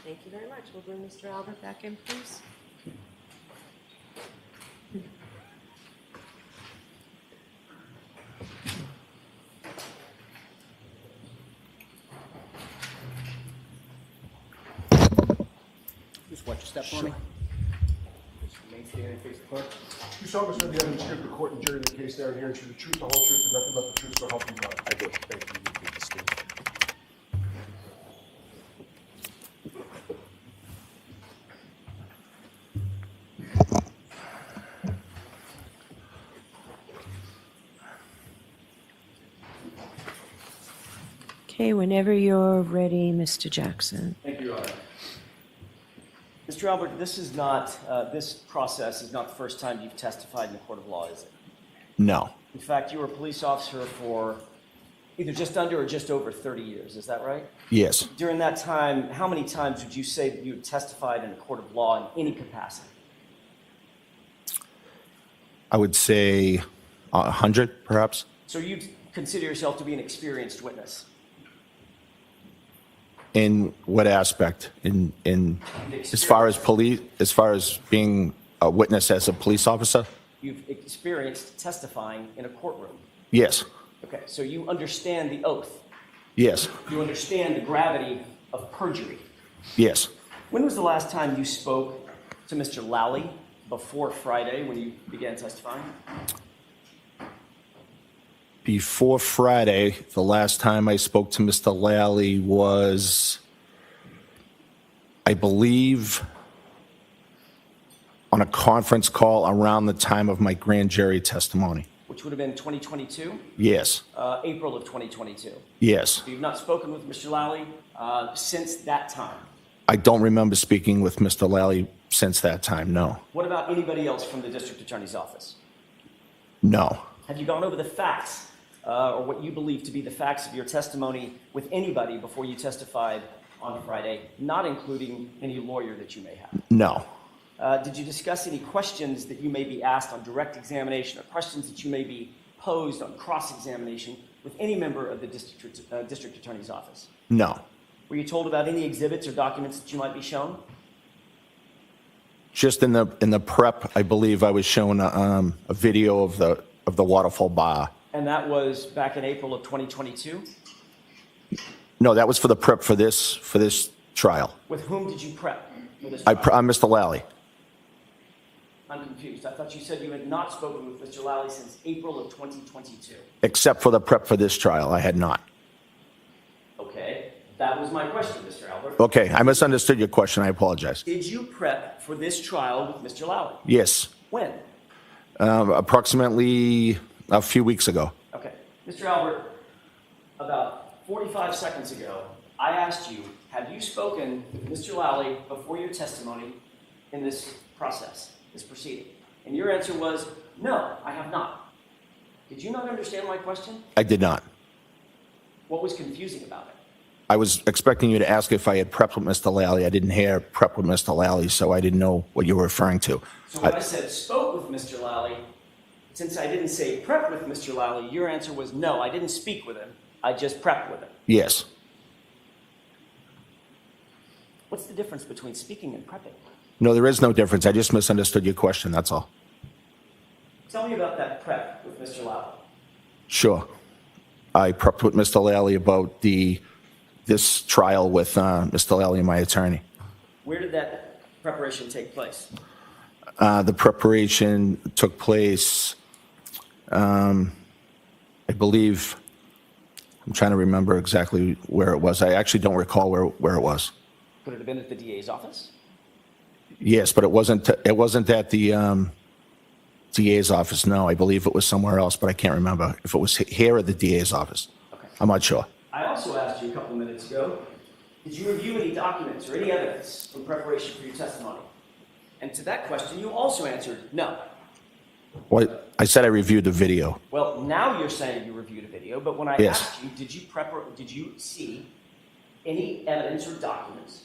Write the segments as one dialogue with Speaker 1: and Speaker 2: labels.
Speaker 1: Thank you very much. We'll bring Mr. Albert back in, please.
Speaker 2: Just watch your step for me. Just remain standing and face the clerk.
Speaker 3: You saw us at the evidence give the court and jury the case there and here and the truth, the whole truth, and nothing but the truth, so help you God.
Speaker 2: I do. Thank you. You take the stand.
Speaker 1: Okay, whenever you're ready, Mr. Jackson.
Speaker 2: Thank you, Your Honor. Mr. Albert, this is not, this process is not the first time you've testified in a court of law, is it?
Speaker 4: No.
Speaker 2: In fact, you were a police officer for either just under or just over 30 years, is that right?
Speaker 4: Yes.
Speaker 2: During that time, how many times would you say that you had testified in a court of law in any capacity?
Speaker 4: I would say 100, perhaps.
Speaker 2: So you consider yourself to be an experienced witness?
Speaker 4: In what aspect? In as far as being a witness as a police officer?
Speaker 2: You've experienced testifying in a courtroom?
Speaker 4: Yes.
Speaker 2: Okay, so you understand the oath?
Speaker 4: Yes.
Speaker 2: You understand the gravity of perjury?
Speaker 4: Yes.
Speaker 2: When was the last time you spoke to Mr. Lally before Friday when you began testifying?
Speaker 4: Before Friday, the last time I spoke to Mr. Lally was, I believe, on a conference call around the time of my grand jury testimony.
Speaker 2: Which would have been 2022?
Speaker 4: Yes.
Speaker 2: April of 2022.
Speaker 4: Yes.
Speaker 2: So you've not spoken with Mr. Lally since that time?
Speaker 4: I don't remember speaking with Mr. Lally since that time, no.
Speaker 2: What about anybody else from the district attorney's office?
Speaker 4: No.
Speaker 2: Have you gone over the facts or what you believe to be the facts of your testimony with anybody before you testified on Friday, not including any lawyer that you may have?
Speaker 4: No.
Speaker 2: Did you discuss any questions that you may be asked on direct examination or questions that you may be posed on cross-examination with any member of the district attorney's office?
Speaker 4: No.
Speaker 2: Were you told about any exhibits or documents that you might be shown?
Speaker 4: Just in the prep, I believe I was shown a video of the waterfall bar.
Speaker 2: And that was back in April of 2022?
Speaker 4: No, that was for the prep for this trial.
Speaker 2: With whom did you prep for this trial?
Speaker 4: I'm Mr. Lally.
Speaker 2: I'm confused. I thought you said you had not spoken with Mr. Lally since April of 2022.
Speaker 4: Except for the prep for this trial, I had not.
Speaker 2: Okay, that was my question, Mr. Albert.
Speaker 4: Okay, I misunderstood your question. I apologize.
Speaker 2: Did you prep for this trial with Mr. Lally?
Speaker 4: Yes.
Speaker 2: When?
Speaker 4: Approximately a few weeks ago.
Speaker 2: Okay. Mr. Albert, about 45 seconds ago, I asked you, have you spoken with Mr. Lally before your testimony in this process, this proceeding? And your answer was, no, I have not. Did you not understand my question?
Speaker 4: I did not.
Speaker 2: What was confusing about it?
Speaker 4: I was expecting you to ask if I had prepped with Mr. Lally. I didn't hear prep with Mr. Lally, so I didn't know what you were referring to.
Speaker 2: So when I said spoke with Mr. Lally, since I didn't say prep with Mr. Lally, your answer was no, I didn't speak with him. I just prepped with him.
Speaker 4: Yes.
Speaker 2: What's the difference between speaking and prepping?
Speaker 4: No, there is no difference. I just misunderstood your question, that's all.
Speaker 2: Tell me about that prep with Mr. Lally.
Speaker 4: Sure. I prepped with Mr. Lally about this trial with Mr. Lally, my attorney.
Speaker 2: Where did that preparation take place?
Speaker 4: The preparation took place, I believe, I'm trying to remember exactly where it was. I actually don't recall where it was.
Speaker 2: Could it have been at the DA's office?
Speaker 4: Yes, but it wasn't at the DA's office, no. I believe it was somewhere else, but I can't remember if it was here or the DA's office.
Speaker 2: Okay.
Speaker 4: I'm not sure.
Speaker 2: I also asked you a couple minutes ago, did you review any documents or any evidence in preparation for your testimony? And to that question, you also answered no.
Speaker 4: Well, I said I reviewed the video.
Speaker 2: Well, now you're saying you reviewed a video, but when I
Speaker 4: Yes.
Speaker 2: asked you, did you see any evidence or documents,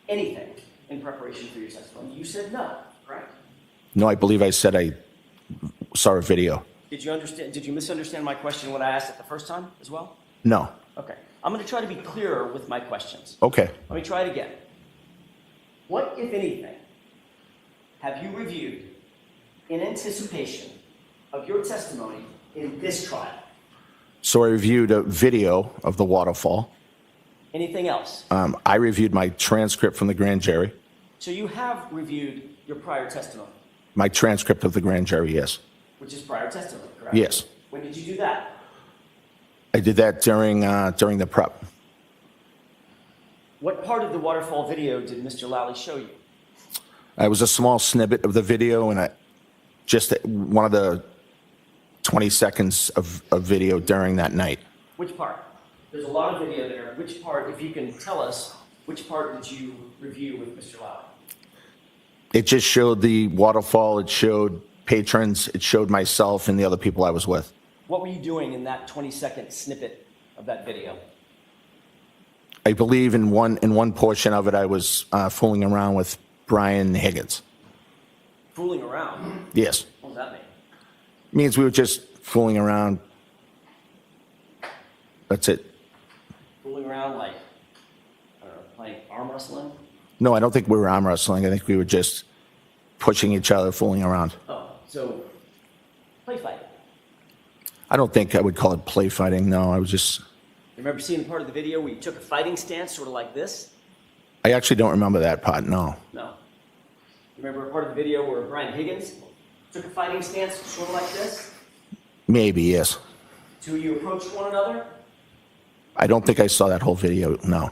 Speaker 2: anything in preparation for your testimony? You said no, correct?
Speaker 4: No, I believe I said I saw a video.
Speaker 2: Did you misunderstand my question when I asked it the first time as well?
Speaker 4: No.
Speaker 2: Okay. I'm going to try to be clearer with my questions.
Speaker 4: Okay.
Speaker 2: Let me try it again. What, if anything, have you reviewed in anticipation of your testimony in this trial?
Speaker 4: So I reviewed a video of the waterfall.
Speaker 2: Anything else?
Speaker 4: I reviewed my transcript from the grand jury.
Speaker 2: So you have reviewed your prior testimony,
Speaker 4: My transcript of the grand jury, yes.
Speaker 2: which is prior testimony, correct?
Speaker 4: Yes.
Speaker 2: When did you do that?
Speaker 4: I did that during the prep.
Speaker 2: What part of the waterfall video did Mr. Lally show you?
Speaker 4: It was a small snippet of the video, and just one of the 20 seconds of video during that night.
Speaker 2: Which part? There's a lot of video there. Which part, if you can tell us, which part did you review with Mr. Lally?
Speaker 4: It just showed the waterfall, it showed patrons, it showed myself and the other people I was with.
Speaker 2: What were you doing in that 20-second snippet of that video?
Speaker 4: I believe in one portion of it, I was fooling around with Brian Higgins.
Speaker 2: Fooling around?
Speaker 4: Yes.
Speaker 2: What does that mean?
Speaker 4: Means we were just fooling around. That's it.
Speaker 2: Fooling around like, I don't know, playing arm wrestling?
Speaker 4: No, I don't think we were arm wrestling. I think we were just pushing each other, fooling around.
Speaker 2: Oh, so play fighting.
Speaker 4: I don't think I would call it play fighting. No, I was just.
Speaker 2: You remember seeing part of the video where you took a fighting stance, sort of like this?
Speaker 4: I actually don't remember that part. No.
Speaker 2: No. You remember a part of the video where Brian Higgins took a fighting stance, sort of like this?
Speaker 4: Maybe, yes.
Speaker 2: Two of you approached one another?
Speaker 4: I don't think I saw that whole video. No.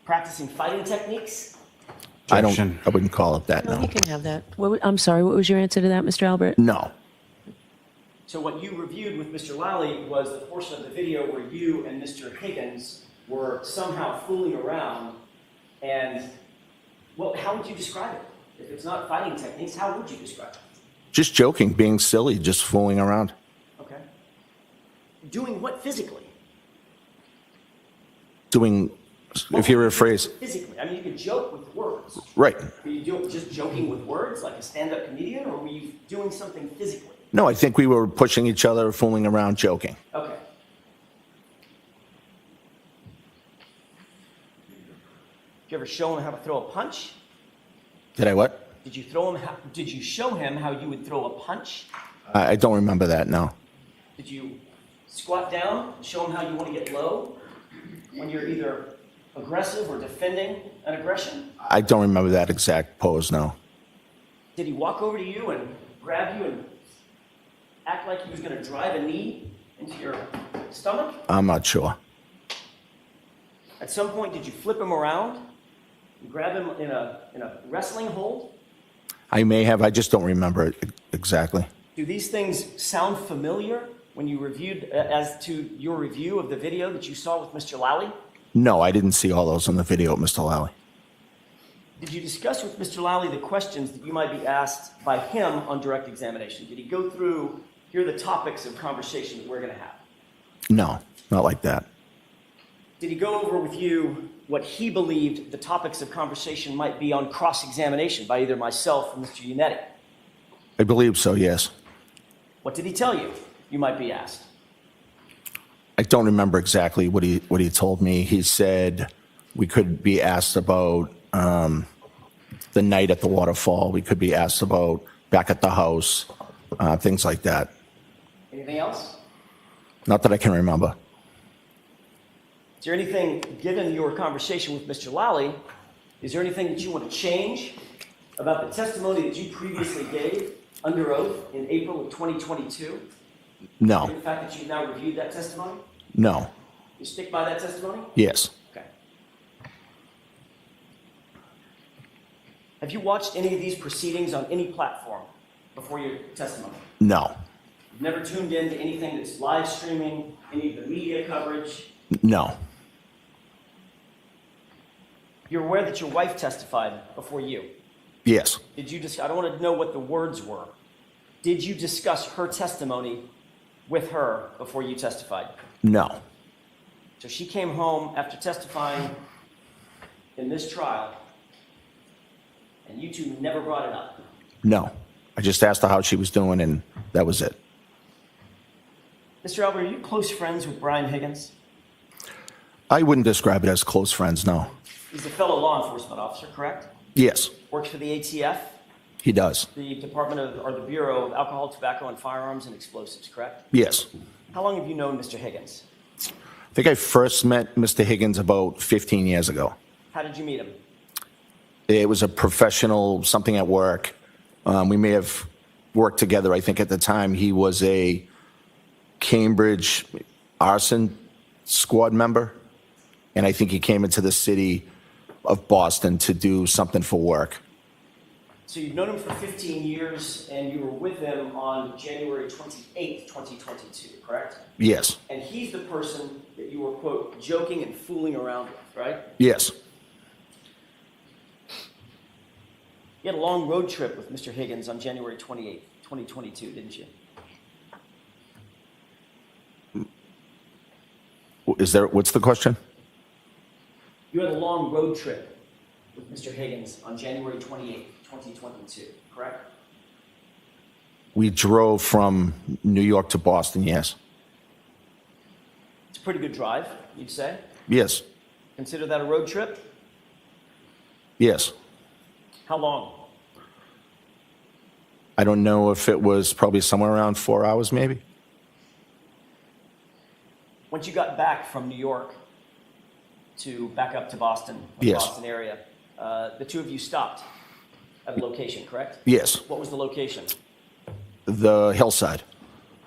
Speaker 2: Practicing fighting techniques?
Speaker 4: I wouldn't call it that.
Speaker 1: No,
Speaker 4: No.
Speaker 1: you can have that. I'm sorry, what was your answer to that, Mr. Albert?
Speaker 4: No.
Speaker 2: So what you reviewed with Mr. Lally was the portion of the video where you and Mr. Higgins were somehow fooling around, and well, how would you describe it? If it's not fighting techniques, how would you describe it?
Speaker 4: Just joking, being silly, just fooling around.
Speaker 2: Okay. Doing what physically?
Speaker 4: Doing, if you rephrase,
Speaker 2: Physically. I mean, you could joke with words.
Speaker 4: right.
Speaker 2: Were you just joking with words like a stand-up comedian, or were you doing something physically?
Speaker 4: No, I think we were pushing each other, fooling around, joking.
Speaker 2: Okay. Did you ever show him how to throw a punch?
Speaker 4: Did I what?
Speaker 2: Did you show him how you would throw a punch?
Speaker 4: I don't remember that, no.
Speaker 2: Did you squat down, show him how you want to get low when you're either aggressive or defending an aggression?
Speaker 4: I don't remember that exact pose, no.
Speaker 2: Did he walk over to you and grab you and act like he was going to drive a knee into your stomach?
Speaker 4: I'm not sure.
Speaker 2: At some point, did you flip him around and grab him in a wrestling hold?
Speaker 4: I may have, I just don't remember it exactly.
Speaker 2: Do these things sound familiar when you reviewed, as to your review of the video that you saw with Mr. Lally?
Speaker 4: No, I didn't see all those in the video with Mr. Lally.
Speaker 2: Did you discuss with Mr. Lally the questions that you might be asked by him on direct examination? Did he go through, here are the topics of conversation that we're going to have?
Speaker 4: No, not like that.
Speaker 2: Did he go over with you what he believed the topics of conversation might be on cross-examination by either myself or Mr. Unetti?
Speaker 4: I believe so, yes.
Speaker 2: What did he tell you you might be asked?
Speaker 4: I don't remember exactly what he told me. He said we could be asked about the night at the waterfall. We could be asked about back at the house, things like that.
Speaker 2: Anything else?
Speaker 4: Not that I can remember.
Speaker 2: Is there anything, given your conversation with Mr. Lally, is there anything that you want to change about the testimony that you previously gave under oath in April of 2022?
Speaker 4: No,
Speaker 2: The fact that you've now reviewed that testimony?
Speaker 4: no,
Speaker 2: You stick by that testimony?
Speaker 4: yes.
Speaker 2: Okay. Have you watched any of these proceedings on any platform before your testimony?
Speaker 4: No,
Speaker 2: You've never tuned in to anything that's live streaming, any of the media coverage?
Speaker 4: no,
Speaker 2: You're aware that your wife testified before you.
Speaker 4: yes,
Speaker 2: Did you I don't want to know what the words were. Did you discuss her testimony with her before you testified?
Speaker 4: no,
Speaker 2: So she came home after testifying in this trial, and you two never brought it up.
Speaker 4: no. I just asked her how she was doing, and that was it.
Speaker 2: Mr. Albert, are you close friends with Brian Higgins?
Speaker 4: I wouldn't describe it as close friends, no.
Speaker 2: He's a fellow law enforcement officer, correct?
Speaker 4: Yes,
Speaker 2: Works for the ATF,
Speaker 4: he does.
Speaker 2: the the Bureau of Alcohol, Tobacco, and Firearms and Explosives, correct?
Speaker 4: Yes.
Speaker 2: How long have you known Mr. Higgins?
Speaker 4: I think I first met Mr. Higgins about 15 years ago.
Speaker 2: How did you meet him?
Speaker 4: It was a professional, something at work. We may have worked together. I think at the time he was a Cambridge arson squad member. And I think he came into the city of Boston to do something for work.
Speaker 2: So you've known him for 15 years, and you were with him on January 28th, 2022, correct?
Speaker 4: Yes.
Speaker 2: And he's the person that you were, quote, joking and fooling around with, right?
Speaker 4: Yes.
Speaker 2: You had a long road trip with Mr. Higgins on January 28th, 2022, didn't you?
Speaker 4: What's the question?
Speaker 2: You had a long road trip with Mr. Higgins on January 28th, 2022, correct?
Speaker 4: We drove from New York to Boston, yes.
Speaker 2: It's a pretty good drive, you'd say.
Speaker 4: Yes.
Speaker 2: Consider that a road trip?
Speaker 4: Yes.
Speaker 2: How long?
Speaker 4: I don't know if it was probably somewhere around 4 hours, maybe.
Speaker 2: Once you got back from New York to back up to Boston, the
Speaker 4: Yes.
Speaker 2: Boston area, the two of you stopped at a location, correct?
Speaker 4: Yes.
Speaker 2: What was the location?
Speaker 4: The hillside.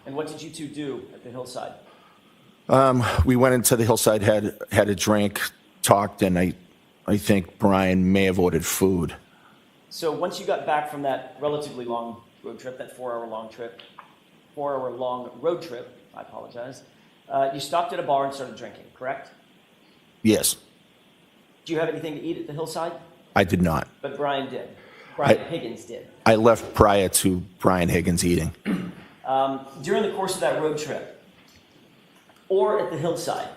Speaker 2: And what did you two do at the hillside?
Speaker 4: We went into the hillside, had a drink, talked, and I think Brian may have ordered food.
Speaker 2: So once you got back from that relatively long road trip, that 4 hour long road trip, I apologize, you stopped at a bar and started drinking, correct?
Speaker 4: Yes.
Speaker 2: Do you have anything to eat at the hillside?
Speaker 4: I did not.
Speaker 2: But Brian did. Brian Higgins did.
Speaker 4: I left prior to Brian Higgins eating.
Speaker 2: During the course of that road trip, or at the hillside,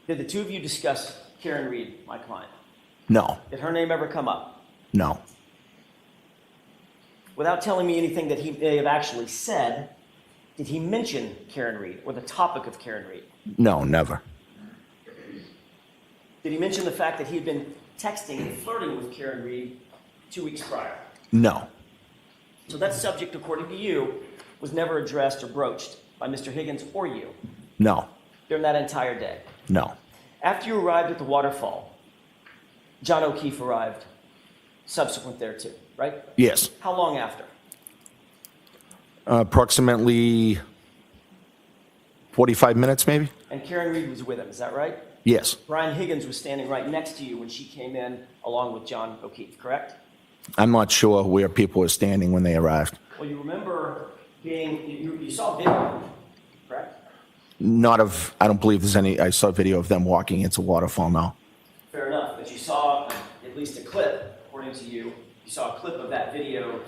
Speaker 2: did the two of you discuss Karen Reed, my client?
Speaker 4: No.
Speaker 2: Did her name ever come up?
Speaker 4: No.
Speaker 2: Without telling me anything that he may have actually said, did he mention Karen Reed or the topic of Karen Reed?
Speaker 4: No, never.
Speaker 2: Did he mention the fact that he had been texting and flirting with Karen Reed 2 weeks prior?
Speaker 4: No.
Speaker 2: So that subject, according to you, was never addressed or broached by Mr. Higgins or you
Speaker 4: No.
Speaker 2: during that entire day.
Speaker 4: No.
Speaker 2: After you arrived at the waterfall, John O'Keefe arrived subsequent thereto, right?
Speaker 4: Yes.
Speaker 2: How long after?
Speaker 4: Approximately 45 minutes, maybe?
Speaker 2: And Karen Reed was with him, is that right?
Speaker 4: Yes.
Speaker 2: Brian Higgins was standing right next to you when she came in along with John O'Keefe, correct?
Speaker 4: I'm not sure where people were standing when they arrived.
Speaker 2: Well, you remember you saw video, correct?
Speaker 4: I don't believe there's any, I saw video of them walking into waterfall now.
Speaker 2: Fair enough, but you saw at least a clip, according to you, you saw a clip of that video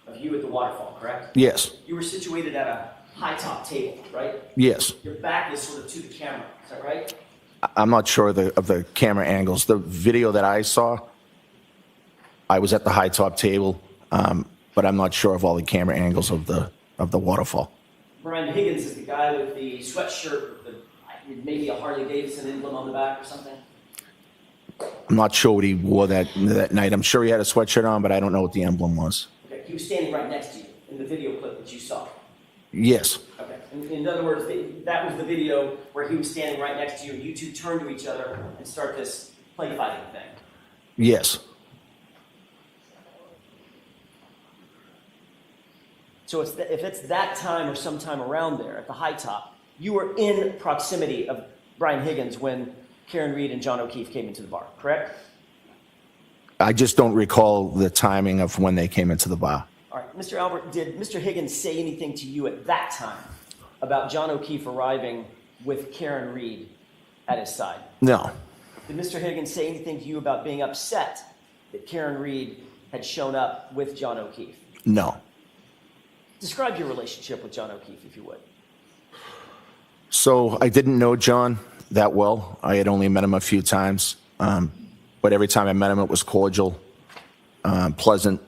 Speaker 2: of you at the waterfall, correct?
Speaker 4: Yes.
Speaker 2: You were situated at a high-top table, right?
Speaker 4: Yes.
Speaker 2: Your back is sort of to the camera, is that right?
Speaker 4: I'm not sure of the camera angles. The video that I saw, I was at the high top table, but I'm not sure of all the camera angles of the waterfall.
Speaker 2: Brian Higgins is the guy with the sweatshirt with maybe a Harley Davidson emblem on the back or something?
Speaker 4: I'm not sure what he wore that night. I'm sure he had a sweatshirt on, but I don't know what the emblem was.
Speaker 2: Okay, he was standing right next to you in the video clip that you saw.
Speaker 4: Yes.
Speaker 2: Okay. In other words, that was the video where he was standing right next to you, and you two turn to each other and start this play fighting thing.
Speaker 4: Yes.
Speaker 2: So if it's that time or sometime around there at the high top, you were in proximity of Brian Higgins when Karen Reed and John O'Keefe came into the bar, correct?
Speaker 4: I just don't recall the timing of when they came into the bar.
Speaker 2: All right, Mr. Albert, did Mr. Higgins say anything to you at that time about John O'Keefe arriving with Karen Reed at his side?
Speaker 4: No.
Speaker 2: Did Mr. Higgins say anything to you about being upset that Karen Reed had shown up with John O'Keefe?
Speaker 4: No.
Speaker 2: Describe your relationship with John O'Keefe, if you would.
Speaker 4: So I didn't know John that well. I had only met him a few times. But every time I met him, it was cordial, pleasant.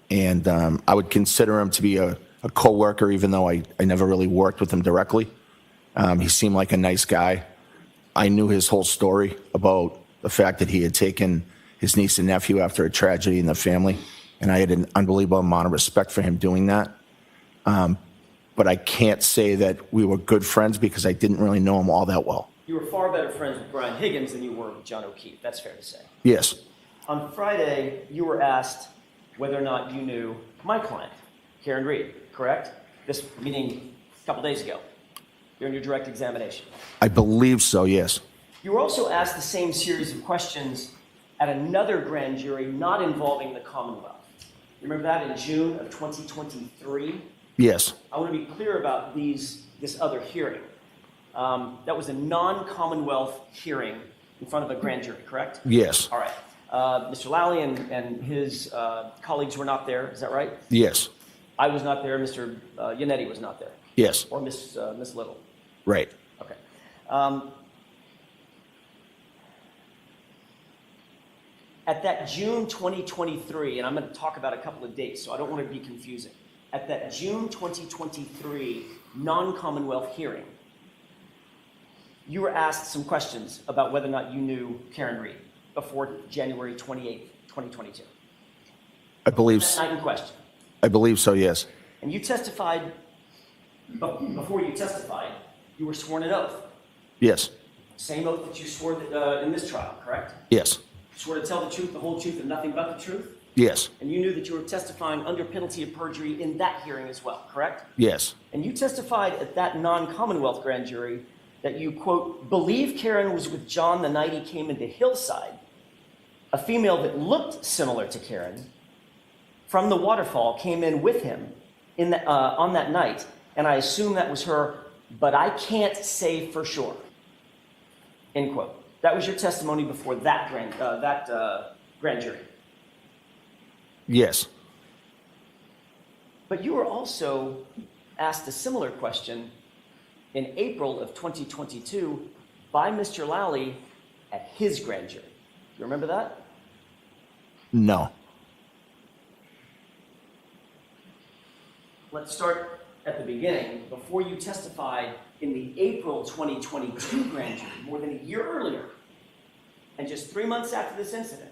Speaker 4: And I would consider him to be a co-worker, even though I never really worked with him directly. He seemed like a nice guy. I knew his whole story about the fact that he had taken his niece and nephew after a tragedy in the family, and I had an unbelievable amount of respect for him doing that. But I can't say that we were good friends because I didn't really know him all that well.
Speaker 2: You were far better friends with Brian Higgins than you were with John O'Keefe. That's fair to say.
Speaker 4: Yes,
Speaker 2: On Friday, you were asked whether or not you knew my client, Karen Reed, correct? This meeting a couple days ago, during your direct examination.
Speaker 4: I believe so, yes.
Speaker 2: You were also asked the same series of questions at another grand jury not involving the Commonwealth. You remember that in June of 2023?
Speaker 4: Yes,
Speaker 2: I want to be clear about this other hearing. That was a non-Commonwealth hearing in front of a grand jury, correct?
Speaker 4: yes,
Speaker 2: All right. Mr. Lally and his colleagues were not there, is that right?
Speaker 4: yes,
Speaker 2: I was not there, Mr. Yannetti was not there,
Speaker 4: yes,
Speaker 2: or Miss Little.
Speaker 4: right.
Speaker 2: Okay. At that June 2023, and I'm going to talk about a couple of dates, so I don't want to be confusing. At that June 2023 non-Commonwealth hearing, you were asked some questions about whether or not you knew Karen Reed before January 28th, 2022.
Speaker 4: I believe,
Speaker 2: That night in question.
Speaker 4: I believe so, yes.
Speaker 2: And you testified, before you testified, you were sworn an oath.
Speaker 4: Yes,
Speaker 2: Same oath that you swore in this trial, correct?
Speaker 4: yes,
Speaker 2: Swore to tell the truth, the whole truth, and nothing but the truth?
Speaker 4: yes,
Speaker 2: And you knew that you were testifying under penalty of perjury in that hearing as well, correct?
Speaker 4: yes,
Speaker 2: And you testified at that non-Commonwealth grand jury that you, quote, believe Karen was with John the night he came into Hillside, a female that looked similar to Karen, from the waterfall came in with him on that night, and I assume that was her, but I can't say for sure, end quote. That was your testimony before that grand jury.
Speaker 4: yes,
Speaker 2: But you were also asked a similar question in April of 2022 by Mr. Lally at his grand jury. Do you remember that?
Speaker 4: no,
Speaker 2: Let's start at the beginning. Before you testified in the April 2022 grand jury, more than a year earlier, and just 3 months after this incident,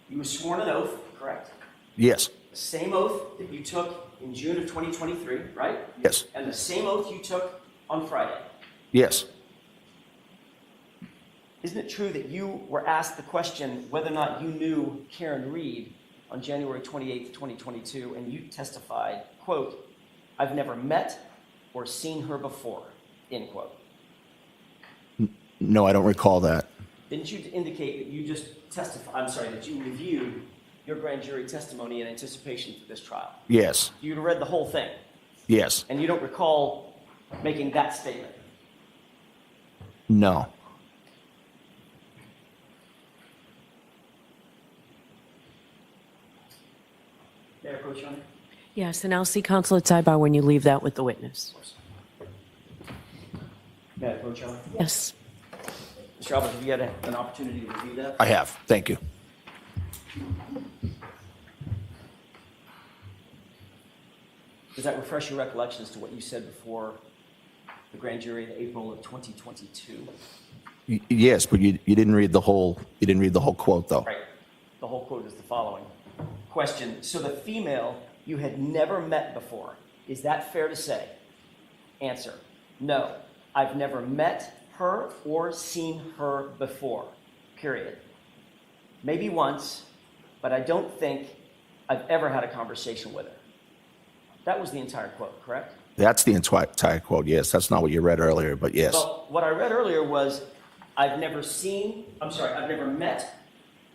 Speaker 2: you were sworn an oath, correct?
Speaker 4: yes,
Speaker 2: The same oath that you took in June of 2023, right?
Speaker 4: yes,
Speaker 2: And the same oath you took on Friday.
Speaker 4: yes,
Speaker 2: Isn't it true that you were asked the question whether or not you knew Karen Reed on January 28th, 2022, and you testified, quote, I've never met or seen her before, end quote.
Speaker 4: no, I don't recall that.
Speaker 2: Didn't you indicate that you just that you reviewed your grand jury testimony in anticipation for this trial?
Speaker 4: Yes,
Speaker 2: You'd read the whole thing,
Speaker 4: yes,
Speaker 2: and you don't recall making that statement.
Speaker 4: no,
Speaker 2: May I approach, Your Honor?
Speaker 1: Yes, and I'll see Counsel at sidebar when you leave that with the witness.
Speaker 2: May I approach, Your Honor?
Speaker 1: Yes.
Speaker 2: Mr. Albert, have you had an opportunity to review that?
Speaker 4: I have, thank you.
Speaker 2: Does that refresh your recollection as to what you said before the grand jury in April of 2022?
Speaker 4: Yes, but you didn't read the whole, quote, though.
Speaker 2: Right. The whole quote is the following. Question, so the female you had never met before, is that fair to say? Answer, no. I've never met her or seen her before, period. Maybe once, but I don't think I've ever had a conversation with her. That was the entire quote, correct?
Speaker 4: That's the entire quote, yes. That's not what you read earlier, but yes.
Speaker 2: Well, what I read earlier was, I've never met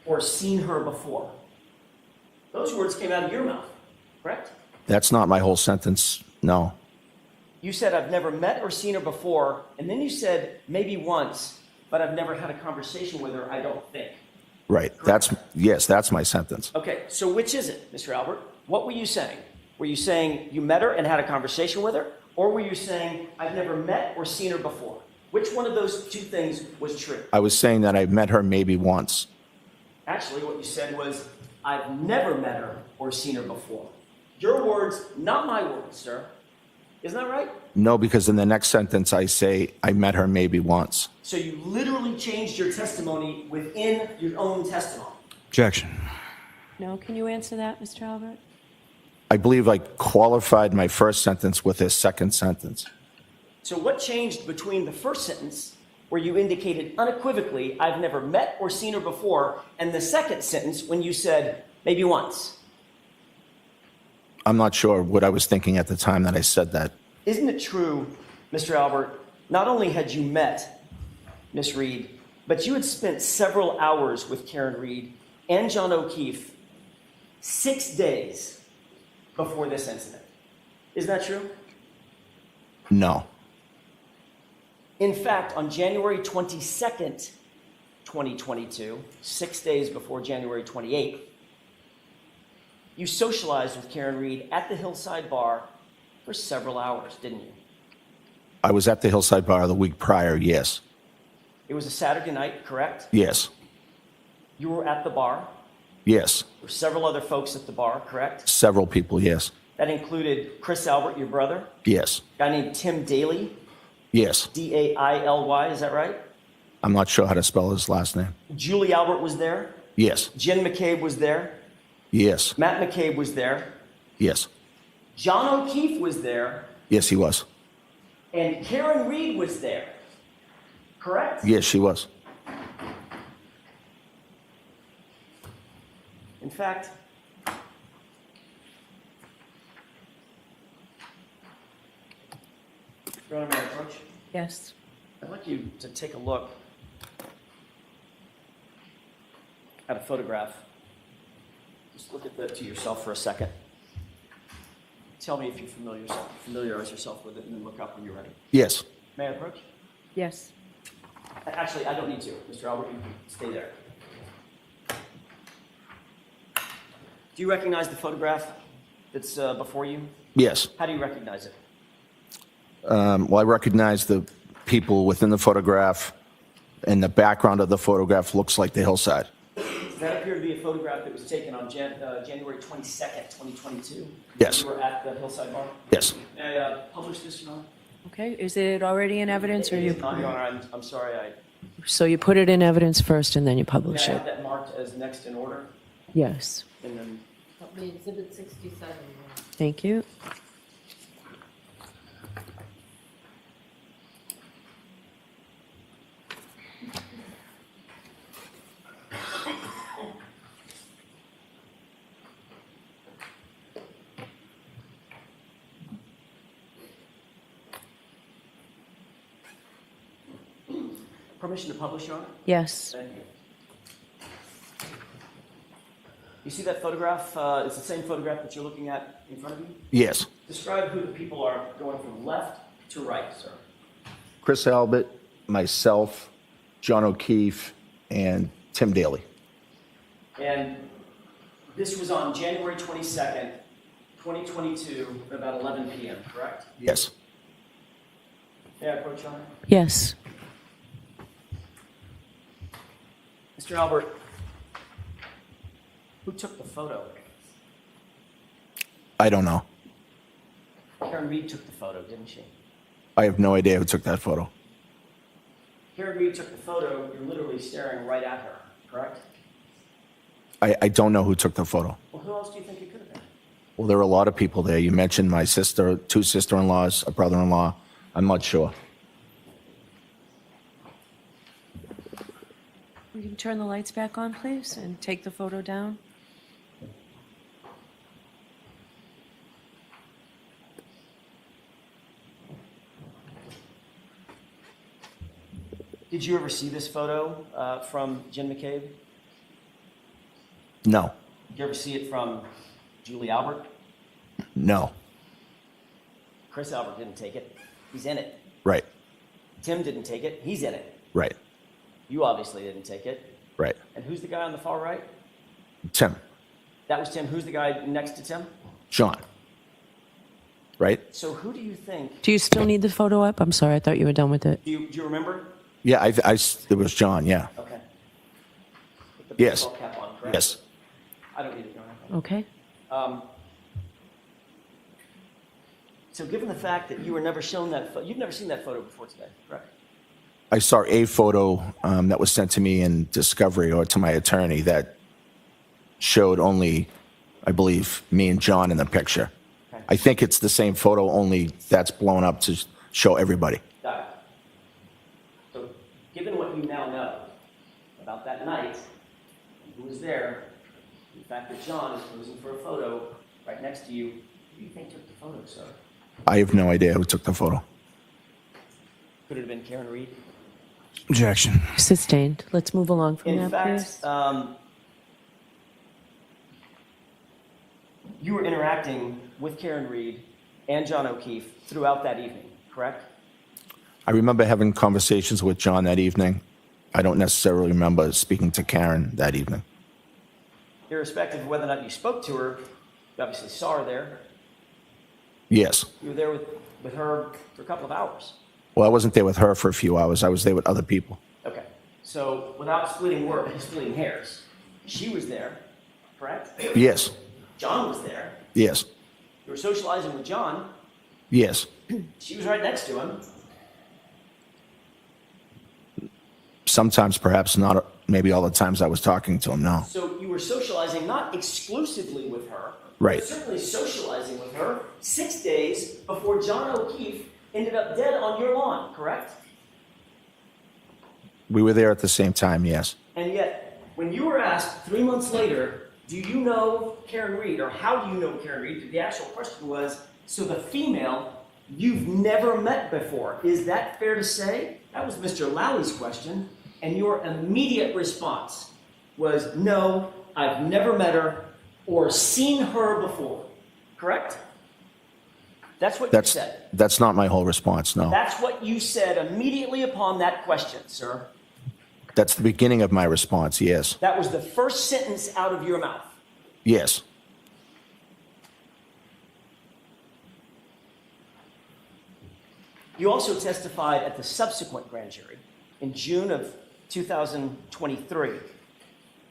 Speaker 2: or seen her before. Those words came out of your mouth, correct?
Speaker 4: That's not my whole sentence, no.
Speaker 2: You said, I've never met or seen her before, and then you said, maybe once, but I've never had a conversation with her, I don't think.
Speaker 4: Right, that's my sentence.
Speaker 2: Okay, so which is it, Mr. Albert? What were you saying? Were you saying you met her and had a conversation with her? Or were you saying, I've never met or seen her before? Which one of those two things was true?
Speaker 4: I was saying that I met her maybe once.
Speaker 2: Actually, what you said was, I've never met her or seen her before. Your words, not my words, sir. Isn't that right?
Speaker 4: No, because in the next sentence, I say, I met her maybe once.
Speaker 2: So you literally changed your testimony within your own testimony.
Speaker 5: Objection.
Speaker 1: No, can you answer that, Mr. Albert?
Speaker 4: I believe I qualified my first sentence with his second sentence.
Speaker 2: So what changed between the first sentence, where you indicated unequivocally, I've never met or seen her before, and the second sentence when you said, maybe once?
Speaker 4: I'm not sure what I was thinking at the time that I said that.
Speaker 2: Isn't it true, Mr. Albert, not only had you met Miss Reed, but you had spent several hours with Karen Reed and John O'Keefe 6 days before this incident? Isn't that true?
Speaker 4: No.
Speaker 2: In fact, on January 22nd, 2022, 6 days before January 28th, you socialized with Karen Reed at the Hillside Bar for several hours, didn't you?
Speaker 4: I was at the Hillside Bar the week prior, yes.
Speaker 2: It was a Saturday night, correct?
Speaker 4: Yes.
Speaker 2: You were at the bar.
Speaker 4: Yes.
Speaker 2: There were several other folks at the bar, correct?
Speaker 4: Several people, yes.
Speaker 2: That included Chris Albert, your brother,
Speaker 4: Yes.
Speaker 2: a guy named Tim Daly,
Speaker 4: Yes.
Speaker 2: D-A-I-L-Y, is that right?
Speaker 4: I'm not sure how to spell his last name.
Speaker 2: Julie Albert was there.
Speaker 4: Yes.
Speaker 2: Jen McCabe was there.
Speaker 4: Yes.
Speaker 2: Matt McCabe was there.
Speaker 4: Yes.
Speaker 2: John O'Keefe was there.
Speaker 4: Yes, he was.
Speaker 2: And Karen Reed was there, correct?
Speaker 4: Yes, she was.
Speaker 2: In fact, Your Honor, may I approach?
Speaker 1: Yes.
Speaker 2: I'd like you to take a look at a photograph. Just look at that to yourself for a second. Tell me if you familiarize yourself with it, and then look up when you're ready.
Speaker 4: Yes.
Speaker 2: May I approach?
Speaker 1: Yes.
Speaker 2: Actually, I don't need to. Mr. Albert, you can stay there. Do you recognize the photograph that's before you?
Speaker 4: Yes.
Speaker 2: How do you recognize it?
Speaker 4: Well, I recognize the people within the photograph, and the background of the photograph looks like the hillside.
Speaker 2: Does that appear to be a photograph that was taken on January 22nd, 2022?
Speaker 4: Yes.
Speaker 2: You were at the Hillside Bar?
Speaker 4: Yes.
Speaker 2: May I publish this, Your Honor?
Speaker 1: Okay, is it already in evidence or
Speaker 2: It
Speaker 1: you?
Speaker 2: is not, Your Honor. I'm sorry.
Speaker 1: So you put it in evidence first and then you
Speaker 2: May
Speaker 1: publish
Speaker 2: I
Speaker 1: it?
Speaker 2: have that marked as next in order?
Speaker 1: Yes.
Speaker 2: And then,
Speaker 6: That'll be Exhibit 67.
Speaker 1: Thank you.
Speaker 2: permission to publish, Your Honor?
Speaker 1: Yes.
Speaker 2: Thank you. You see that photograph? It's the same photograph that you're looking at in front of you?
Speaker 4: Yes.
Speaker 2: Describe who the people are going from left to right, sir.
Speaker 4: Chris Albert, myself, John O'Keefe, and Tim Daly.
Speaker 2: And this was on January 22nd, 2022, at about 11 p.m., correct?
Speaker 4: Yes.
Speaker 2: May I approach, Your Honor?
Speaker 1: Yes.
Speaker 2: Mr. Albert, who took the photo?
Speaker 4: I don't know.
Speaker 2: Karen Reed took the photo, didn't she?
Speaker 4: I have no idea who took that photo.
Speaker 2: Karen Reed took the photo. You're literally staring right at her, correct?
Speaker 4: I don't know who took the photo.
Speaker 2: Well, who else do you think it could have been?
Speaker 4: Well, there were a lot of people there. You mentioned my sister, two sister-in-laws, a brother-in-law. I'm not sure.
Speaker 1: You can turn the lights back on, please, and take the photo down.
Speaker 2: Did you ever see this photo from Jen McCabe?
Speaker 4: No.
Speaker 2: Did you ever see it from Julie Albert?
Speaker 4: No.
Speaker 2: Chris Albert didn't take it. He's in it.
Speaker 4: Right.
Speaker 2: Tim didn't take it. He's in it.
Speaker 4: Right.
Speaker 2: You obviously didn't take it.
Speaker 4: Right.
Speaker 2: And who's the guy on the far right?
Speaker 4: Tim.
Speaker 2: That was Tim. Who's the guy next to Tim?
Speaker 4: John. Right?
Speaker 2: So who do you think?
Speaker 1: Do you still need the photo up? I'm sorry, I thought you were done with it.
Speaker 2: Do you remember?
Speaker 4: Yeah, it was John, yeah.
Speaker 2: Okay. With the
Speaker 4: Yes.
Speaker 2: baseball cap on, correct?
Speaker 4: Yes.
Speaker 2: I don't need it, Your Honor.
Speaker 1: Okay.
Speaker 2: So given the fact that you were never shown that, you've never seen that photo before today, correct?
Speaker 4: I saw a photo that was sent to me in discovery or to my attorney that showed only, I believe, me and John in the picture.
Speaker 2: Okay.
Speaker 4: I think it's the same photo, only that's blown up to show everybody.
Speaker 2: Got it. So given what you now know about that night, and who was there, the fact that John is posing for a photo right next to you, who do you think took the photo, sir?
Speaker 4: I have no idea who took the photo.
Speaker 2: Could it have been Karen Reed?
Speaker 4: Objection.
Speaker 1: Sustained. Let's move along from
Speaker 2: In
Speaker 1: that,
Speaker 2: fact,
Speaker 1: please.
Speaker 2: you were interacting with Karen Reed and John O'Keefe throughout that evening, correct?
Speaker 4: I remember having conversations with John that evening. I don't necessarily remember speaking to Karen that evening.
Speaker 2: Irrespective of whether or not you spoke to her, you obviously saw her there.
Speaker 4: Yes.
Speaker 2: You were there with her for a couple of hours.
Speaker 4: Well, I wasn't there with her for a few hours. I was there with other people.
Speaker 2: Okay. So without splitting hairs, she was there, correct?
Speaker 4: Yes.
Speaker 2: John was there.
Speaker 4: Yes.
Speaker 2: You were socializing with John.
Speaker 4: Yes.
Speaker 2: She was right next to him.
Speaker 4: Sometimes, perhaps not, maybe all the times I was talking to him, no.
Speaker 2: So you were socializing not exclusively with her,
Speaker 4: Right.
Speaker 2: but certainly socializing with her 6 days before John O'Keefe ended up dead on your lawn, correct?
Speaker 4: We were there at the same time, yes.
Speaker 2: And yet, when you were asked 3 months later, do you know Karen Reed, or how do you know Karen Reed, the actual question was, so the female you've never met before. Is that fair to say? That was Mr. Lowey's question, and your immediate response was, no, I've never met her or seen her before, correct? That's what you said.
Speaker 4: That's not my whole response, no.
Speaker 2: That's what you said immediately upon that question, sir.
Speaker 4: That's the beginning of my response, yes.
Speaker 2: That was the first sentence out of your mouth.
Speaker 4: Yes.
Speaker 2: You also testified at the subsequent grand jury in June of 2023.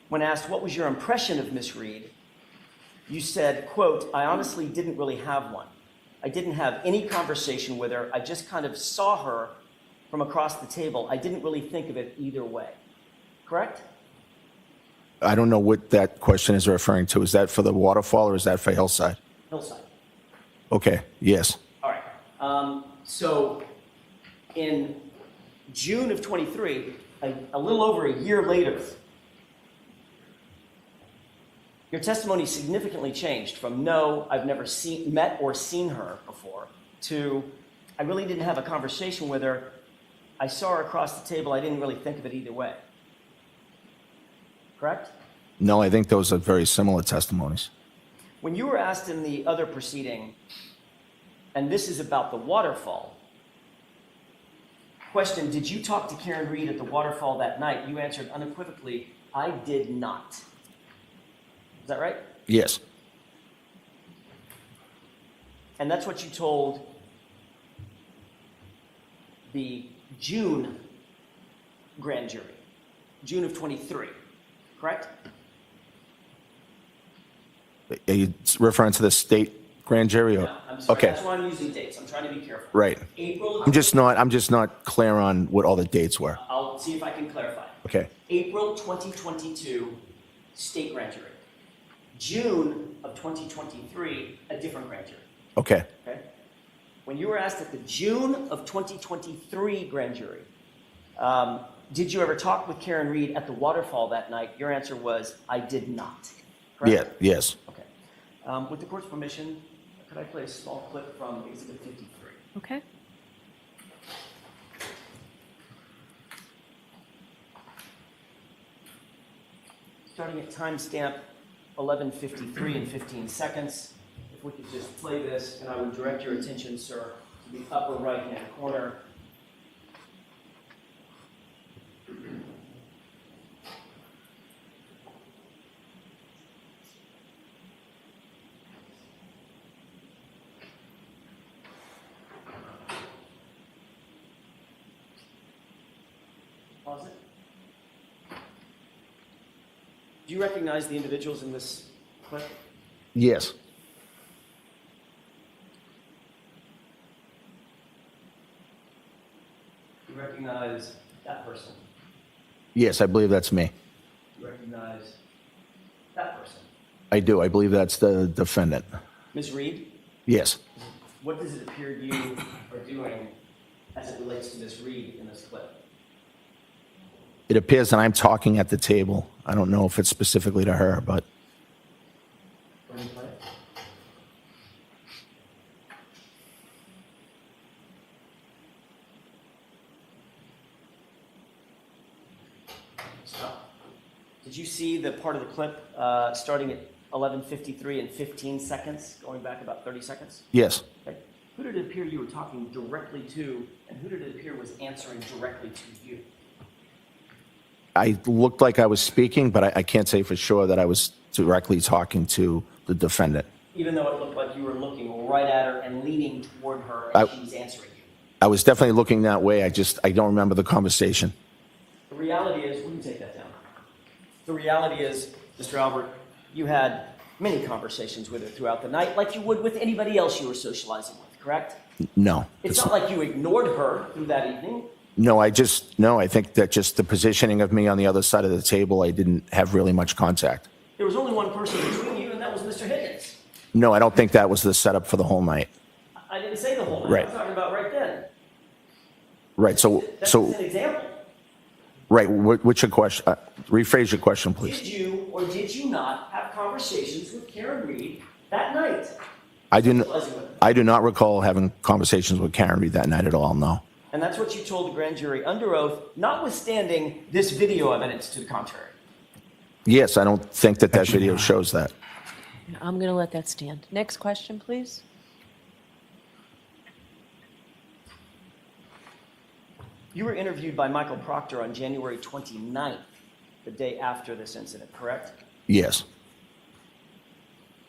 Speaker 2: When asked what was your impression of Miss Reed, you said, quote, I honestly didn't really have one. I didn't have any conversation with her. I just kind of saw her from across the table. I didn't really think of it either way. Correct?
Speaker 4: I don't know what that question is referring to. Is that for the waterfall or is that for Hillside?
Speaker 2: Hillside.
Speaker 4: Okay, yes.
Speaker 2: All right. So in June of 23, a little over a year later, your testimony significantly changed from no, I've never met or seen her before, to I really didn't have a conversation with her. I saw her across the table. I didn't really think of it either way. Correct?
Speaker 4: No, I think those are very similar testimonies.
Speaker 2: When you were asked in the other proceeding, and this is about the waterfall, question, did you talk to Karen Reed at the waterfall that night? You answered unequivocally, I did not. Is that right?
Speaker 4: Yes.
Speaker 2: And that's what you told the June grand jury, June of 23, correct?
Speaker 4: Are you referring to the state grand jury? Or?
Speaker 2: No, I'm sorry.
Speaker 4: Okay,
Speaker 2: That's why I'm using dates. I'm trying to be careful.
Speaker 4: right.
Speaker 2: April.
Speaker 4: I'm just not clear on what all the dates were.
Speaker 2: I'll see if I can clarify.
Speaker 4: Okay.
Speaker 2: April 2022, state grand jury. June of 2023, a different grand jury.
Speaker 4: Okay.
Speaker 2: Okay? When you were asked at the June of 2023 grand jury, did you ever talk with Karen Reed at the waterfall that night? Your answer was, I did not. Correct?
Speaker 4: Yeah, yes.
Speaker 2: Okay. With the court's permission, could I play a small clip from Exhibit 53?
Speaker 1: Okay.
Speaker 2: Starting at timestamp 11:53 and 15 seconds. If we could just play this, and I would direct your attention, sir, to the upper right-hand corner. Pause it. Do you recognize the individuals in this clip?
Speaker 4: Yes.
Speaker 2: recognize that person?
Speaker 4: Yes, I believe that's me.
Speaker 2: You recognize that person?
Speaker 4: I do. I believe that's the defendant.
Speaker 2: Ms. Reed,
Speaker 4: Yes.
Speaker 2: what does it appear you are doing as it relates to Ms. Reed in this clip?
Speaker 4: It appears that I'm talking at the table. I don't know if it's specifically to her, but
Speaker 2: When you play? Stop. Did you see the part of the clip starting at 11:53 and 15 seconds, going back about 30 seconds?
Speaker 4: yes.
Speaker 2: Okay. Who did it appear you were talking directly to, and who did it appear was answering directly to you?
Speaker 4: I looked like I was speaking, but I can't say for sure that I was directly talking to the defendant.
Speaker 2: Even though it looked like you were looking right at her and leaning toward her and she was answering you.
Speaker 4: I was definitely looking that way. I don't remember the conversation.
Speaker 2: The reality is, we can take that down. The reality is, Mr. Albert, you had many conversations with her throughout the night, like you would with anybody else you were socializing with, correct?
Speaker 4: No.
Speaker 2: It's not like you ignored her through that evening.
Speaker 4: No, I think that just the positioning of me on the other side of the table, I didn't have really much contact.
Speaker 2: There was only one person between you, and that was Mr. Higgins.
Speaker 4: No, I don't think that was the setup for the whole night.
Speaker 2: I didn't say the whole night.
Speaker 4: Right.
Speaker 2: I'm talking about right then.
Speaker 4: Right,
Speaker 2: That's just an example.
Speaker 4: right, what's your question? Rephrase your question, please.
Speaker 2: Did you or did you not have conversations with Karen Reed that night?
Speaker 4: I do not recall having conversations with Karen Reed that night at all, no.
Speaker 2: And that's what you told the grand jury under oath, notwithstanding this video evidence to the contrary.
Speaker 4: Yes, I don't think that video shows that.
Speaker 1: I'm going to let that stand. Next question, please.
Speaker 2: You were interviewed by Michael Proctor on January 29th, the day after this incident, correct?
Speaker 4: Yes,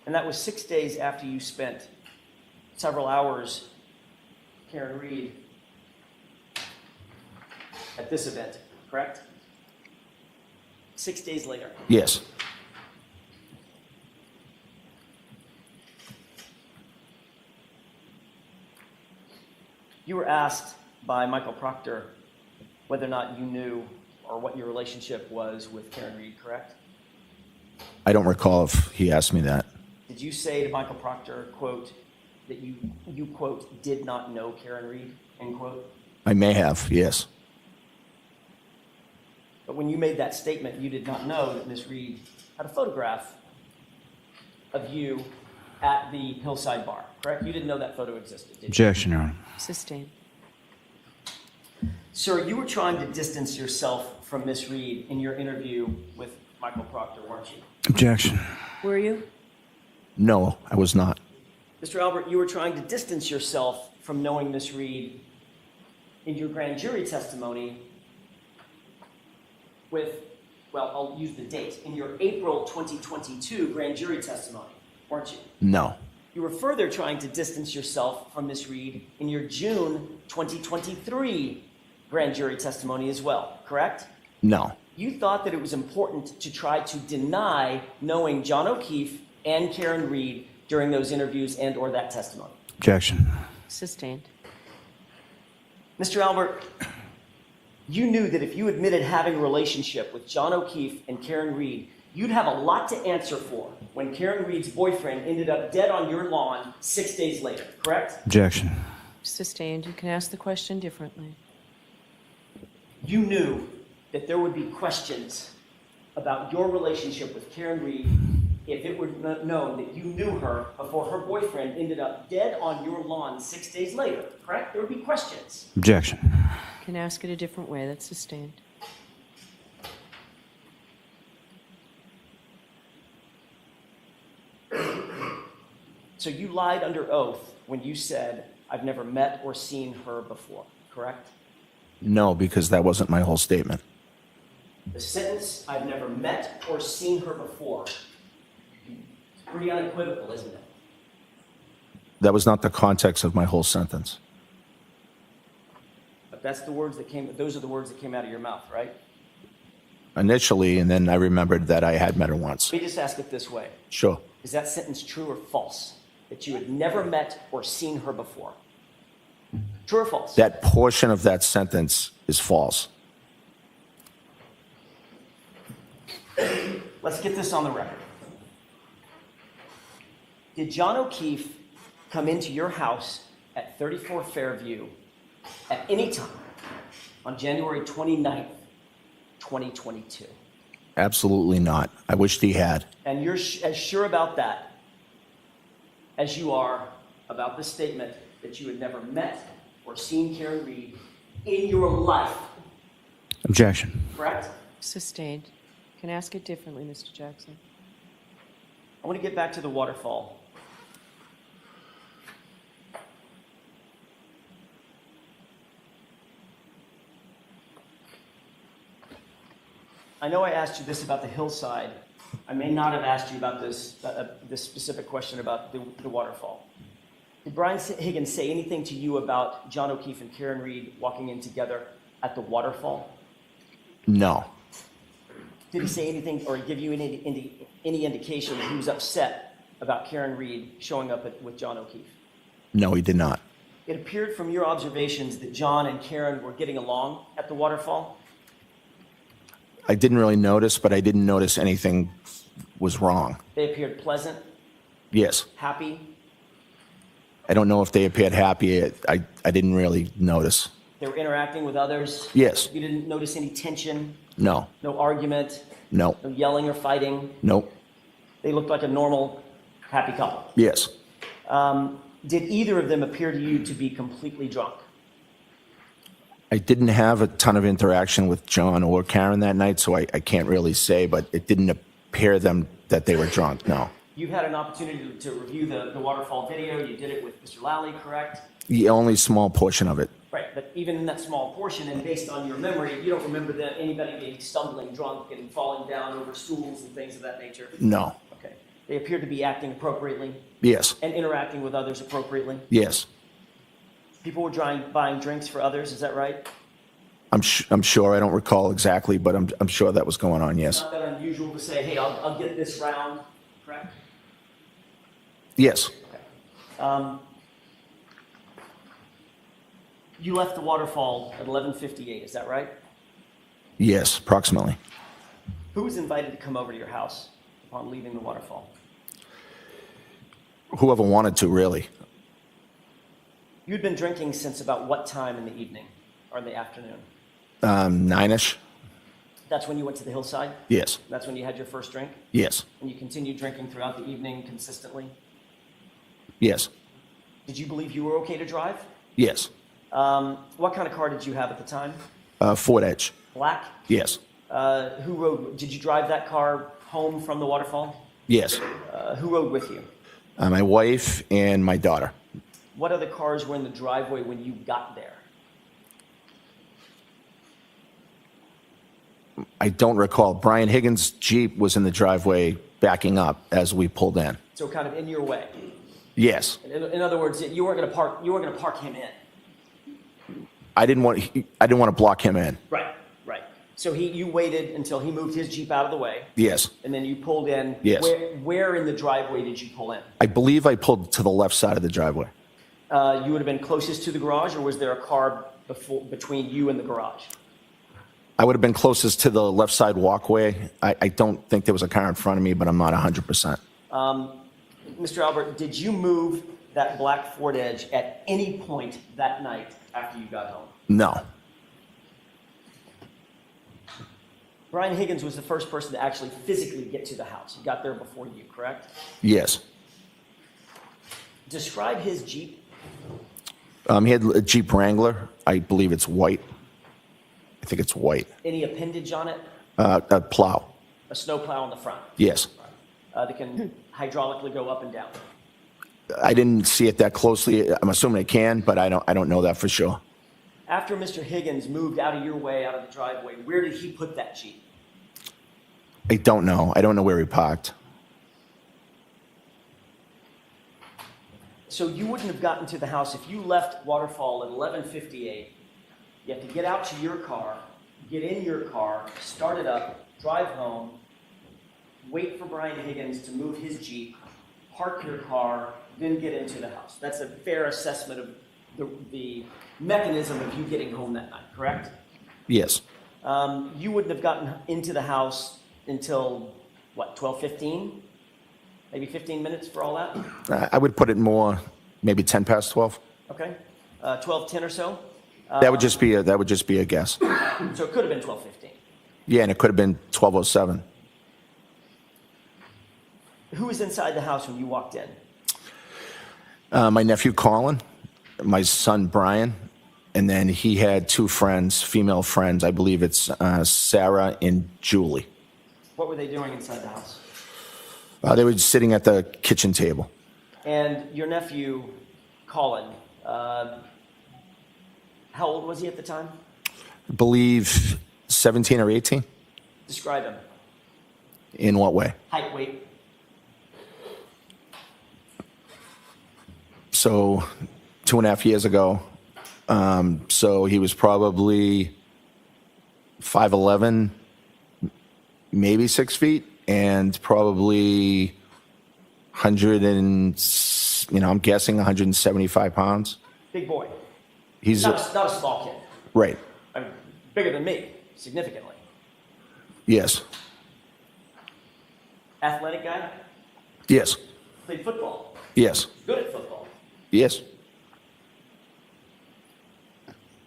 Speaker 2: And that was 6 days after you spent several hours, Karen Reed, at this event, correct? 6 days later.
Speaker 4: yes.
Speaker 2: You were asked by Michael Proctor whether or not you knew or what your relationship was with Karen Reed, correct?
Speaker 4: I don't recall if he asked me that.
Speaker 2: Did you say to Michael Proctor, quote, that you quote, did not know Karen Reed, end quote?
Speaker 4: I may have, yes.
Speaker 2: But when you made that statement, you did not know that Ms. Reed had a photograph of you at the Hillside Bar, correct? You didn't know that photo existed, did you?
Speaker 5: Objection, Your Honor.
Speaker 1: Sustained.
Speaker 2: Sir, you were trying to distance yourself from Ms. Reed in your interview with Michael Proctor, weren't you?
Speaker 5: Objection.
Speaker 1: Were you?
Speaker 4: No, I was not.
Speaker 2: Mr. Albert, you were trying to distance yourself from knowing Ms. Reed in your grand jury testimony with, well, I'll use the date, in your April 2022 grand jury testimony, weren't you?
Speaker 4: No,
Speaker 2: You were further trying to distance yourself from Ms. Reed in your June 2023 grand jury testimony as well, correct?
Speaker 4: no,
Speaker 2: You thought that it was important to try to deny knowing John O'Keefe and Karen Reed during those interviews and or that testimony.
Speaker 5: Objection.
Speaker 1: Sustained.
Speaker 2: Mr. Albert, you knew that if you admitted having a relationship with John O'Keefe and Karen Reed, you'd have a lot to answer for when Karen Reed's boyfriend ended up dead on your lawn 6 days later, correct?
Speaker 5: Objection.
Speaker 1: Sustained. You can ask the question differently.
Speaker 2: You knew that there would be questions about your relationship with Karen Reed if it were known that you knew her before her boyfriend ended up dead on your lawn 6 days later, correct? There would be questions.
Speaker 5: Objection.
Speaker 1: You can ask it a different way. That's sustained.
Speaker 2: So you lied under oath when you said, I've never met or seen her before, correct?
Speaker 4: no, because that wasn't my whole statement.
Speaker 2: The sentence, I've never met or seen her before, it's pretty unequivocal, isn't it?
Speaker 4: That was not the context of my whole sentence.
Speaker 2: But that's the words that came, those are the words that came out of your mouth, right?
Speaker 4: Initially, and then I remembered that I had met her once.
Speaker 2: Let me just ask it this way.
Speaker 4: Sure,
Speaker 2: Is that sentence true or false? That you had never met or seen her before? True or false?
Speaker 4: That portion of that sentence is false.
Speaker 2: Let's get this on the record. Did John O'Keefe come into your house at 34 Fairview at any time on January 29th, 2022?
Speaker 4: Absolutely not. I wished he had.
Speaker 2: And you're as sure about that as you are about the statement that you had never met or seen Karen Reed in your life,
Speaker 4: Objection.
Speaker 2: correct?
Speaker 1: Sustained. Can I ask it differently, Mr. Jackson?
Speaker 2: I want to get back to the waterfall. I know I asked you this about the hillside. I may not have asked you about this specific question about the waterfall. Did Brian Higgins say anything to you about John O'Keefe and Karen Reed walking in together at the waterfall?
Speaker 4: No.
Speaker 2: Did he say anything or give you any indication that he was upset about Karen Reed showing up with John O'Keefe?
Speaker 4: No, he did not.
Speaker 2: It appeared from your observations that John and Karen were getting along at the waterfall.
Speaker 4: I didn't really notice, but I didn't notice anything was wrong.
Speaker 2: They appeared pleasant,
Speaker 4: Yes.
Speaker 2: happy.
Speaker 4: I don't know if they appeared happy. I didn't really notice.
Speaker 2: They were interacting with others.
Speaker 4: Yes.
Speaker 2: You didn't notice any tension,
Speaker 4: No.
Speaker 2: no argument,
Speaker 4: No.
Speaker 2: no yelling or fighting.
Speaker 4: Nope.
Speaker 2: They looked like a normal, happy couple.
Speaker 4: Yes.
Speaker 2: Did either of them appear to you to be completely drunk?
Speaker 4: I didn't have a ton of interaction with John or Karen that night, so I can't really say, but it didn't appear them that they were drunk, no.
Speaker 2: You had an opportunity to review the waterfall video. You did it with Mr. Lally, correct?
Speaker 4: The only small portion of it.
Speaker 2: Right, but even in that small portion, and based on your memory, you don't remember that anybody being stumbling drunk and falling down over stools and things of that nature?
Speaker 4: No.
Speaker 2: Okay. They appeared to be acting appropriately
Speaker 4: Yes.
Speaker 2: and interacting with others appropriately.
Speaker 4: Yes.
Speaker 2: People were buying drinks for others, is that right?
Speaker 4: I'm sure. I don't recall exactly, but I'm sure that was going on, yes.
Speaker 2: Not that unusual to say, hey, I'll get this round, correct?
Speaker 4: Yes.
Speaker 2: Okay. You left the waterfall at 11:58, is that right?
Speaker 4: Yes, approximately.
Speaker 2: Who was invited to come over to your house upon leaving the waterfall?
Speaker 4: Whoever wanted to, really.
Speaker 2: You'd been drinking since about what time in the evening or in the afternoon?
Speaker 4: 9-ish?
Speaker 2: That's when you went to the hillside?
Speaker 4: Yes.
Speaker 2: That's when you had your first drink?
Speaker 4: Yes.
Speaker 2: And you continued drinking throughout the evening consistently?
Speaker 4: Yes.
Speaker 2: Did you believe you were okay to drive?
Speaker 4: Yes.
Speaker 2: What kind of car did you have at the time?
Speaker 4: Ford Edge.
Speaker 2: Black?
Speaker 4: Yes.
Speaker 2: Who rode? Did you drive that car home from the waterfall?
Speaker 4: Yes.
Speaker 2: Who rode with you?
Speaker 4: My wife and my daughter.
Speaker 2: What other cars were in the driveway when you got there?
Speaker 4: I don't recall. Brian Higgins' Jeep was in the driveway backing up as we pulled in.
Speaker 2: So kind of in your way.
Speaker 4: Yes.
Speaker 2: In other words, you weren't going to park. You weren't going to park him in.
Speaker 4: I didn't want to block him in.
Speaker 2: Right. Right. So you waited until he moved his Jeep out of the way,
Speaker 4: Yes.
Speaker 2: and then you pulled in.
Speaker 4: Yes.
Speaker 2: Where in the driveway did you pull in?
Speaker 4: I believe I pulled to the left side of the driveway.
Speaker 2: You would have been closest to the garage, or was there a car between you and the garage?
Speaker 4: I would have been closest to the left side walkway. I don't think there was a car in front of me, but I'm not 100%.
Speaker 2: Mr. Albert, did you move that black Ford Edge at any point that night after you got home?
Speaker 4: No.
Speaker 2: Brian Higgins was the first person to actually physically get to the house. He got there before you, correct?
Speaker 4: Yes.
Speaker 2: Describe his Jeep.
Speaker 4: He had a Jeep Wrangler. I believe it's white. I think it's white.
Speaker 2: Any appendage on it?
Speaker 4: A plow.
Speaker 2: A snow plow on the front
Speaker 4: Yes.
Speaker 2: that can hydraulically go up and down.
Speaker 4: I didn't see it that closely. I'm assuming it can, but I don't know that for sure.
Speaker 2: After Mr. Higgins moved out of your way, out of the driveway, where did he put that Jeep?
Speaker 4: I don't know. I don't know where he parked.
Speaker 2: So you wouldn't have gotten to the house if you left Waterfall at 11:58. You have to get out to your car, get in your car, start it up, drive home, wait for Brian Higgins to move his Jeep, park your car, then get into the house. That's a fair assessment of the mechanism of you getting home that night, correct?
Speaker 4: Yes.
Speaker 2: You wouldn't have gotten into the house until, what, 12:15? Maybe 15 minutes for all that?
Speaker 4: I would put it more, maybe 10 past 12.
Speaker 2: Okay. 12:10 or so?
Speaker 4: That would just be a guess.
Speaker 2: So it could have been 12:15.
Speaker 4: Yeah, and it could have been 12:07.
Speaker 2: Who was inside the house when you walked in?
Speaker 4: My nephew Colin, my son Brian, and then he had two friends, female friends. I believe it's Sarah and Julie.
Speaker 2: What were they doing inside the house?
Speaker 4: They were sitting at the kitchen table.
Speaker 2: And your nephew, Colin, how old was he at the time?
Speaker 4: I believe 17 or 18.
Speaker 2: Describe him.
Speaker 4: In what way?
Speaker 2: Height, weight.
Speaker 4: So 2.5 years ago, so he was probably 5'11", maybe 6 feet, and probably 100 and, I'm guessing 175 pounds.
Speaker 2: Big boy.
Speaker 4: He's
Speaker 2: Not a small kid.
Speaker 4: right.
Speaker 2: I mean, bigger than me, significantly.
Speaker 4: Yes.
Speaker 2: Athletic guy.
Speaker 4: Yes.
Speaker 2: Played football.
Speaker 4: Yes.
Speaker 2: Good at football.
Speaker 4: Yes.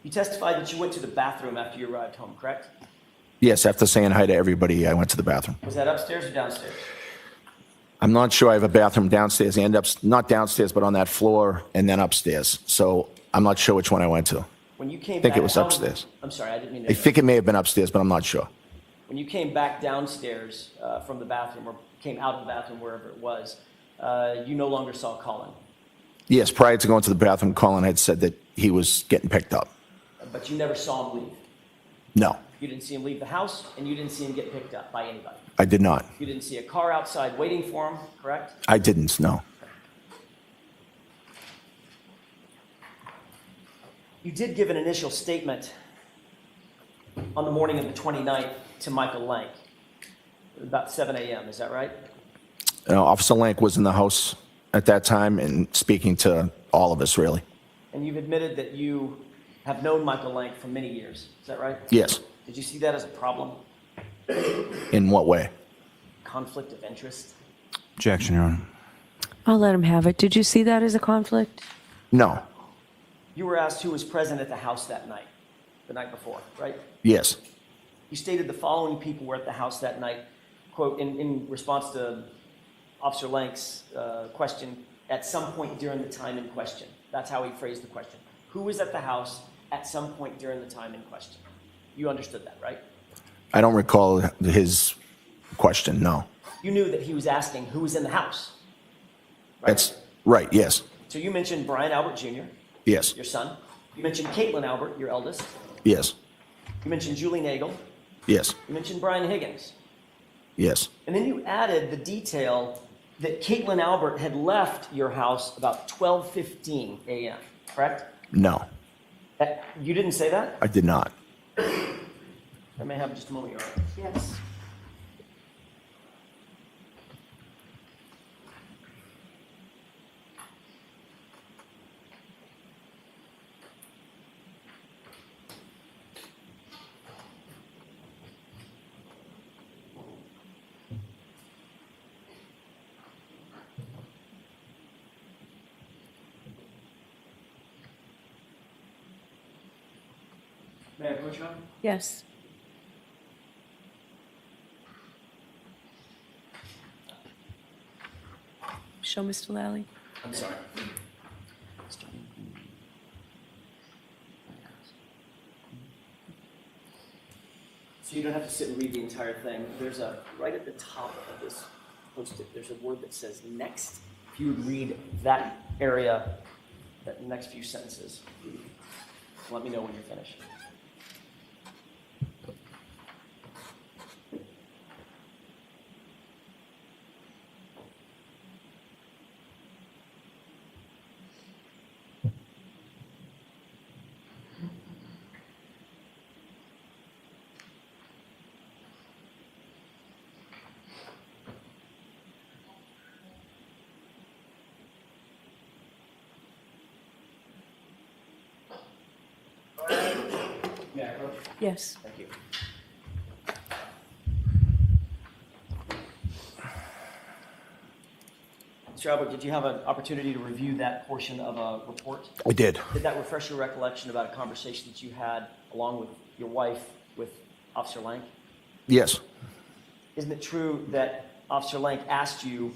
Speaker 2: You testified that you went to the bathroom after you arrived home, correct?
Speaker 4: Yes. After saying hi to everybody, I went to the bathroom.
Speaker 2: Was that upstairs or downstairs?
Speaker 4: I'm not sure. I have a bathroom downstairs. I end up not downstairs, but on that floor, and then upstairs. So I'm not sure which one I went to.
Speaker 2: When you came
Speaker 4: I think
Speaker 2: back
Speaker 4: it was
Speaker 2: down-
Speaker 4: upstairs.
Speaker 2: I'm sorry, I didn't mean to.
Speaker 4: I think it may have been upstairs, but I'm not sure.
Speaker 2: When you came back downstairs from the bathroom, or came out of the bathroom, wherever it was, you no longer saw Colin.
Speaker 4: Yes. Prior to going to the bathroom, Colin had said that he was getting picked up.
Speaker 2: But you never saw him leave.
Speaker 4: No,
Speaker 2: You didn't see him leave the house, and you didn't see him get picked up by anybody.
Speaker 4: I did not.
Speaker 2: You didn't see a car outside waiting for him, correct?
Speaker 4: I didn't. No.
Speaker 2: You did give an initial statement on the morning of the 29th to Michael Lank, about 7 a.m., is that right?
Speaker 4: Officer Lank was in the house at that time and speaking to all of us, really.
Speaker 2: And you've admitted that you have known Michael Lank for many years, is that right?
Speaker 4: Yes.
Speaker 2: Did you see that as a problem?
Speaker 4: In what way?
Speaker 2: Conflict of interest?
Speaker 5: Objection, Your Honor.
Speaker 1: I'll let him have it. Did you see that as a conflict?
Speaker 4: No.
Speaker 2: You were asked who was present at the house that night, the night before, right?
Speaker 4: Yes.
Speaker 2: You stated the following people were at the house that night, quote, in response to Officer Lank's question, at some point during the time in question. That's how he phrased the question. Who was at the house at some point during the time in question? You understood that, right?
Speaker 4: I don't recall his question. No.
Speaker 2: You knew that he was asking who was in the house, right?
Speaker 4: That's right. Yes.
Speaker 2: So you mentioned Brian Albert Jr.,
Speaker 4: Yes.
Speaker 2: your son. You mentioned Caitlin Albert, your eldest.
Speaker 4: Yes.
Speaker 2: You mentioned Julie Nagel.
Speaker 4: Yes.
Speaker 2: You mentioned Brian Higgins.
Speaker 4: Yes.
Speaker 2: And then you added the detail that Caitlin Albert had left your house about 12:15 a.m., correct?
Speaker 4: No.
Speaker 2: You didn't say that?
Speaker 4: I did not.
Speaker 2: I may have just a moment, Your Honor.
Speaker 1: Yes.
Speaker 2: May I approach, Your Honor?
Speaker 1: Yes. Show Mr. Lally.
Speaker 2: I'm sorry. So you don't have to sit and read the entire thing. There's right at the top of this post-it, there's a word that says next. If you would read that area, that next few sentences, let me know when you're finished.
Speaker 1: Yes.
Speaker 2: Thank you. Mr. Albert, did you have an opportunity to review that portion of a report?
Speaker 4: I did.
Speaker 2: Did that refresh your recollection about a conversation that you had along with your wife with Officer Lank?
Speaker 4: Yes.
Speaker 2: Isn't it true that Officer Lank asked you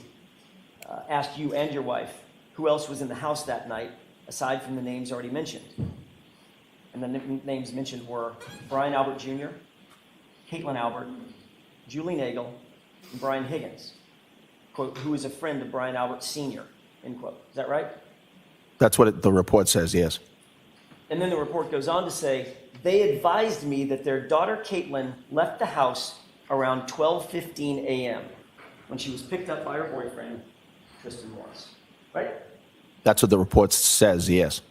Speaker 2: and your wife who else was in the house that night aside from the names already mentioned? And the names mentioned were Brian Albert Jr., Caitlin Albert, Julie Nagel, and Brian Higgins, quote, who is a friend of Brian Albert Sr., end quote. Is that right?
Speaker 4: That's what the report says, yes.
Speaker 2: And then the report goes on to say, they advised me that their daughter Caitlin left the house around 12:15 a.m. when she was picked up by her boyfriend, Tristan Morris. Right?
Speaker 4: That's what the report says, yes.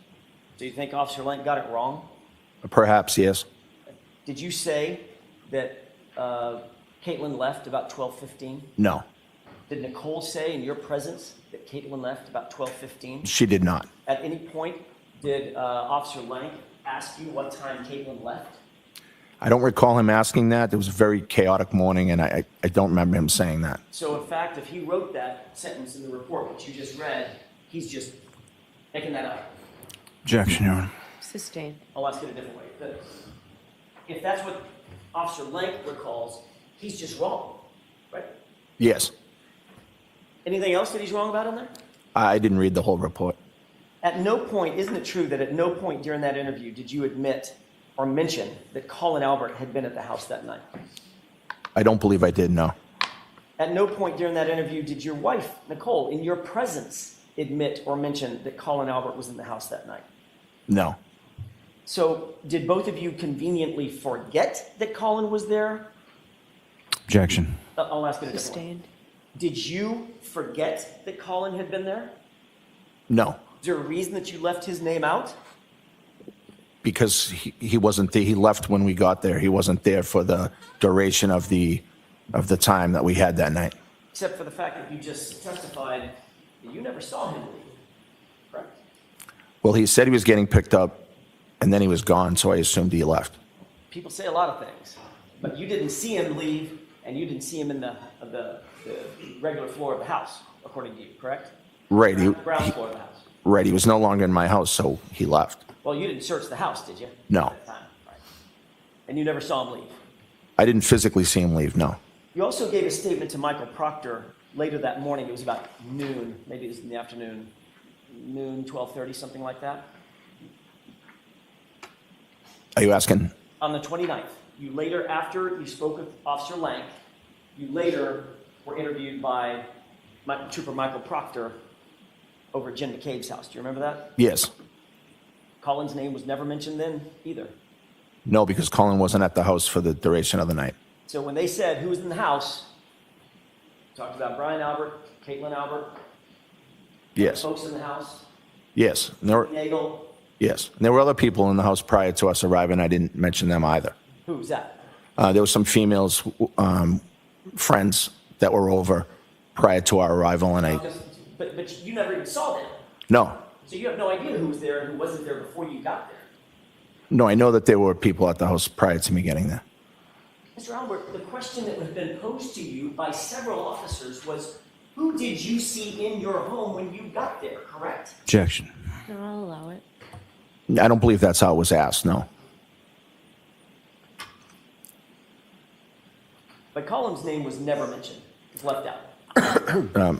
Speaker 2: Do you think Officer Lank got it wrong?
Speaker 4: Perhaps, yes.
Speaker 2: Did you say that Caitlin left about 12:15?
Speaker 4: No,
Speaker 2: Did Nicole say in your presence that Caitlin left about 12:15?
Speaker 4: she did not.
Speaker 2: At any point, did Officer Lank ask you what time Caitlin left?
Speaker 4: I don't recall him asking that. It was a very chaotic morning, and I don't remember him saying that.
Speaker 2: So, in fact, if he wrote that sentence in the report, which you just read, he's just making that up.
Speaker 5: Objection, Your Honor.
Speaker 1: Sustained.
Speaker 2: I'll ask it a different way. If that's what Officer Lank recalls, he's just wrong, right?
Speaker 4: Yes.
Speaker 2: Anything else that he's wrong about in there?
Speaker 4: I didn't read the whole report.
Speaker 2: At no point, isn't it true that at no point during that interview did you admit or mention that Colin Albert had been at the house that night?
Speaker 4: I don't believe I did, no.
Speaker 2: At no point during that interview did your wife, Nicole, in your presence, admit or mention that Colin Albert was in the house that night?
Speaker 4: No.
Speaker 2: So did both of you conveniently forget that Colin was there?
Speaker 5: Objection.
Speaker 2: I'll ask it a different way.
Speaker 1: Sustained.
Speaker 2: Did you forget that Colin had been there?
Speaker 4: No.
Speaker 2: Is there a reason that you left his name out?
Speaker 4: Because he wasn't there. He left when we got there. He wasn't there for the duration of the time that we had that night.
Speaker 2: Except for the fact that you just testified that you never saw him leave, correct?
Speaker 4: Well, he said he was getting picked up, and then he was gone, so I assumed he left.
Speaker 2: People say a lot of things, but you didn't see him leave, and you didn't see him in the regular floor of the house, according to you, correct?
Speaker 4: Right.
Speaker 2: Ground floor of the house.
Speaker 4: Right. He was no longer in my house, so he left.
Speaker 2: Well, you didn't search the house, did you?
Speaker 4: No.
Speaker 2: At that time, right. And you never saw him leave.
Speaker 4: I didn't physically see him leave, no.
Speaker 2: You also gave a statement to Michael Proctor later that morning. It was about noon, maybe it was in the afternoon, noon, 12:30, something like that.
Speaker 4: Are you asking?
Speaker 2: On the 29th, you later, after you spoke with Officer Lank, you later were interviewed by Trooper Michael Proctor over at Jen McCabe's house. Do you remember that?
Speaker 4: Yes.
Speaker 2: Colin's name was never mentioned then either.
Speaker 4: No, because Colin wasn't at the house for the duration of the night.
Speaker 2: So when they said who was in the house, talked about Brian Albert, Caitlin Albert,
Speaker 4: Yes.
Speaker 2: folks in the house,
Speaker 4: Yes. And there were,
Speaker 2: Nagel,
Speaker 4: yes. And there were other people in the house prior to us arriving. I didn't mention them either.
Speaker 2: who was that?
Speaker 4: There were some females, friends that were over prior to our arrival, and
Speaker 2: But you never even saw them.
Speaker 4: no.
Speaker 2: So you have no idea who was there and who wasn't there before you got there.
Speaker 4: No, I know that there were people at the house prior to me getting there.
Speaker 2: Mr. Albert, the question that had been posed to you by several officers was, who did you see in your home when you got there, correct?
Speaker 5: Objection.
Speaker 1: No, I'll allow it.
Speaker 4: I don't believe that's how it was asked, no.
Speaker 2: But Colin's name was never mentioned. It's left out.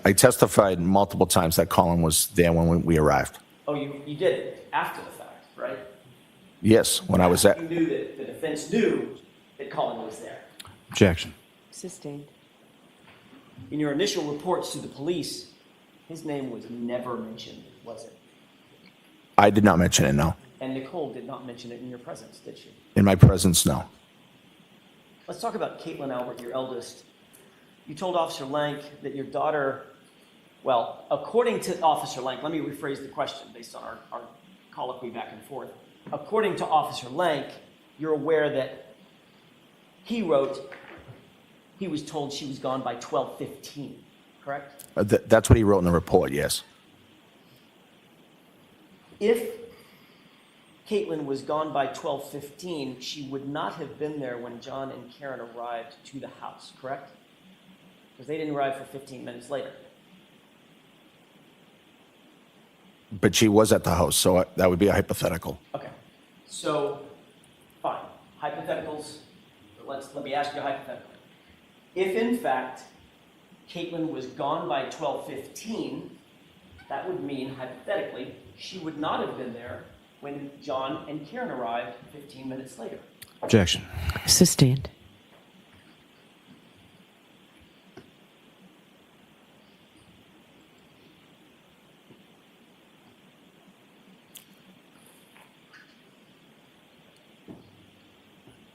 Speaker 4: I testified multiple times that Colin was there when we arrived.
Speaker 2: Oh, you did it after the fact, right?
Speaker 4: Yes, when I was at,
Speaker 2: You knew that the defense knew that Colin was there.
Speaker 5: Objection.
Speaker 1: Sustained.
Speaker 2: In your initial reports to the police, his name was never mentioned, was it?
Speaker 4: I did not mention it, no.
Speaker 2: And Nicole did not mention it in your presence, did she?
Speaker 4: In my presence, no.
Speaker 2: Let's talk about Caitlin Albert, your eldest. You told Officer Lank that your daughter, well, according to Officer Lank, let me rephrase the question based on our colloquy back and forth. According to Officer Lank, you're aware that he wrote he was told she was gone by 12:15, correct?
Speaker 4: That's what he wrote in the report, yes.
Speaker 2: If Caitlin was gone by 12:15, she would not have been there when John and Karen arrived to the house, correct? Because they didn't arrive for 15 minutes later.
Speaker 4: But she was at the house, so that would be a hypothetical.
Speaker 2: Okay, so, fine, hypotheticals, let me ask you a hypothetical. If in fact Caitlin was gone by 12:15, that would mean hypothetically she would not have been there when John and Karen arrived 15 minutes later.
Speaker 5: Objection.
Speaker 1: Sustained.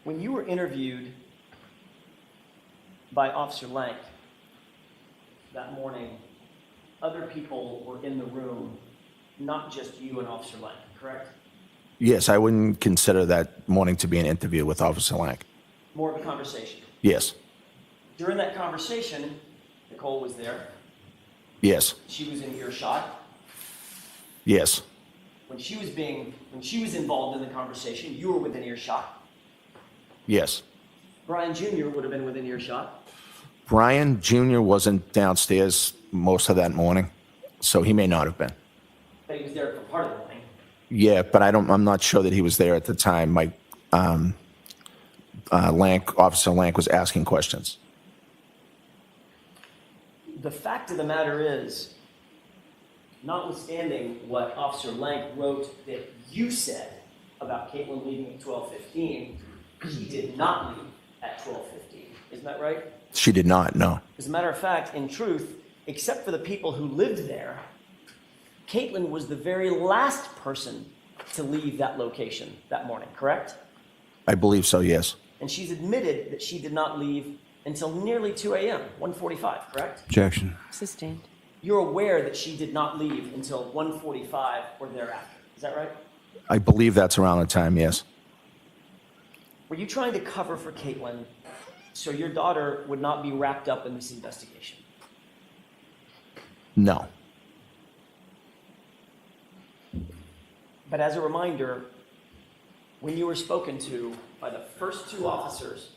Speaker 2: When you were interviewed by Officer Lank that morning, other people were in the room, not just you and Officer Lank, correct?
Speaker 4: Yes, I wouldn't consider that morning to be an interview with Officer Lank.
Speaker 2: More of a conversation.
Speaker 4: Yes,
Speaker 2: During that conversation, Nicole was there.
Speaker 4: yes,
Speaker 2: She was in earshot.
Speaker 4: yes,
Speaker 2: When she was involved in the conversation, you were within earshot.
Speaker 4: yes.
Speaker 2: Brian Jr. would have been within earshot.
Speaker 4: Brian Jr. wasn't downstairs most of that morning, so he may not have been.
Speaker 2: But he was there for part of the morning.
Speaker 4: Yeah, but I'm not sure that he was there at the time. Officer Lank was asking questions.
Speaker 2: The fact of the matter is, notwithstanding what Officer Lank wrote that you said about Caitlin leaving at 12:15, she did not leave at 12:15. Isn't that right?
Speaker 4: She did not, no.
Speaker 2: As a matter of fact, in truth, except for the people who lived there, Caitlin was the very last person to leave that location that morning, correct?
Speaker 4: I believe so, yes.
Speaker 2: And she's admitted that she did not leave until nearly 2 a.m., 1:45, correct?
Speaker 5: Objection.
Speaker 1: Sustained.
Speaker 2: You're aware that she did not leave until 1:45 or thereafter. Is that right?
Speaker 4: I believe that's around the time, yes.
Speaker 2: Were you trying to cover for Caitlin so your daughter would not be wrapped up in this investigation?
Speaker 4: No.
Speaker 2: But as a reminder, when you were spoken to by the first two officers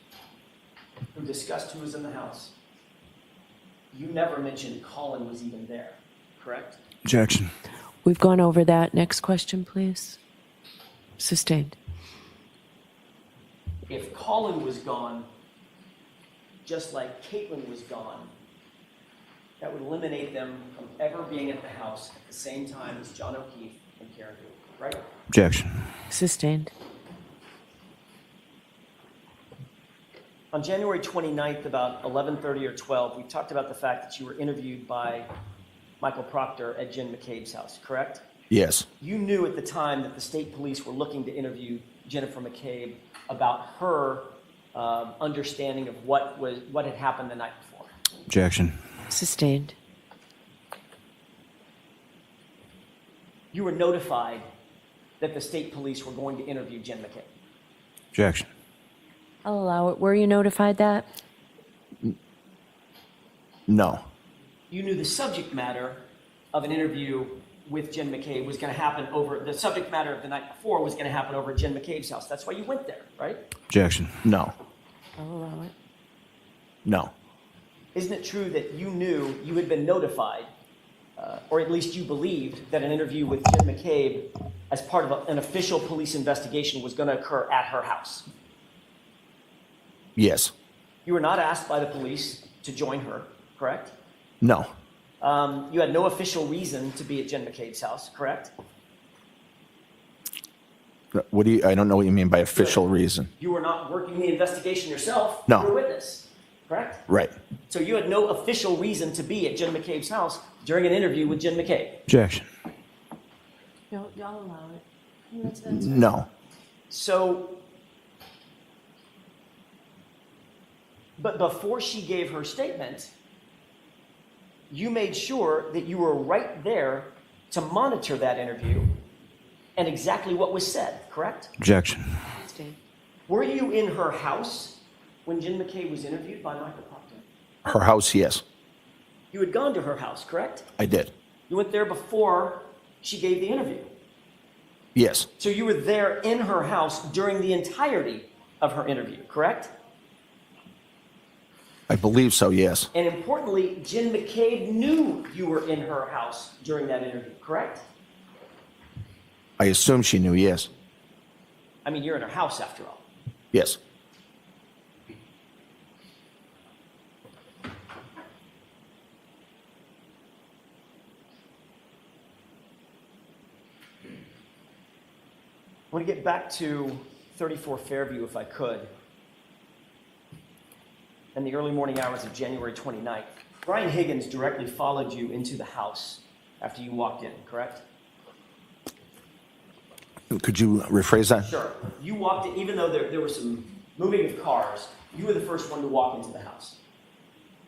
Speaker 2: who discussed who was in the house, you never mentioned Colin was even there, correct?
Speaker 5: Objection.
Speaker 1: We've gone over that. Next question, please. Sustained.
Speaker 2: If Colin was gone, just like Caitlin was gone, that would eliminate them from ever being at the house at the same time as John O'Keefe and Karen Hood, right?
Speaker 5: Objection.
Speaker 1: Sustained.
Speaker 2: On January 29th, about 11:30 or 12, we talked about the fact that you were interviewed by Michael Proctor at Jen McCabe's house, correct?
Speaker 4: Yes.
Speaker 2: You knew at the time that the state police were looking to interview Jennifer McCabe about her understanding of what had happened the night before.
Speaker 5: Objection.
Speaker 1: Sustained.
Speaker 2: You were notified that the state police were going to interview Jen McCabe.
Speaker 5: Objection.
Speaker 1: I'll allow it. Were you notified that?
Speaker 4: No.
Speaker 2: You knew the subject matter of an interview with Jen McCabe was going to happen the subject matter of the night before was going to happen over at Jen McCabe's house. That's why you went there, right?
Speaker 5: Objection.
Speaker 4: No.
Speaker 1: I'll allow it.
Speaker 4: No.
Speaker 2: Isn't it true that you knew you had been notified, or at least you believed, that an interview with Jen McCabe as part of an official police investigation was going to occur at her house?
Speaker 4: Yes.
Speaker 2: You were not asked by the police to join her, correct?
Speaker 4: No.
Speaker 2: You had no official reason to be at Jen McCabe's house, correct?
Speaker 4: I don't know what you mean by official reason.
Speaker 2: You were not working the investigation yourself.
Speaker 4: No.
Speaker 2: You were a witness, correct?
Speaker 4: Right.
Speaker 2: So you had no official reason to be at Jen McCabe's house during an interview with Jen McCabe.
Speaker 5: Objection.
Speaker 1: No, I'll allow it. That's
Speaker 4: No.
Speaker 2: So, but before she gave her statement, you made sure that you were right there to monitor that interview and exactly what was said, correct?
Speaker 5: Objection.
Speaker 1: Sustained.
Speaker 2: Were you in her house when Jen McCabe was interviewed by Michael Proctor?
Speaker 4: Her house, yes.
Speaker 2: You had gone to her house, correct?
Speaker 4: I did.
Speaker 2: You went there before she gave the interview.
Speaker 4: Yes,
Speaker 2: So you were there in her house during the entirety of her interview, correct?
Speaker 4: I believe so, yes.
Speaker 2: And importantly, Jen McCabe knew you were in her house during that interview, correct?
Speaker 4: I assume she knew, yes.
Speaker 2: I mean, you're in her house after all.
Speaker 4: Yes.
Speaker 2: I want to get back to 34 Fairview if I could. In the early morning hours of January 29th, Brian Higgins directly followed you into the house after you walked in, correct?
Speaker 4: Could you rephrase that?
Speaker 2: Sure. You walked in, even though there was some moving of cars, you were the first one to walk into the house.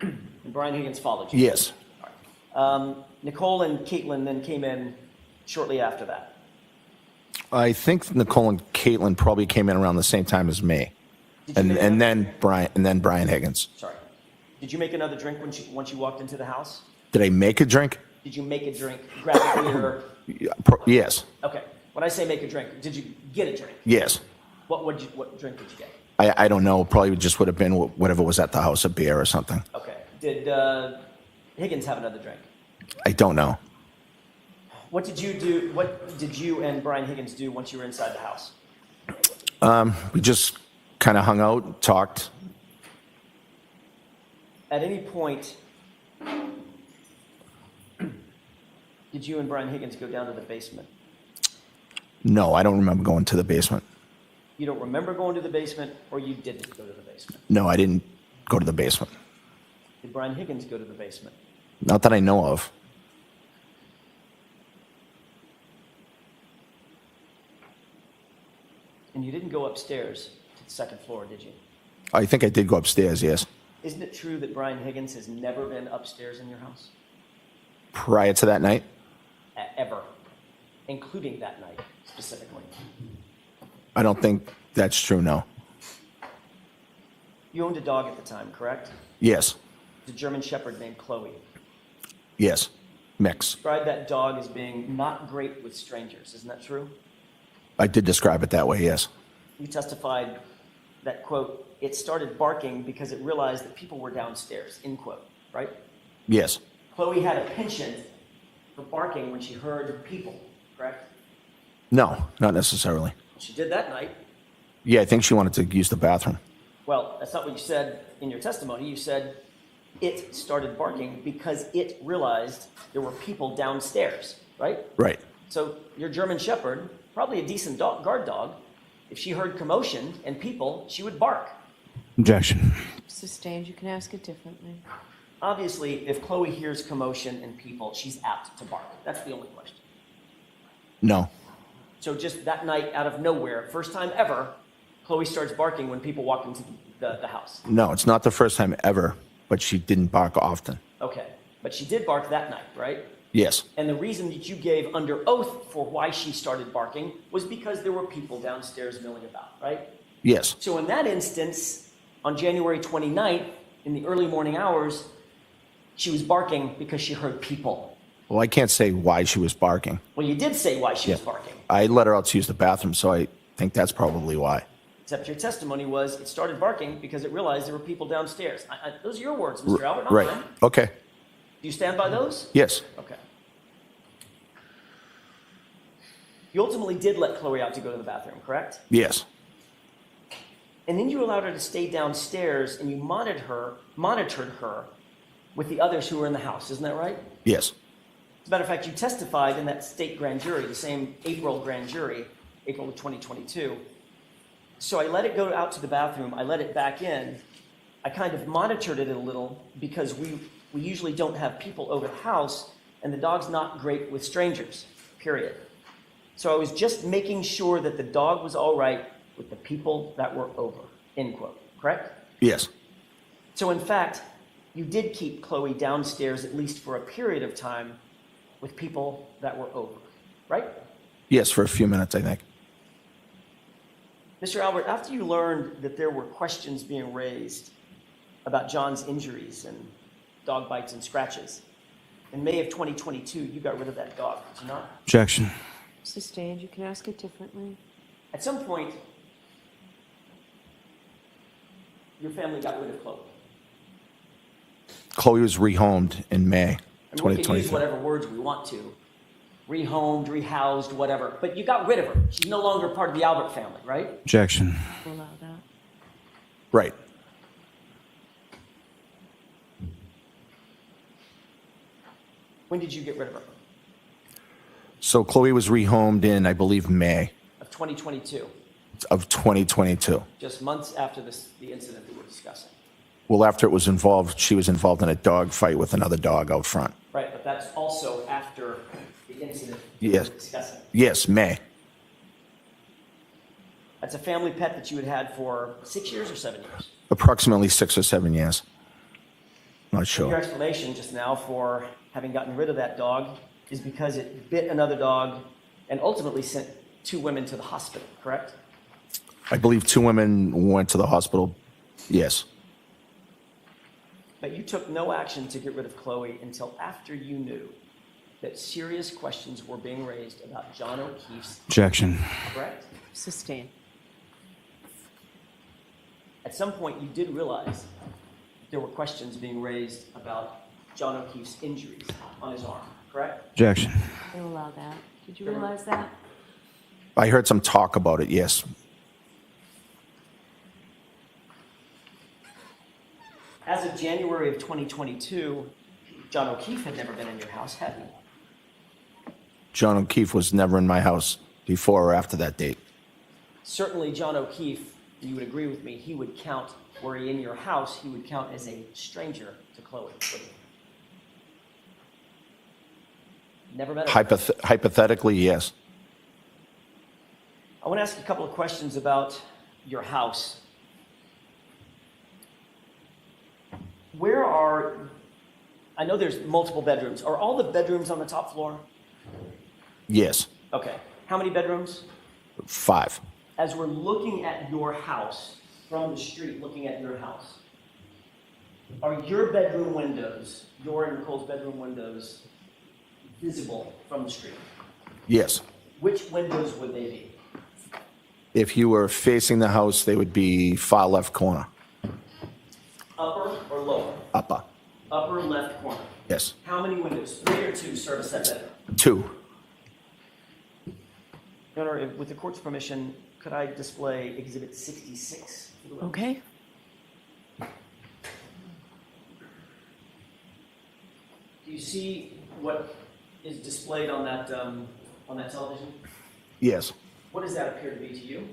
Speaker 2: And Brian Higgins followed you.
Speaker 4: Yes.
Speaker 2: Nicole and Caitlin then came in shortly after that.
Speaker 4: I think Nicole and Caitlin probably came in around the same time as me. And then Brian Higgins.
Speaker 2: Sorry. Did you make another drink once you walked into the house?
Speaker 4: Did I make a drink?
Speaker 2: Did you make a drink? Grab a beer?
Speaker 4: Yes.
Speaker 2: Okay. When I say make a drink, did you get a drink?
Speaker 4: Yes.
Speaker 2: What drink did you get?
Speaker 4: I don't know. Probably just would have been whatever was at the house, a beer or something.
Speaker 2: Okay. Did Higgins have another drink?
Speaker 4: I don't know.
Speaker 2: What did you do? What did you and Brian Higgins do once you were inside the house?
Speaker 4: We just kind of hung out, talked.
Speaker 2: At any point, did you and Brian Higgins go down to the basement?
Speaker 4: No, I don't remember going to the basement.
Speaker 2: You don't remember going to the basement, or you didn't go to the basement?
Speaker 4: No, I didn't go to the basement.
Speaker 2: Did Brian Higgins go to the basement?
Speaker 4: Not that I know of.
Speaker 2: And you didn't go upstairs to the second floor, did you?
Speaker 4: I think I did go upstairs, yes.
Speaker 2: Isn't it true that Brian Higgins has never been upstairs in your house?
Speaker 4: Prior to that night?
Speaker 2: Ever. Including that night, specifically.
Speaker 4: I don't think that's true, no.
Speaker 2: You owned a dog at the time, correct?
Speaker 4: Yes.
Speaker 2: The German Shepherd named Chloe.
Speaker 4: Yes. Mix.
Speaker 2: Described that dog as being not great with strangers. Isn't that true?
Speaker 4: I did describe it that way, yes.
Speaker 2: You testified that, quote, it started barking because it realized that people were downstairs, end quote, right?
Speaker 4: Yes.
Speaker 2: Chloe had a penchant for barking when she heard people, correct?
Speaker 4: No, not necessarily.
Speaker 2: She did that night.
Speaker 4: Yeah, I think she wanted to use the bathroom.
Speaker 2: Well, that's not what you said in your testimony. You said it started barking because it realized there were people downstairs, right?
Speaker 4: Right.
Speaker 2: So your German Shepherd, probably a decent guard dog, if she heard commotion and people, she would bark.
Speaker 5: Objection.
Speaker 1: Sustained. You can ask it differently.
Speaker 2: Obviously, if Chloe hears commotion and people, she's apt to bark. That's the only question.
Speaker 4: No.
Speaker 2: So just that night, out of nowhere, first time ever, Chloe starts barking when people walk into the house.
Speaker 4: No, it's not the first time ever, but she didn't bark often.
Speaker 2: Okay, but she did bark that night, right?
Speaker 4: Yes.
Speaker 2: And the reason that you gave under oath for why she started barking was because there were people downstairs milling about, right?
Speaker 4: Yes.
Speaker 2: So in that instance, on January 29th, in the early morning hours, she was barking because she heard people.
Speaker 4: Well, I can't say why she was barking.
Speaker 2: Well, you did say why she was barking.
Speaker 4: I let her out to use the bathroom, so I think that's probably why.
Speaker 2: Except your testimony was it started barking because it realized there were people downstairs. Those are your words, Mr. Albert, not
Speaker 4: Right.
Speaker 2: mine.
Speaker 4: Okay.
Speaker 2: Do you stand by those?
Speaker 4: Yes.
Speaker 2: Okay. You ultimately did let Chloe out to go to the bathroom, correct?
Speaker 4: Yes.
Speaker 2: And then you allowed her to stay downstairs and you monitored her with the others who were in the house. Isn't that right?
Speaker 4: Yes.
Speaker 2: As a matter of fact, you testified in that state grand jury, the same April grand jury, April of 2022. So I let it go out to the bathroom. I let it back in. I kind of monitored it a little because we usually don't have people over the house, and the dog's not great with strangers, period. So I was just making sure that the dog was all right with the people that were over, end quote, correct?
Speaker 4: Yes.
Speaker 2: So in fact, you did keep Chloe downstairs at least for a period of time with people that were over, right?
Speaker 4: Yes, for a few minutes, I think.
Speaker 2: Mr. Albert, after you learned that there were questions being raised about John's injuries and dog bites and scratches, in May of 2022, you got rid of that dog, did you not?
Speaker 5: Objection.
Speaker 1: Sustained. You can ask it differently.
Speaker 2: At some point, your family got rid of Chloe.
Speaker 4: Chloe was rehomed in May
Speaker 2: And we can use
Speaker 4: 2022.
Speaker 2: whatever words we want to. Rehomed, rehoused, whatever. But you got rid of her. She's no longer part of the Albert family, right?
Speaker 5: Objection.
Speaker 1: We'll allow that.
Speaker 4: Right.
Speaker 2: When did you get rid of her?
Speaker 4: So Chloe was rehomed in, I believe, May
Speaker 2: Of 2022,
Speaker 4: of 2022.
Speaker 2: just months after the incident that we're discussing.
Speaker 4: Well, after it was involved, she was involved in a dog fight with another dog out front.
Speaker 2: Right, but that's also after the incident
Speaker 4: Yes.
Speaker 2: we're discussing.
Speaker 4: Yes, May.
Speaker 2: That's a family pet that you had for 6 years or 7 years.
Speaker 4: Approximately 6 or 7 years. Not
Speaker 2: Your
Speaker 4: sure.
Speaker 2: explanation just now for having gotten rid of that dog is because it bit another dog and ultimately sent 2 women to the hospital, correct?
Speaker 4: I believe 2 women went to the hospital. Yes.
Speaker 2: But you took no action to get rid of Chloe until after you knew that serious questions were being raised about John O'Keefe's,
Speaker 5: Objection.
Speaker 2: correct?
Speaker 1: Sustained.
Speaker 2: At some point, you did realize there were questions being raised about John O'Keefe's injuries on his arm, correct?
Speaker 5: Objection.
Speaker 1: We'll allow that. Did you realize that?
Speaker 4: I heard some talk about it, yes.
Speaker 2: As of January of 2022, John O'Keefe had never been in your house, had he?
Speaker 4: John O'Keefe was never in my house before or after that date.
Speaker 2: Certainly, John O'Keefe, you would agree with me, he would count, were he in your house, he would count as a stranger to Chloe. Wouldn't he? Never met her.
Speaker 4: Hypothetically, yes.
Speaker 2: I want to ask a couple of questions about your house. I know there's multiple bedrooms. Are all the bedrooms on the top floor?
Speaker 4: Yes.
Speaker 2: Okay. How many bedrooms?
Speaker 4: 5.
Speaker 2: As we're looking at your house, from the street looking at your house, are your bedroom windows, your and Nicole's bedroom windows, visible from the street?
Speaker 4: Yes.
Speaker 2: Which windows would they be?
Speaker 4: If you were facing the house, they would be far left corner.
Speaker 2: Upper or lower?
Speaker 4: Upper.
Speaker 2: Upper left corner.
Speaker 4: Yes.
Speaker 2: How many windows? 3 or 2 service that bedroom?
Speaker 4: 2.
Speaker 2: Your Honor, with the court's permission, could I display Exhibit 66?
Speaker 1: Okay.
Speaker 2: Do you see what is displayed on that television?
Speaker 4: Yes.
Speaker 2: What does that appear to be to you?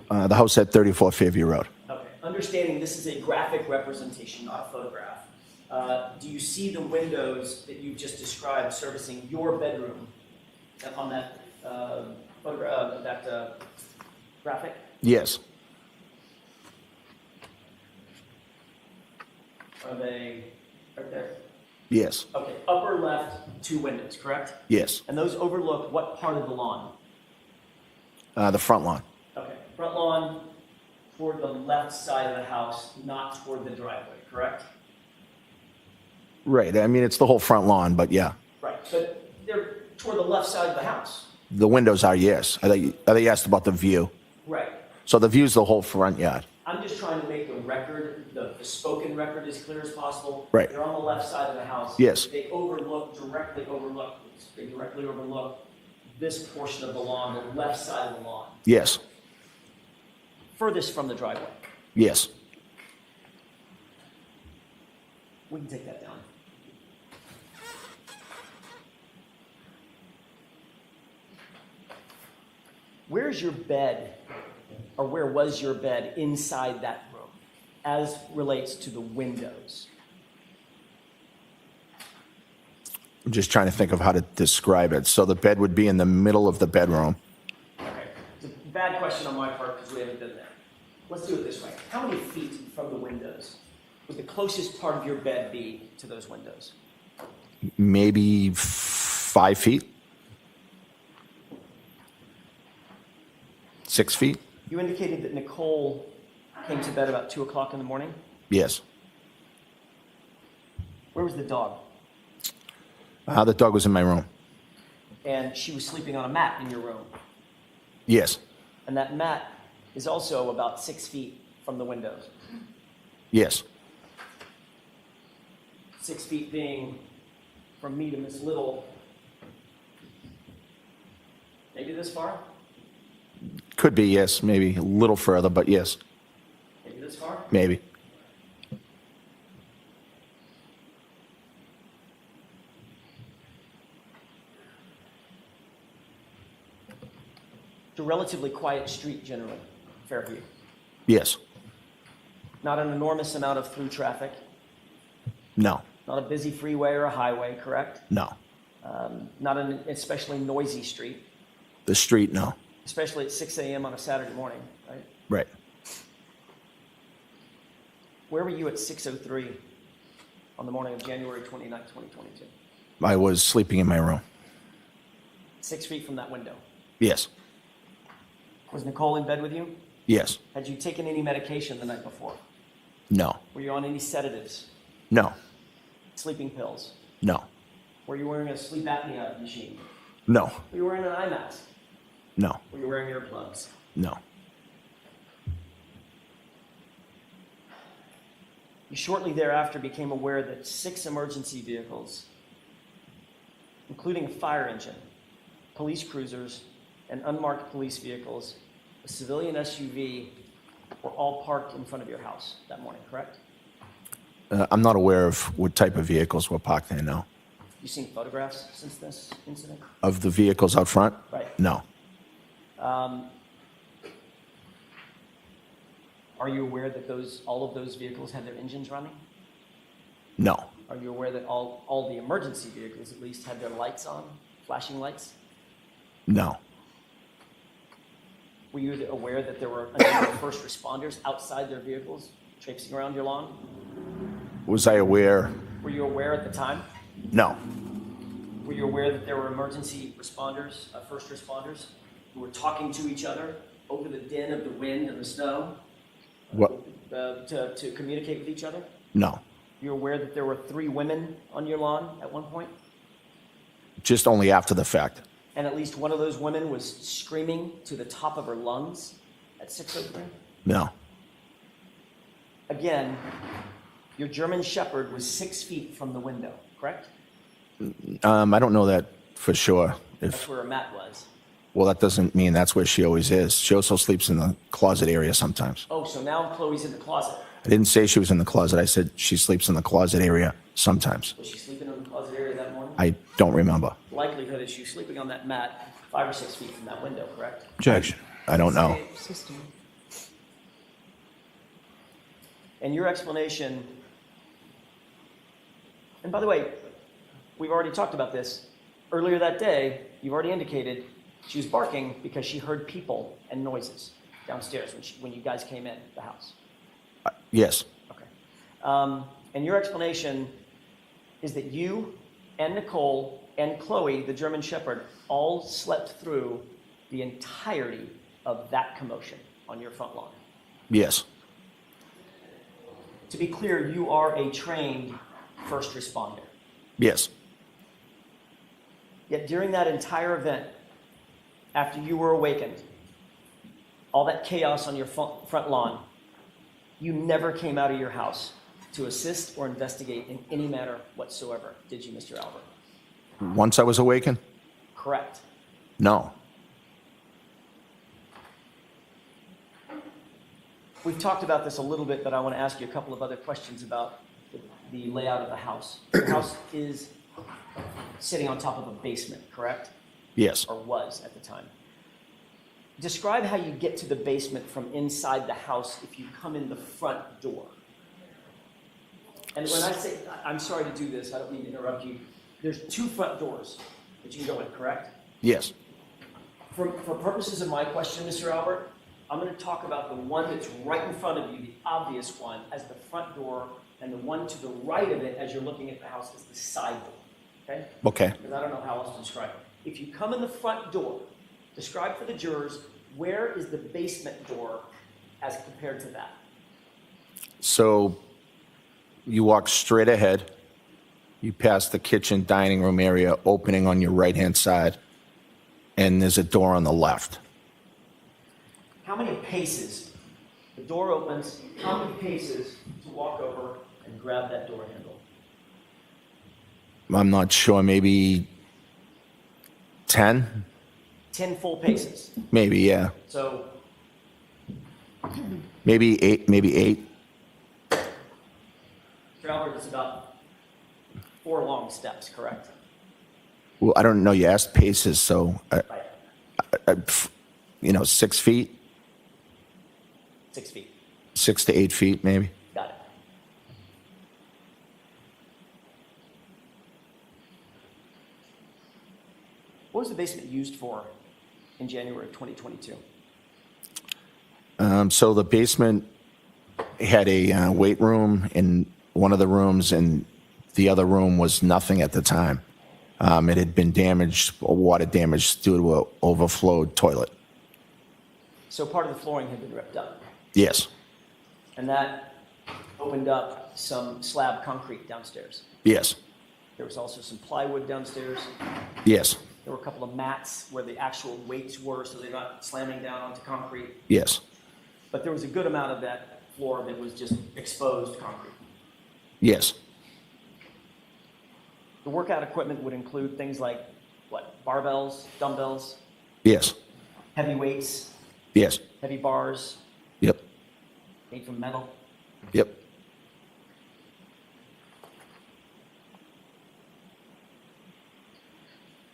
Speaker 4: The house at 34 Fairview Road.
Speaker 2: Okay. Understanding this is a graphic representation, not a photograph. Do you see the windows that you've just described servicing your bedroom on that graphic?
Speaker 4: Yes.
Speaker 2: Are they right there?
Speaker 4: Yes.
Speaker 2: Okay. Upper left, 2 windows, correct?
Speaker 4: Yes.
Speaker 2: And those overlook what part of the lawn?
Speaker 4: The front lawn.
Speaker 2: Okay. Front lawn toward the left side of the house, not toward the driveway, correct?
Speaker 4: Right. I mean, it's the whole front lawn, but yeah.
Speaker 2: Right. But they're toward the left side of the house.
Speaker 4: The windows are, yes. I think you asked about the view.
Speaker 2: Right.
Speaker 4: So the view's the whole front yard.
Speaker 2: I'm just trying to make the record, the spoken record, as clear as possible.
Speaker 4: Right.
Speaker 2: They're on the left side of the house.
Speaker 4: Yes.
Speaker 2: They directly overlook this portion of the lawn, the left side of the lawn,
Speaker 4: Yes.
Speaker 2: furthest from the driveway.
Speaker 4: Yes.
Speaker 2: We can take that down. Where's your bed, or where was your bed inside that room, as relates to the windows?
Speaker 4: I'm just trying to think of how to describe it. So the bed would be in the middle of the bedroom.
Speaker 2: Okay, it's a bad question on my part because we haven't done that. Let's do it this way. How many feet from the windows would the closest part of your bed be to those windows?
Speaker 4: Maybe 5 feet? 6 feet?
Speaker 2: You indicated that Nicole came to bed about 2 o'clock in the morning.
Speaker 4: Yes.
Speaker 2: Where was the dog?
Speaker 4: The dog was in my room.
Speaker 2: And she was sleeping on a mat in your room.
Speaker 4: Yes.
Speaker 2: And that mat is also about 6 feet from the windows.
Speaker 4: Yes.
Speaker 2: 6 feet being from me to Miss Little, maybe this far?
Speaker 4: Could be, yes. Maybe a little further, but yes.
Speaker 2: Maybe this far?
Speaker 4: Maybe.
Speaker 2: It's a relatively quiet street generally, Fairview.
Speaker 4: Yes.
Speaker 2: Not an enormous amount of through traffic,
Speaker 4: No.
Speaker 2: not a busy freeway or a highway, correct?
Speaker 4: No.
Speaker 2: Not an especially noisy street,
Speaker 4: The street, no.
Speaker 2: especially at 6 a.m. on a Saturday morning, right?
Speaker 4: Right.
Speaker 2: Where were you at 6:03 on the morning of January 29th, 2022?
Speaker 4: I was sleeping in my room.
Speaker 2: 6 feet from that window.
Speaker 4: Yes.
Speaker 2: Was Nicole in bed with you?
Speaker 4: Yes.
Speaker 2: Had you taken any medication the night before?
Speaker 4: No.
Speaker 2: Were you on any sedatives,
Speaker 4: No.
Speaker 2: sleeping pills?
Speaker 4: No.
Speaker 2: Were you wearing a sleep apnea machine?
Speaker 4: No.
Speaker 2: Were you wearing an eye mask?
Speaker 4: No.
Speaker 2: Were you wearing earplugs?
Speaker 4: No.
Speaker 2: You shortly thereafter became aware that 6 emergency vehicles, including a fire engine, police cruisers, and unmarked police vehicles, a civilian SUV, were all parked in front of your house that morning, correct?
Speaker 4: I'm not aware of what type of vehicles were parked there, no.
Speaker 2: You seen photographs since this incident?
Speaker 4: Of the vehicles out front?
Speaker 2: Right.
Speaker 4: No.
Speaker 2: Are you aware that all of those vehicles had their engines running?
Speaker 4: No.
Speaker 2: Are you aware that all the emergency vehicles at least had their lights on, flashing lights?
Speaker 4: No.
Speaker 2: Were you aware that there were a number of first responders outside their vehicles traipsing around your lawn?
Speaker 4: Was I aware?
Speaker 2: Were you aware at the time?
Speaker 4: No.
Speaker 2: Were you aware that there were emergency responders, first responders, who were talking to each other over the din of the wind and the snow
Speaker 4: What?
Speaker 2: to communicate with each other?
Speaker 4: No.
Speaker 2: You're aware that there were 3 women on your lawn at one point?
Speaker 4: Just only after the fact.
Speaker 2: And at least one of those women was screaming to the top of her lungs at 6:03?
Speaker 4: No.
Speaker 2: Again, your German Shepherd was 6 feet from the window, correct?
Speaker 4: I don't know that for sure.
Speaker 2: That's where her mat was.
Speaker 4: Well, that doesn't mean that's where she always is. She also sleeps in the closet area sometimes.
Speaker 2: Oh, so now Chloe's in the closet.
Speaker 4: I didn't say she was in the closet. I said she sleeps in the closet area sometimes.
Speaker 2: Was she sleeping in the closet area that morning?
Speaker 4: I don't remember.
Speaker 2: Likelihood is she was sleeping on that mat 5 or 6 feet from that window, correct?
Speaker 5: Objection.
Speaker 4: I don't know.
Speaker 1: System.
Speaker 2: And your explanation, and by the way, we've already talked about this. Earlier that day, you've already indicated she was barking because she heard people and noises downstairs when you guys came in the house.
Speaker 4: Yes.
Speaker 2: Okay. And your explanation is that you and Nicole and Chloe, the German Shepherd, all slept through the entirety of that commotion on your front lawn.
Speaker 4: Yes.
Speaker 2: To be clear, you are a trained first responder.
Speaker 4: Yes.
Speaker 2: Yet during that entire event, after you were awakened, all that chaos on your front lawn, you never came out of your house to assist or investigate in any manner whatsoever, did you, Mr. Albert?
Speaker 4: Once I was awakened?
Speaker 2: Correct.
Speaker 4: No.
Speaker 2: We've talked about this a little bit, but I want to ask you a couple of other questions about the layout of the house. The house is sitting on top of a basement, correct?
Speaker 4: Yes.
Speaker 2: Or was at the time. Describe how you get to the basement from inside the house if you come in the front door. And when I say, I'm sorry to do this, I don't mean to interrupt you. There's 2 front doors that you can go in, correct?
Speaker 4: Yes.
Speaker 2: For purposes of my question, Mr. Albert, I'm going to talk about the one that's right in front of you, the obvious one, as the front door, and the one to the right of it as you're looking at the house as the side door. Okay?
Speaker 4: Okay.
Speaker 2: Because I don't know how else to describe it. If you come in the front door, describe for the jurors, where is the basement door as compared to that?
Speaker 4: So you walk straight ahead. You pass the kitchen dining room area opening on your right-hand side. and there's a door on the left.
Speaker 2: How many paces? The door opens, how many paces to walk over and grab that door handle?
Speaker 4: I'm not sure, maybe 10?
Speaker 2: 10 full paces.
Speaker 4: Maybe, yeah.
Speaker 2: So
Speaker 4: Maybe 8, maybe 8.
Speaker 2: Mr. Albert, it's about 4 long steps, correct?
Speaker 4: Well, I don't know, you asked paces, so,
Speaker 2: Right.
Speaker 4: 6 feet,
Speaker 2: 6 feet.
Speaker 4: 6 to 8 feet, maybe.
Speaker 2: Got it. What was the basement used for in January of 2022?
Speaker 4: So the basement had a weight room in one of the rooms, and the other room was nothing at the time. It had been damaged, water damage due to an overflowed toilet.
Speaker 2: So part of the flooring had been ripped up,
Speaker 4: Yes,
Speaker 2: and that opened up some slab concrete downstairs.
Speaker 4: yes,
Speaker 2: There was also some plywood downstairs.
Speaker 4: yes,
Speaker 2: There were a couple of mats where the actual weights were, so they're not slamming down onto concrete.
Speaker 4: yes,
Speaker 2: But there was a good amount of that floor that was just exposed concrete.
Speaker 4: yes,
Speaker 2: The workout equipment would include things like, what, barbells, dumbbells,
Speaker 4: yes,
Speaker 2: heavy weights,
Speaker 4: yes,
Speaker 2: heavy bars
Speaker 4: yep,
Speaker 2: made from metal.
Speaker 4: yep.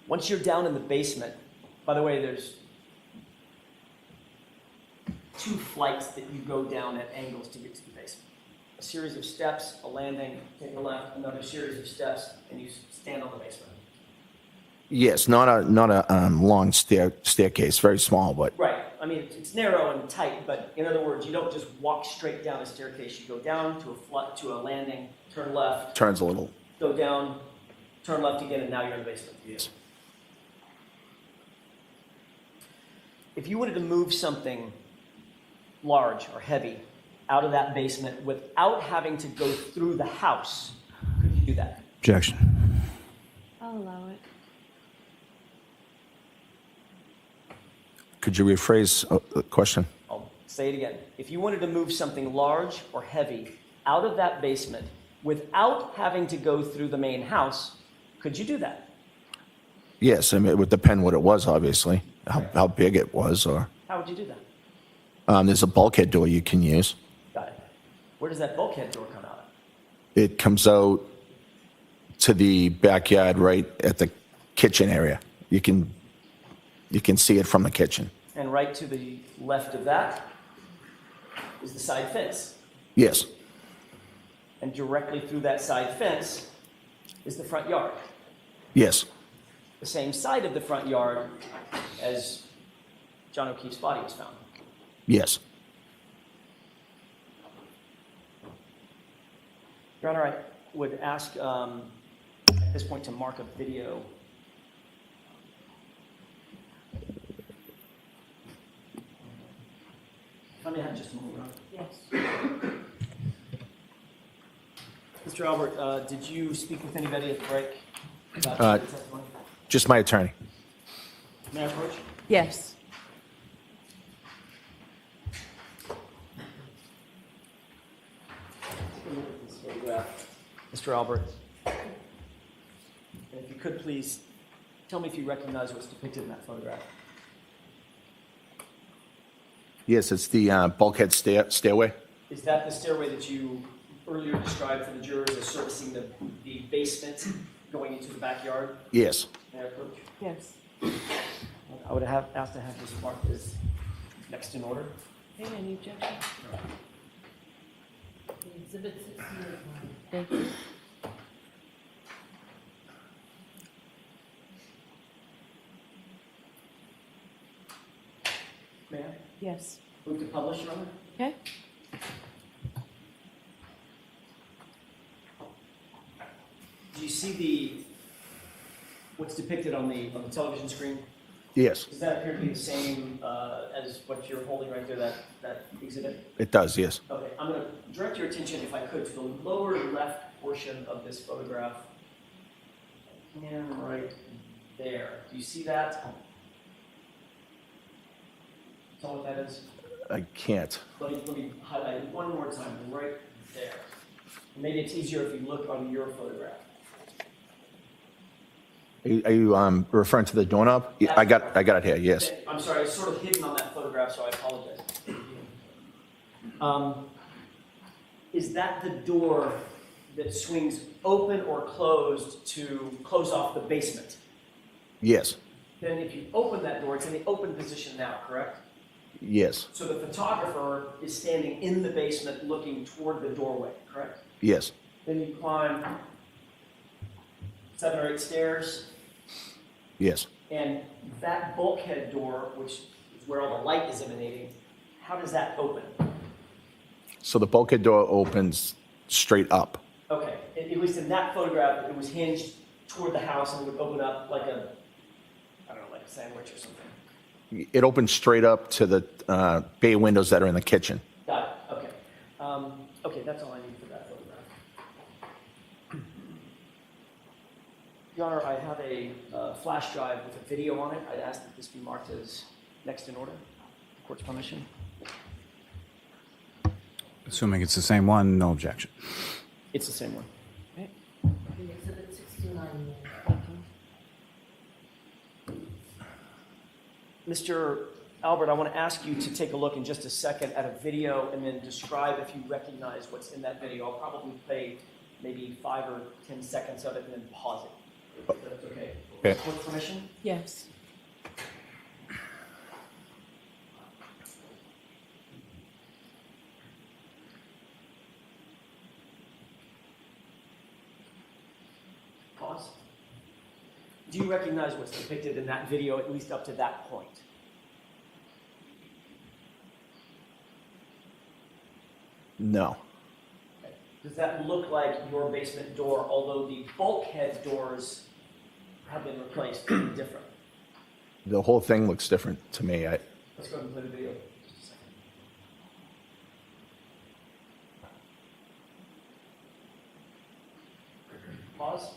Speaker 2: Once you're down in the basement, by the way, there's 2 flights that you go down at angles to get to the basement. A series of steps, a landing, take a left, another series of steps, and you stand on the basement.
Speaker 4: Yes, not a long staircase, very small, but
Speaker 2: Right. I mean, it's narrow and tight, but in other words, you don't just walk straight down a staircase. You go down to a landing, turn left,
Speaker 4: turns a little.
Speaker 2: go down, turn left again, and now you're in the basement.
Speaker 4: Yes.
Speaker 2: If you wanted to move something large or heavy out of that basement without having to go through the house, could you do that?
Speaker 5: Objection.
Speaker 6: I'll allow it.
Speaker 4: Could you rephrase the question?
Speaker 2: I'll say it again. If you wanted to move something large or heavy out of that basement without having to go through the main house, could you do that?
Speaker 4: Yes, I mean, it would depend what it was, obviously, how big it was, or
Speaker 2: How would you do that?
Speaker 4: there's a bulkhead door you can use.
Speaker 2: Got it. Where does that bulkhead door come out of?
Speaker 4: It comes out to the backyard right at the kitchen area. You can see it from the kitchen.
Speaker 2: And right to the left of that is the side fence.
Speaker 4: Yes,
Speaker 2: And directly through that side fence is the front yard.
Speaker 4: yes,
Speaker 2: The same side of the front yard as John O'Keefe's body was found.
Speaker 4: yes.
Speaker 2: Your Honor, I would ask at this point to mark a video. Let me have just a moment, Your Honor.
Speaker 6: Yes.
Speaker 2: Mr. Albert, did you speak with anybody at the break about
Speaker 4: Uh,
Speaker 2: the testimony?
Speaker 4: Just my attorney.
Speaker 2: May I approach?
Speaker 1: Yes.
Speaker 2: Take a look at this photograph, Mr. Albert. And if you could please tell me if you recognize what's depicted in that photograph.
Speaker 4: Yes, it's the bulkhead stairway.
Speaker 2: Is that the stairway that you earlier described for the jurors as servicing the basement going into the backyard?
Speaker 4: Yes,
Speaker 2: May I approach?
Speaker 1: Yes.
Speaker 2: I would have asked to have this marked as next in order.
Speaker 1: Okay, any objection?
Speaker 6: Exhibit 68.
Speaker 1: Thank you.
Speaker 2: May I?
Speaker 1: Yes.
Speaker 2: Move to publish, Your Honor?
Speaker 1: Okay.
Speaker 2: Do you see what's depicted on the television screen?
Speaker 4: yes,
Speaker 2: Does that appear to be the same as what you're holding right there, that exhibit?
Speaker 4: it does, yes.
Speaker 2: Okay, I'm going to direct your attention, if I could, to the lower left portion of this photograph. And right there. Do you see that? tell what that is?
Speaker 4: I can't.
Speaker 2: Let me highlight it one more time, right there. Maybe it's easier if you look on your photograph.
Speaker 4: Are you referring to the doorknob? Yeah, I got it here, yes.
Speaker 2: I'm sorry, it's sort of hidden on that photograph, so I apologize. Is that the door that swings open or closed to close off the basement?
Speaker 4: Yes,
Speaker 2: Then if you open that door, it's in the open position now, correct?
Speaker 4: yes,
Speaker 2: So the photographer is standing in the basement looking toward the doorway, correct?
Speaker 4: yes,
Speaker 2: Then you climb 7 or 8 stairs,
Speaker 4: yes.
Speaker 2: and that bulkhead door, which is where all the light is emanating, how does that open?
Speaker 4: So the bulkhead door opens straight up.
Speaker 2: Okay, at least in that photograph, it was hinged toward the house and it would open up like a, I don't know, like a sandwich or something.
Speaker 4: It opens straight up to the bay windows that are in the kitchen.
Speaker 2: Got it, okay. Okay, that's all I need for that photograph. Your Honor, I have a flash drive with a video on it. I'd ask that this be marked as next in order. Court's permission.
Speaker 5: Assuming it's the same one, no objection.
Speaker 2: It's the same one.
Speaker 6: The exhibit 69.
Speaker 2: Mr. Albert, I want to ask you to take a look in just a second at a video and then describe if you recognize what's in that video. I'll probably play maybe 5 or 10 seconds of it and then pause it. If that's okay.
Speaker 4: Okay.
Speaker 2: Court's permission?
Speaker 1: Yes.
Speaker 2: Pause. Do you recognize what's depicted in that video, at least up to that point?
Speaker 4: No.
Speaker 2: Okay. Does that look like your basement door, although the bulkhead doors have been replaced different?
Speaker 4: The whole thing looks different to me.
Speaker 2: Let's go ahead and play the video. Just a second. Pause.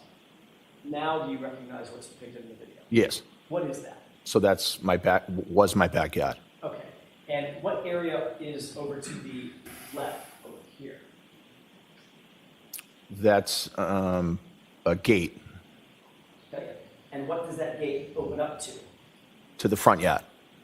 Speaker 2: Now do you recognize what's depicted in the video?
Speaker 4: Yes.
Speaker 2: What is that?
Speaker 4: So that's was my backyard.
Speaker 2: Okay. And what area is over to the left over here?
Speaker 4: That's a gate
Speaker 2: Okay. And what does that gate open up
Speaker 4: to the front yard.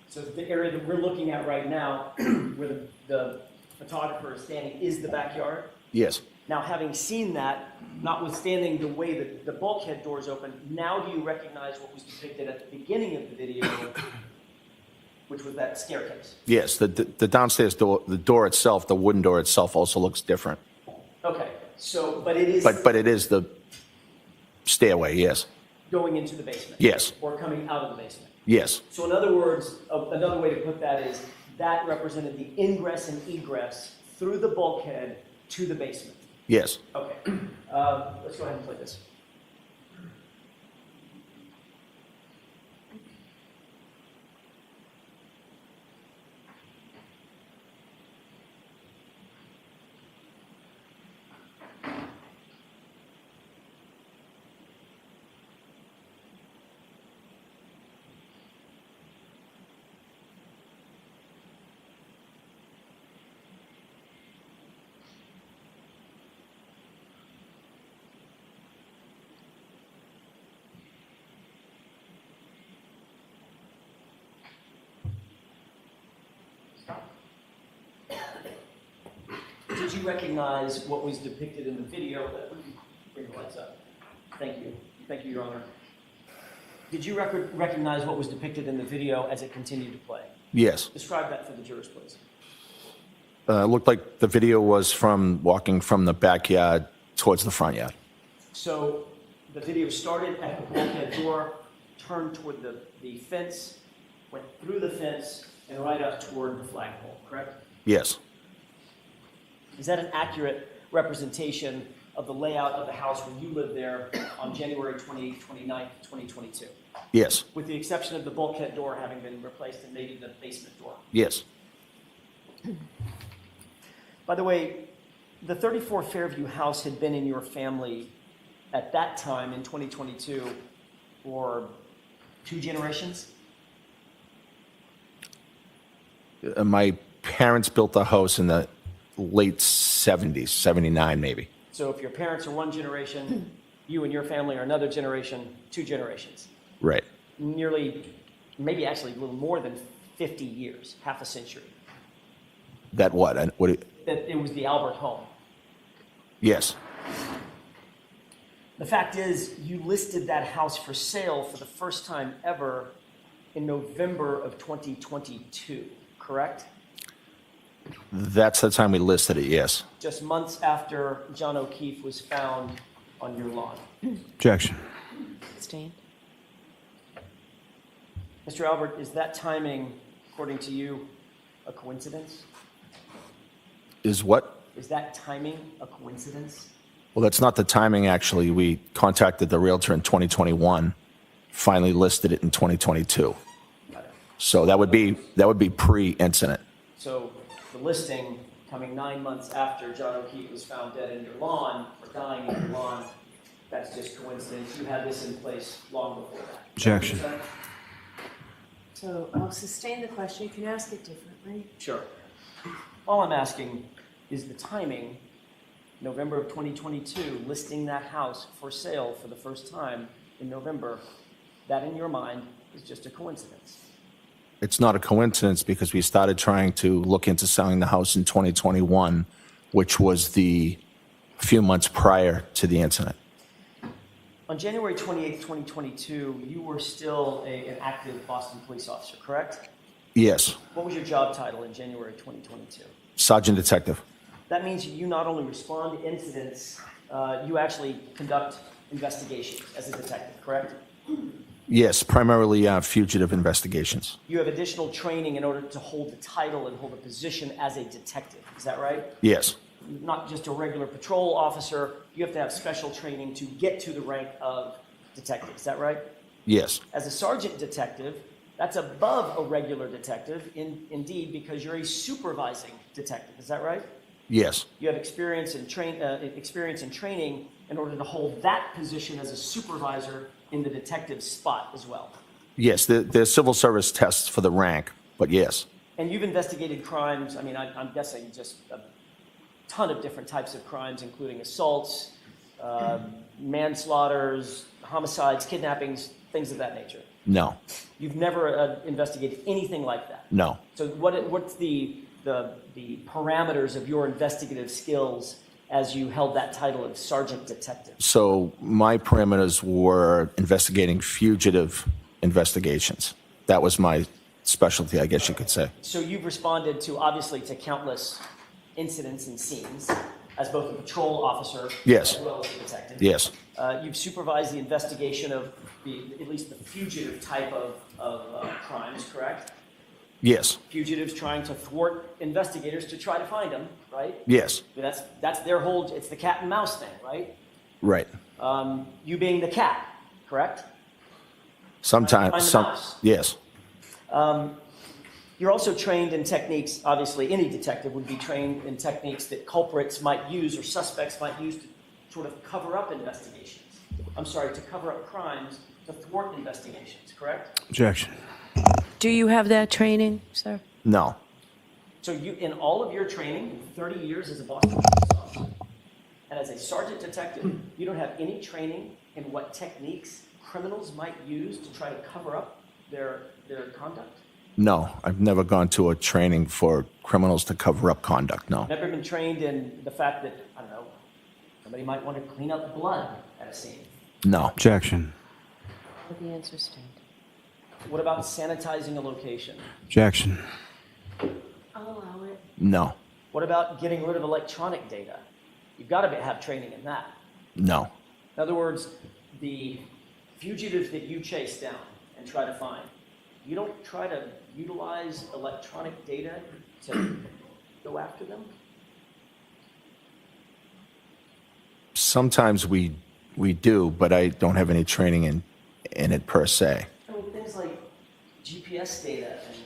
Speaker 2: So the area that we're looking at right now, where the photographer is standing, is the backyard?
Speaker 4: Yes.
Speaker 2: Now, having seen that, notwithstanding the way that the bulkhead doors open, now do you recognize what was depicted at the beginning of the video, which was that staircase?
Speaker 4: Yes. The downstairs door, the door itself, the wooden door itself, also looks different.
Speaker 2: Okay, so, but it is
Speaker 4: But it is the stairway. Yes.
Speaker 2: going into the basement?
Speaker 4: Yes.
Speaker 2: Or coming out of the basement?
Speaker 4: Yes.
Speaker 2: So in other words, another way to put that is, that represented the ingress and egress through the bulkhead to the basement?
Speaker 4: Yes.
Speaker 2: Okay, let's go ahead and play this. Did you recognize what was depicted in the video? Bring the lights up. Thank you. Thank you, Your Honor. Did you recognize what was depicted in the video as it continued to play?
Speaker 4: Yes.
Speaker 2: Describe that for the jurors, please.
Speaker 4: It looked like the video was from walking from the backyard towards the front yard.
Speaker 2: So the video started at the bulkhead door, turned toward the fence, went through the fence, and right up toward the flagpole, correct?
Speaker 4: Yes.
Speaker 2: Is that an accurate representation of the layout of the house when you lived there on January 29th, 2022?
Speaker 4: Yes.
Speaker 2: With the exception of the bulkhead door having been replaced and maybe the basement door.
Speaker 4: Yes.
Speaker 2: By the way, the 34 Fairview house had been in your family at that time in 2022 for 2 generations?
Speaker 4: My parents built the house in the late 70s, 79 maybe.
Speaker 2: So if your parents are one generation, you and your family are another generation, 2 generations.
Speaker 4: Right.
Speaker 2: Nearly, maybe actually a little more than 50 years, half a century.
Speaker 4: That what?
Speaker 2: That it was the Albert home.
Speaker 4: Yes.
Speaker 2: The fact is, you listed that house for sale for the first time ever in November of 2022, correct?
Speaker 4: That's the time we listed it, yes.
Speaker 2: Just months after John O'Keefe was found on your lawn.
Speaker 5: Objection.
Speaker 1: Sustained.
Speaker 2: Mr. Albert, is that timing, according to you, a coincidence?
Speaker 4: Is what?
Speaker 2: Is that timing a coincidence?
Speaker 4: Well, that's not the timing, actually. We contacted the realtor in 2021, finally listed it in 2022.
Speaker 2: Got it.
Speaker 4: So that would be pre-incident.
Speaker 2: So the listing coming 9 months after John O'Keefe was found dead in your lawn, or dying in your lawn, that's just coincidence. You had this in place long before that.
Speaker 5: Objection.
Speaker 6: So I'll sustain the question. You can ask it differently.
Speaker 2: Sure. All I'm asking is the timing, November of 2022, listing that house for sale for the first time in November, that in your mind is just a coincidence.
Speaker 4: It's not a coincidence because we started trying to look into selling the house in 2021, which was the few months prior to the incident.
Speaker 2: On January 28, 2022, you were still an active Boston police officer, correct?
Speaker 4: Yes.
Speaker 2: What was your job title in January 2022?
Speaker 4: Sergeant Detective.
Speaker 2: That means you not only respond to incidents, you actually conduct investigations as a detective, correct?
Speaker 4: Yes, primarily fugitive investigations.
Speaker 2: You have additional training in order to hold the title and hold a position as a detective, is that right?
Speaker 4: Yes.
Speaker 2: Not just a regular patrol officer, you have to have special training to get to the rank of detective, is that right?
Speaker 4: Yes.
Speaker 2: As a sergeant detective, that's above a regular detective, indeed, because you're a supervising detective, is that right?
Speaker 4: Yes.
Speaker 2: You have experience in training in order to hold that position as a supervisor in the detective spot as well.
Speaker 4: Yes, there's civil service tests for the rank, but yes.
Speaker 2: And you've investigated crimes, I mean, I'm guessing just a ton of different types of crimes, including assaults, manslaughters, homicides, kidnappings, things of that nature.
Speaker 4: No.
Speaker 2: You've never investigated anything like that?
Speaker 4: No.
Speaker 2: So what's the parameters of your investigative skills as you held that title of sergeant detective?
Speaker 4: So my parameters were investigating fugitive investigations. That was my specialty, I guess you could say.
Speaker 2: So you've responded to, obviously, to countless incidents and scenes as both a patrol officer
Speaker 4: Yes.
Speaker 2: as well as a detective.
Speaker 4: Yes.
Speaker 2: You've supervised the investigation of at least the fugitive type of crimes, correct?
Speaker 4: Yes.
Speaker 2: Fugitives trying to thwart investigators to try to find them, right?
Speaker 4: Yes.
Speaker 2: That's their whole, it's the cat and mouse thing, right?
Speaker 4: Right.
Speaker 2: You being the cat, correct?
Speaker 4: Sometimes.
Speaker 2: Find the mouse.
Speaker 4: Yes.
Speaker 2: You're also trained in techniques, obviously any detective would be trained in techniques that culprits might use or suspects might use to sort of cover up investigations. To cover up crimes, to thwart investigations, correct?
Speaker 5: Objection.
Speaker 1: Do you have that training, sir?
Speaker 4: No.
Speaker 2: So you, in all of your training, 30 years as a Boston police officer, and as a sergeant detective, you don't have any training in what techniques criminals might use to try to cover up their conduct?
Speaker 4: No. I've never gone to a training for criminals to cover up conduct. No.
Speaker 2: Never been trained in the fact that, I don't know, somebody might want to clean up blood at a scene.
Speaker 4: No.
Speaker 5: Objection.
Speaker 1: With the answer stand.
Speaker 2: What about sanitizing a location?
Speaker 5: Objection.
Speaker 6: I'll allow it.
Speaker 4: No.
Speaker 2: What about getting rid of electronic data? You've got to have training in that.
Speaker 4: No.
Speaker 2: In other words, the fugitives that you chase down and try to find, you don't try to utilize electronic data to go after them?
Speaker 4: Sometimes we do, but I don't have any training in it per se.
Speaker 2: I mean, things like GPS data and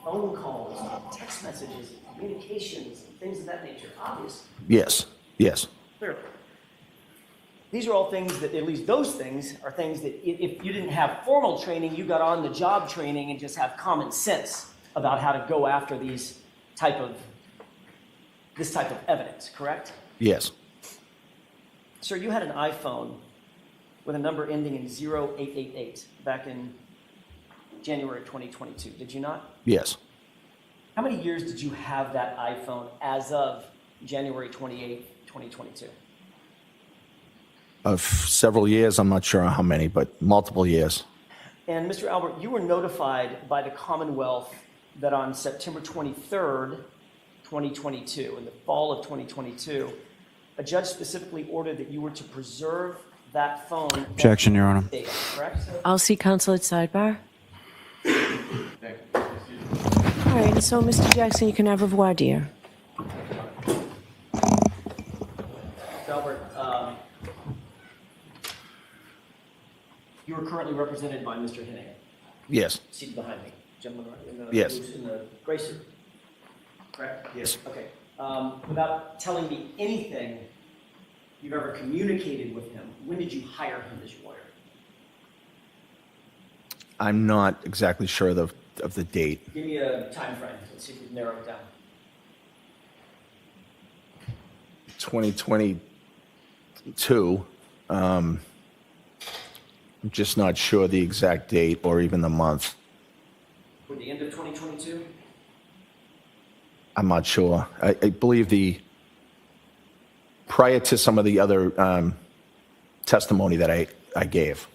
Speaker 2: phone calls, and text messages, and communications, and things of that nature, obviously.
Speaker 4: Yes. Yes.
Speaker 2: Clearly. These are all things that, at least those things, are things that if you didn't have formal training, you got on the job training and just have common sense about how to go after this type of evidence, correct?
Speaker 4: Yes.
Speaker 2: Sir, you had an iPhone with a number ending in 0888 back in January 2022, did you not?
Speaker 4: Yes.
Speaker 2: How many years did you have that iPhone as of January 28, 2022?
Speaker 4: Of several years, I'm not sure how many, but multiple years.
Speaker 2: And Mr. Albert, you were notified by the Commonwealth that on September 23rd, 2022, in the fall of 2022, a judge specifically ordered that you were to preserve that phone.
Speaker 5: Objection, Your Honor.
Speaker 2: Data, correct?
Speaker 1: I'll see counsel at sidebar. All right, so Mr. Jackson, you can have a voir dire.
Speaker 2: Albert, you are currently represented by Mr. Henning,
Speaker 4: Yes.
Speaker 2: seated behind me, gentleman in the,
Speaker 4: Yes.
Speaker 2: in the gray suit, correct?
Speaker 4: Yes.
Speaker 2: Okay. Without telling me anything you've ever communicated with him, when did you hire him as your lawyer?
Speaker 4: I'm not exactly sure of the date.
Speaker 2: Give me a time frame. Let's see if we can narrow it down.
Speaker 4: 2022. I'm just not sure the exact date or even the month.
Speaker 2: For the end of 2022?
Speaker 4: I'm not sure. I believe prior to some of the other testimony that I gave.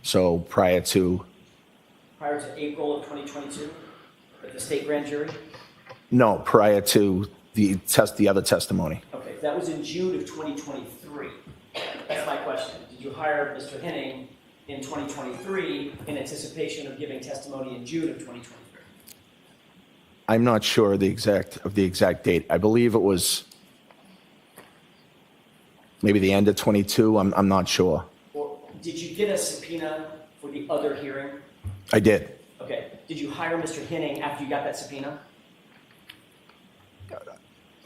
Speaker 4: So prior to
Speaker 2: April of 2022 at the state grand jury?
Speaker 4: No, prior to the other testimony.
Speaker 2: Okay, that was in June of 2023. That's my question. Did you hire Mr. Henning in 2023 in anticipation of giving testimony in June of 2023?
Speaker 4: I'm not sure of the exact date. I believe it was maybe the end of 22. I'm not sure.
Speaker 2: Or did you get a subpoena for the other hearing?
Speaker 4: I did.
Speaker 2: Okay. Did you hire Mr. Henning after you got that subpoena?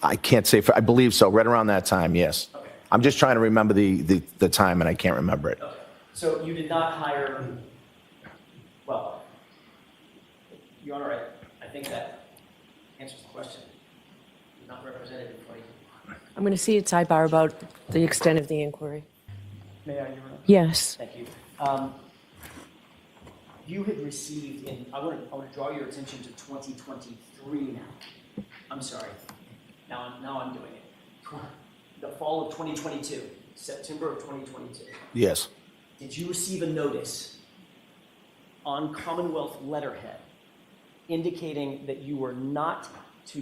Speaker 4: I can't say. I believe so. Right around that time, yes.
Speaker 2: Okay.
Speaker 4: I'm just trying to remember the time, and I can't remember it.
Speaker 2: Okay. So you did not hire, well, Your Honor, I think that answers the question. You're not represented in 20.
Speaker 1: I'm going to see at sidebar about the extent of the inquiry.
Speaker 2: May I, Your Honor?
Speaker 1: Yes.
Speaker 2: Thank you. You had received, I want to draw your attention to 2023 now. I'm sorry. Now I'm doing it. The fall of 2022, September of 2022.
Speaker 4: Yes.
Speaker 2: Did you receive a notice on Commonwealth letterhead indicating that you were not to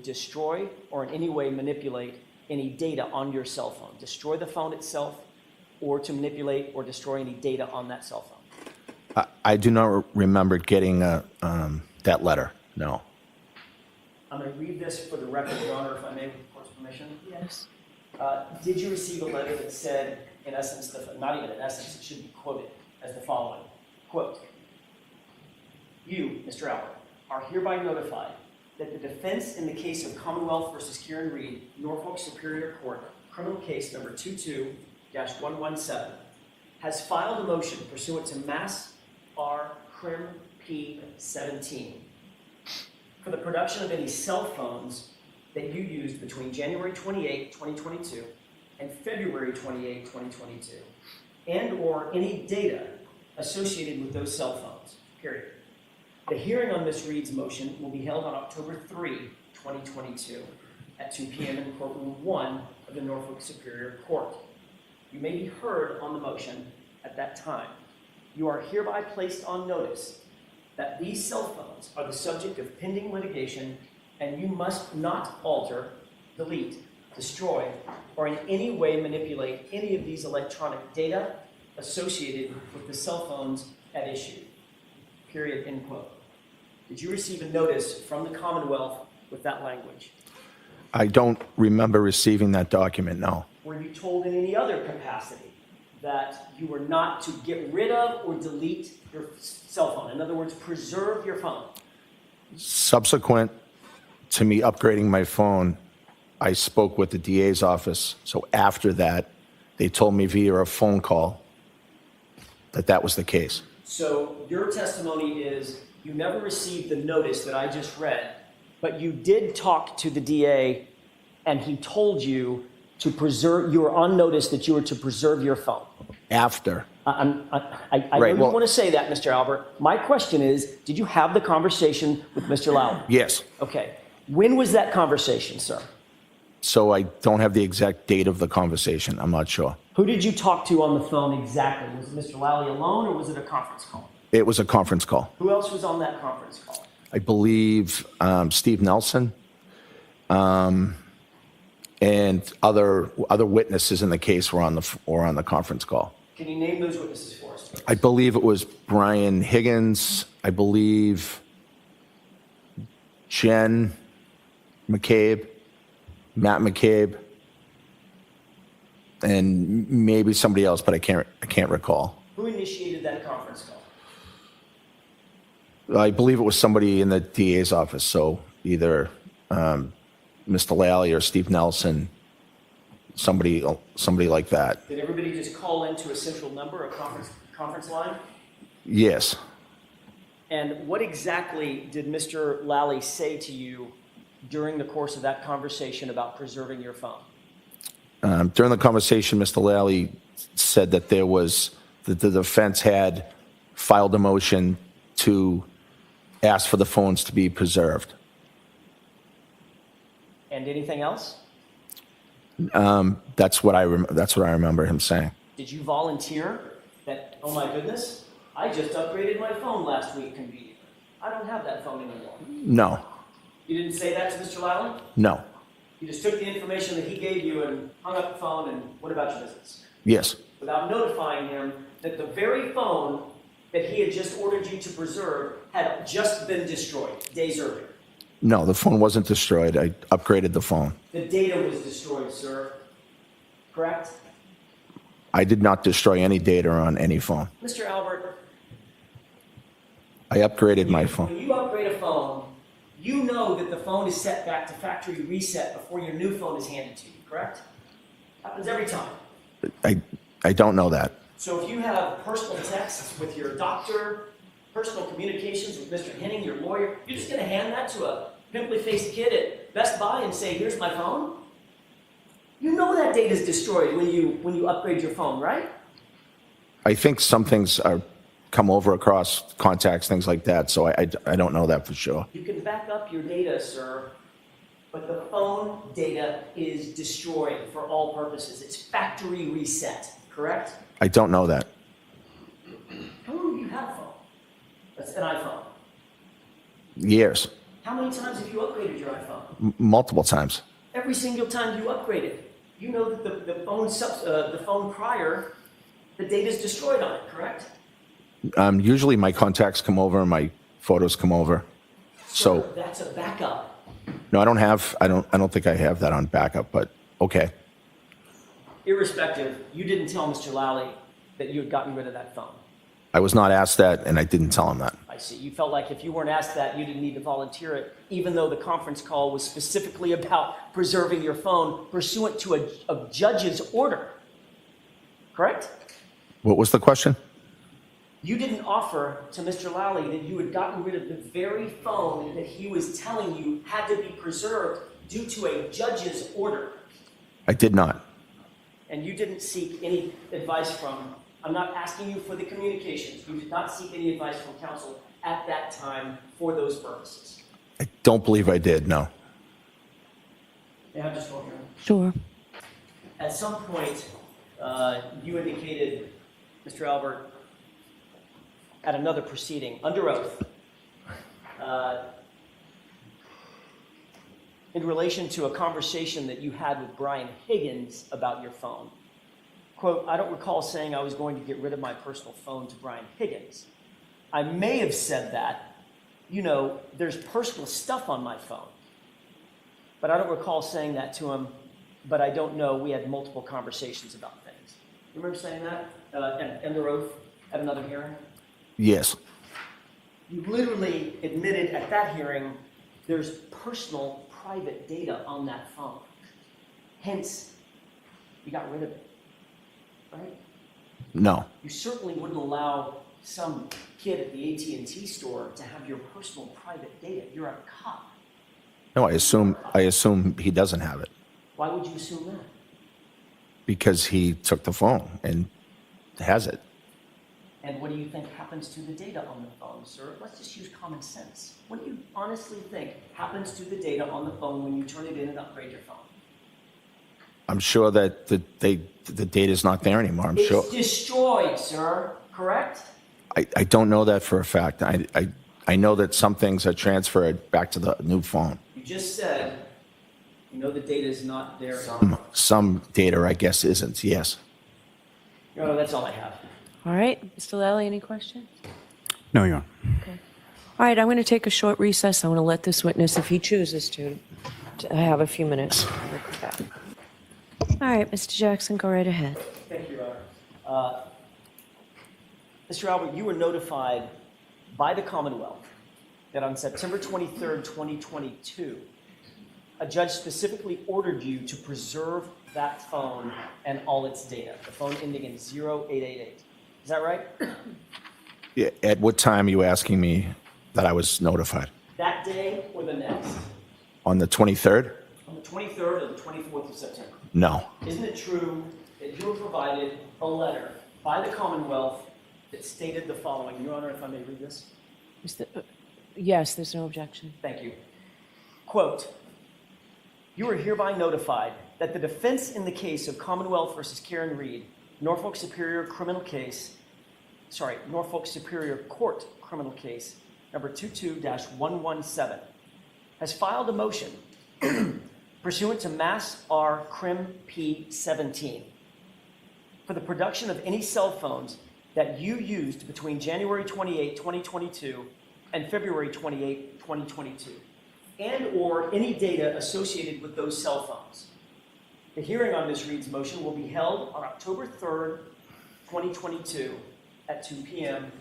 Speaker 2: destroy or in any way manipulate any data on your cell phone? Destroy the phone itself or to manipulate or destroy any data on that cell phone?
Speaker 4: I do not remember getting that letter. No.
Speaker 2: I'm going to read this for the record, Your Honor, if I may, with the court's permission.
Speaker 1: Yes.
Speaker 2: Did you receive a letter that said, in essence, not even in essence, it should be quoted as the following, quote, "You, Mr. Albert, are hereby notified that the defense in the case of Commonwealth versus Kieran Reed, Norfolk Superior Court, criminal case number 22-117, has filed a motion pursuant to Mass R. Crim P. 17 for the production of any cell phones that you used between January 28, 2022 and February 28, 2022, and or any data associated with those cell phones, period. The hearing on Ms. Reed's motion will be held on October 3, 2022 at 2 p.m. in courtroom 1 of the Norfolk Superior Court. You may be heard on the motion at that time. You are hereby placed on notice that these cell phones are the subject of pending litigation and you must not alter, delete, destroy, or in any way manipulate any of these electronic data associated with the cell phones at issue. Period, end quote. Did you receive a notice from the Commonwealth with that language?
Speaker 4: I don't remember receiving that document, no.
Speaker 2: Were you told in any other capacity that you were not to get rid of or delete your cell phone? In other words, preserve your phone.
Speaker 4: Subsequent to me upgrading my phone, I spoke with the DA's office. So after that, they told me via a phone call that that was the case.
Speaker 2: So your testimony is You never received the notice that I just read, but you did talk to the DA and he told you to preserve, you were on notice that you were to preserve your phone.
Speaker 4: After.
Speaker 2: I know
Speaker 4: Right,
Speaker 2: you
Speaker 4: well-
Speaker 2: want to say that, Mr. Albert. My question is, did you have the conversation with Mr. Lowry?
Speaker 4: Yes.
Speaker 2: Okay. When was that conversation, sir?
Speaker 4: So I don't have the exact date of the conversation. I'm not sure.
Speaker 2: Who did you talk to on the phone exactly? Was it Mr. Lowry alone or was it a conference call?
Speaker 4: It was a conference call.
Speaker 2: Who else was on that conference call?
Speaker 4: I believe Steve Nelson and other witnesses in the case were on the conference call.
Speaker 2: Can you name those witnesses for us, please?
Speaker 4: I believe it was Brian Higgins. I believe Jen McCabe, Matt McCabe, and maybe somebody else, but I can't recall.
Speaker 2: Who initiated that conference call?
Speaker 4: I believe it was somebody in the DA's office, so either Mr. Lally or Steve Nelson, somebody like that.
Speaker 2: Did everybody just call into a central number, a conference line?
Speaker 4: Yes.
Speaker 2: And what exactly did Mr. Lally say to you during the course of that conversation about preserving your phone?
Speaker 4: During the conversation, Mr. Lally said that the defense had filed a motion to ask for the phones to be preserved.
Speaker 2: And anything else?
Speaker 4: That's what I remember him saying.
Speaker 2: Did you volunteer that, oh my goodness, I just upgraded my phone last week conveniently. I don't have that phone anymore.
Speaker 4: No.
Speaker 2: You didn't say that to Mr. Lally?
Speaker 4: No.
Speaker 2: You just took the information that he gave you and hung up the phone and went about your business.
Speaker 4: Yes.
Speaker 2: Without notifying him that the very phone that he had just ordered you to preserve had just been destroyed days earlier.
Speaker 4: No, the phone wasn't destroyed. I upgraded the phone.
Speaker 2: The data was destroyed, sir. Correct?
Speaker 4: I did not destroy any data on any phone.
Speaker 2: Mr. Albert,
Speaker 4: I upgraded my phone.
Speaker 2: when you upgrade a phone, you know that the phone is set back to factory reset before your new phone is handed to you, correct? Happens every time.
Speaker 4: I don't know that.
Speaker 2: So if you have personal texts with your doctor, personal communications with Mr. Henning, your lawyer, you're just going to hand that to a pimply-faced kid at Best Buy and say, here's my phone? You know that data is destroyed when you upgrade your phone, right?
Speaker 4: I think some things come over across contacts, things like that, so I don't know that for sure.
Speaker 2: You can back up your data, sir, but the phone data is destroyed for all purposes. It's factory reset, correct?
Speaker 4: I don't know that.
Speaker 2: How long have you had a phone? That's an iPhone.
Speaker 4: Years.
Speaker 2: How many times have you upgraded your iPhone?
Speaker 4: Multiple times.
Speaker 2: Every single time you upgrade it, you know that the phone prior, the data is destroyed on it, correct?
Speaker 4: Usually my contacts come over and my photos come over.
Speaker 2: Sir,
Speaker 4: So
Speaker 2: that's a backup.
Speaker 4: no, I don't think I have that on backup, but okay.
Speaker 2: Irrespective, you didn't tell Mr. Lally that you had gotten rid of that phone.
Speaker 4: I was not asked that and I didn't tell him that.
Speaker 2: I see. You felt like if you weren't asked that, you didn't need to volunteer it, even though the conference call was specifically about preserving your phone pursuant to a judge's order. Correct?
Speaker 4: What was the question?
Speaker 2: You didn't offer to Mr. Lally that you had gotten rid of the very phone that he was telling you had to be preserved due to a judge's order.
Speaker 4: I did not.
Speaker 2: And you didn't seek any advice from, I'm not asking you for the communications. You did not seek any advice from counsel at that time for those purposes.
Speaker 4: I don't believe I did, no.
Speaker 2: May I just go here?
Speaker 1: Sure.
Speaker 2: At some point, you indicated, Mr. Albert, at another proceeding, under oath, in relation to a conversation that you had with Brian Higgins about your phone. Quote, I don't recall saying I was going to get rid of my personal phone to Brian Higgins. I may have said that, you know, there's personal stuff on my phone. But I don't recall saying that to him, but I don't know, we had multiple conversations about things. You remember saying that under oath at another hearing?
Speaker 4: Yes.
Speaker 2: You literally admitted at that hearing there's personal, private data on that phone. Hence, you got rid of it, right?
Speaker 4: No.
Speaker 2: You certainly wouldn't allow some kid at the AT&T store to have your personal private data. You're a cop.
Speaker 4: No, I assume he doesn't have it
Speaker 2: Why would you assume that?
Speaker 4: because he took the phone and has it.
Speaker 2: And what do you think happens to the data on the phone, sir? Let's just use common sense. What do you honestly think happens to the data on the phone when you turn it in and upgrade your phone?
Speaker 4: I'm sure that the data's not there anymore. I'm sure.
Speaker 2: It's destroyed, sir, correct?
Speaker 4: I don't know that for a fact. I know that some things are transferred back to the new phone.
Speaker 2: You just said, you know the data is not there.
Speaker 4: Some data, I guess, isn't. Yes.
Speaker 2: No, that's all I have.
Speaker 1: All right, Mr. Lally, any questions?
Speaker 5: No, Your Honor.
Speaker 1: Okay. All right, I'm going to take a short recess. I want to let this witness, if he chooses to have a few minutes. All right, Mr. Jackson, go right ahead.
Speaker 2: Thank you, Your Honor. Mr. Albert, you were notified by the Commonwealth that on September 23rd, 2022, a judge specifically ordered you to preserve that phone and all its data, the phone ending in 0888. Is that right?
Speaker 4: Yeah, at what time are you asking me that I was notified?
Speaker 2: That day or the next?
Speaker 4: On the 23rd?
Speaker 2: On the 23rd or the 24th of September?
Speaker 4: No.
Speaker 2: Isn't it true that you were provided a letter by the Commonwealth that stated the following? Your Honor, if I may read this.
Speaker 1: Yes, there's no objection.
Speaker 2: Thank you. Quote, you are hereby notified that the defense in the case of Commonwealth versus Karen Reed, Norfolk Superior Court criminal case number 22-117, has filed a motion pursuant to Mass R. Crim P. 17 for the production of any cell phones that you used between January 28, 2022 and February 28, 2022, and or any data associated with those cell phones. The hearing on Ms. Reed's motion will be held on October 3rd, 2022 at 2 p.m.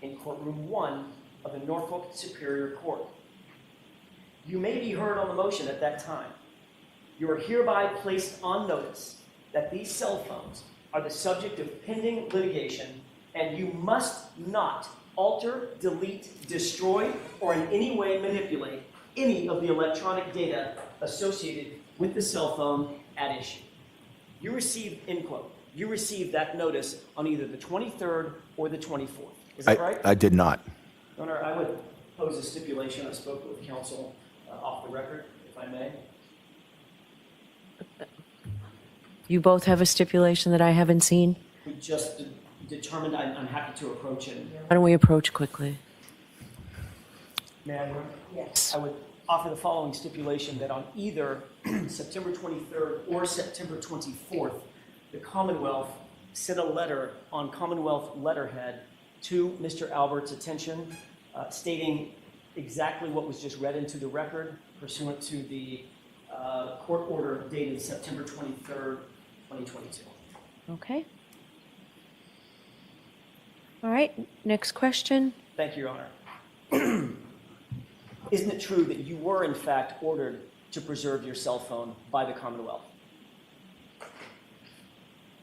Speaker 2: in courtroom 1 of the Norfolk Superior Court. You may be heard on the motion at that time. You are hereby placed on notice that these cell phones are the subject of pending litigation, and you must not alter, delete, destroy, or in any way manipulate any of the electronic data associated with the cell phone at issue. You received, end quote, you received that notice on either the 23rd or the 24th. Is that right?
Speaker 4: I did not.
Speaker 2: Your Honor, I would pose a stipulation. I spoke with counsel off the record, if I may.
Speaker 1: You both have a stipulation that I haven't seen?
Speaker 2: We just determined I'm happy to approach it.
Speaker 1: Why don't we approach quickly?
Speaker 2: May I, Your Honor?
Speaker 6: Yes.
Speaker 2: I would offer the following stipulation that on either September 23rd or September 24th, the Commonwealth sent a letter on Commonwealth letterhead to Mr. Albert's attention, stating exactly what was just read into the record pursuant to the court order dated September 23rd, 2022.
Speaker 1: Okay. All right, next question.
Speaker 2: Thank you, Your Honor. Isn't it true that you were, in fact, ordered to preserve your cell phone by the Commonwealth?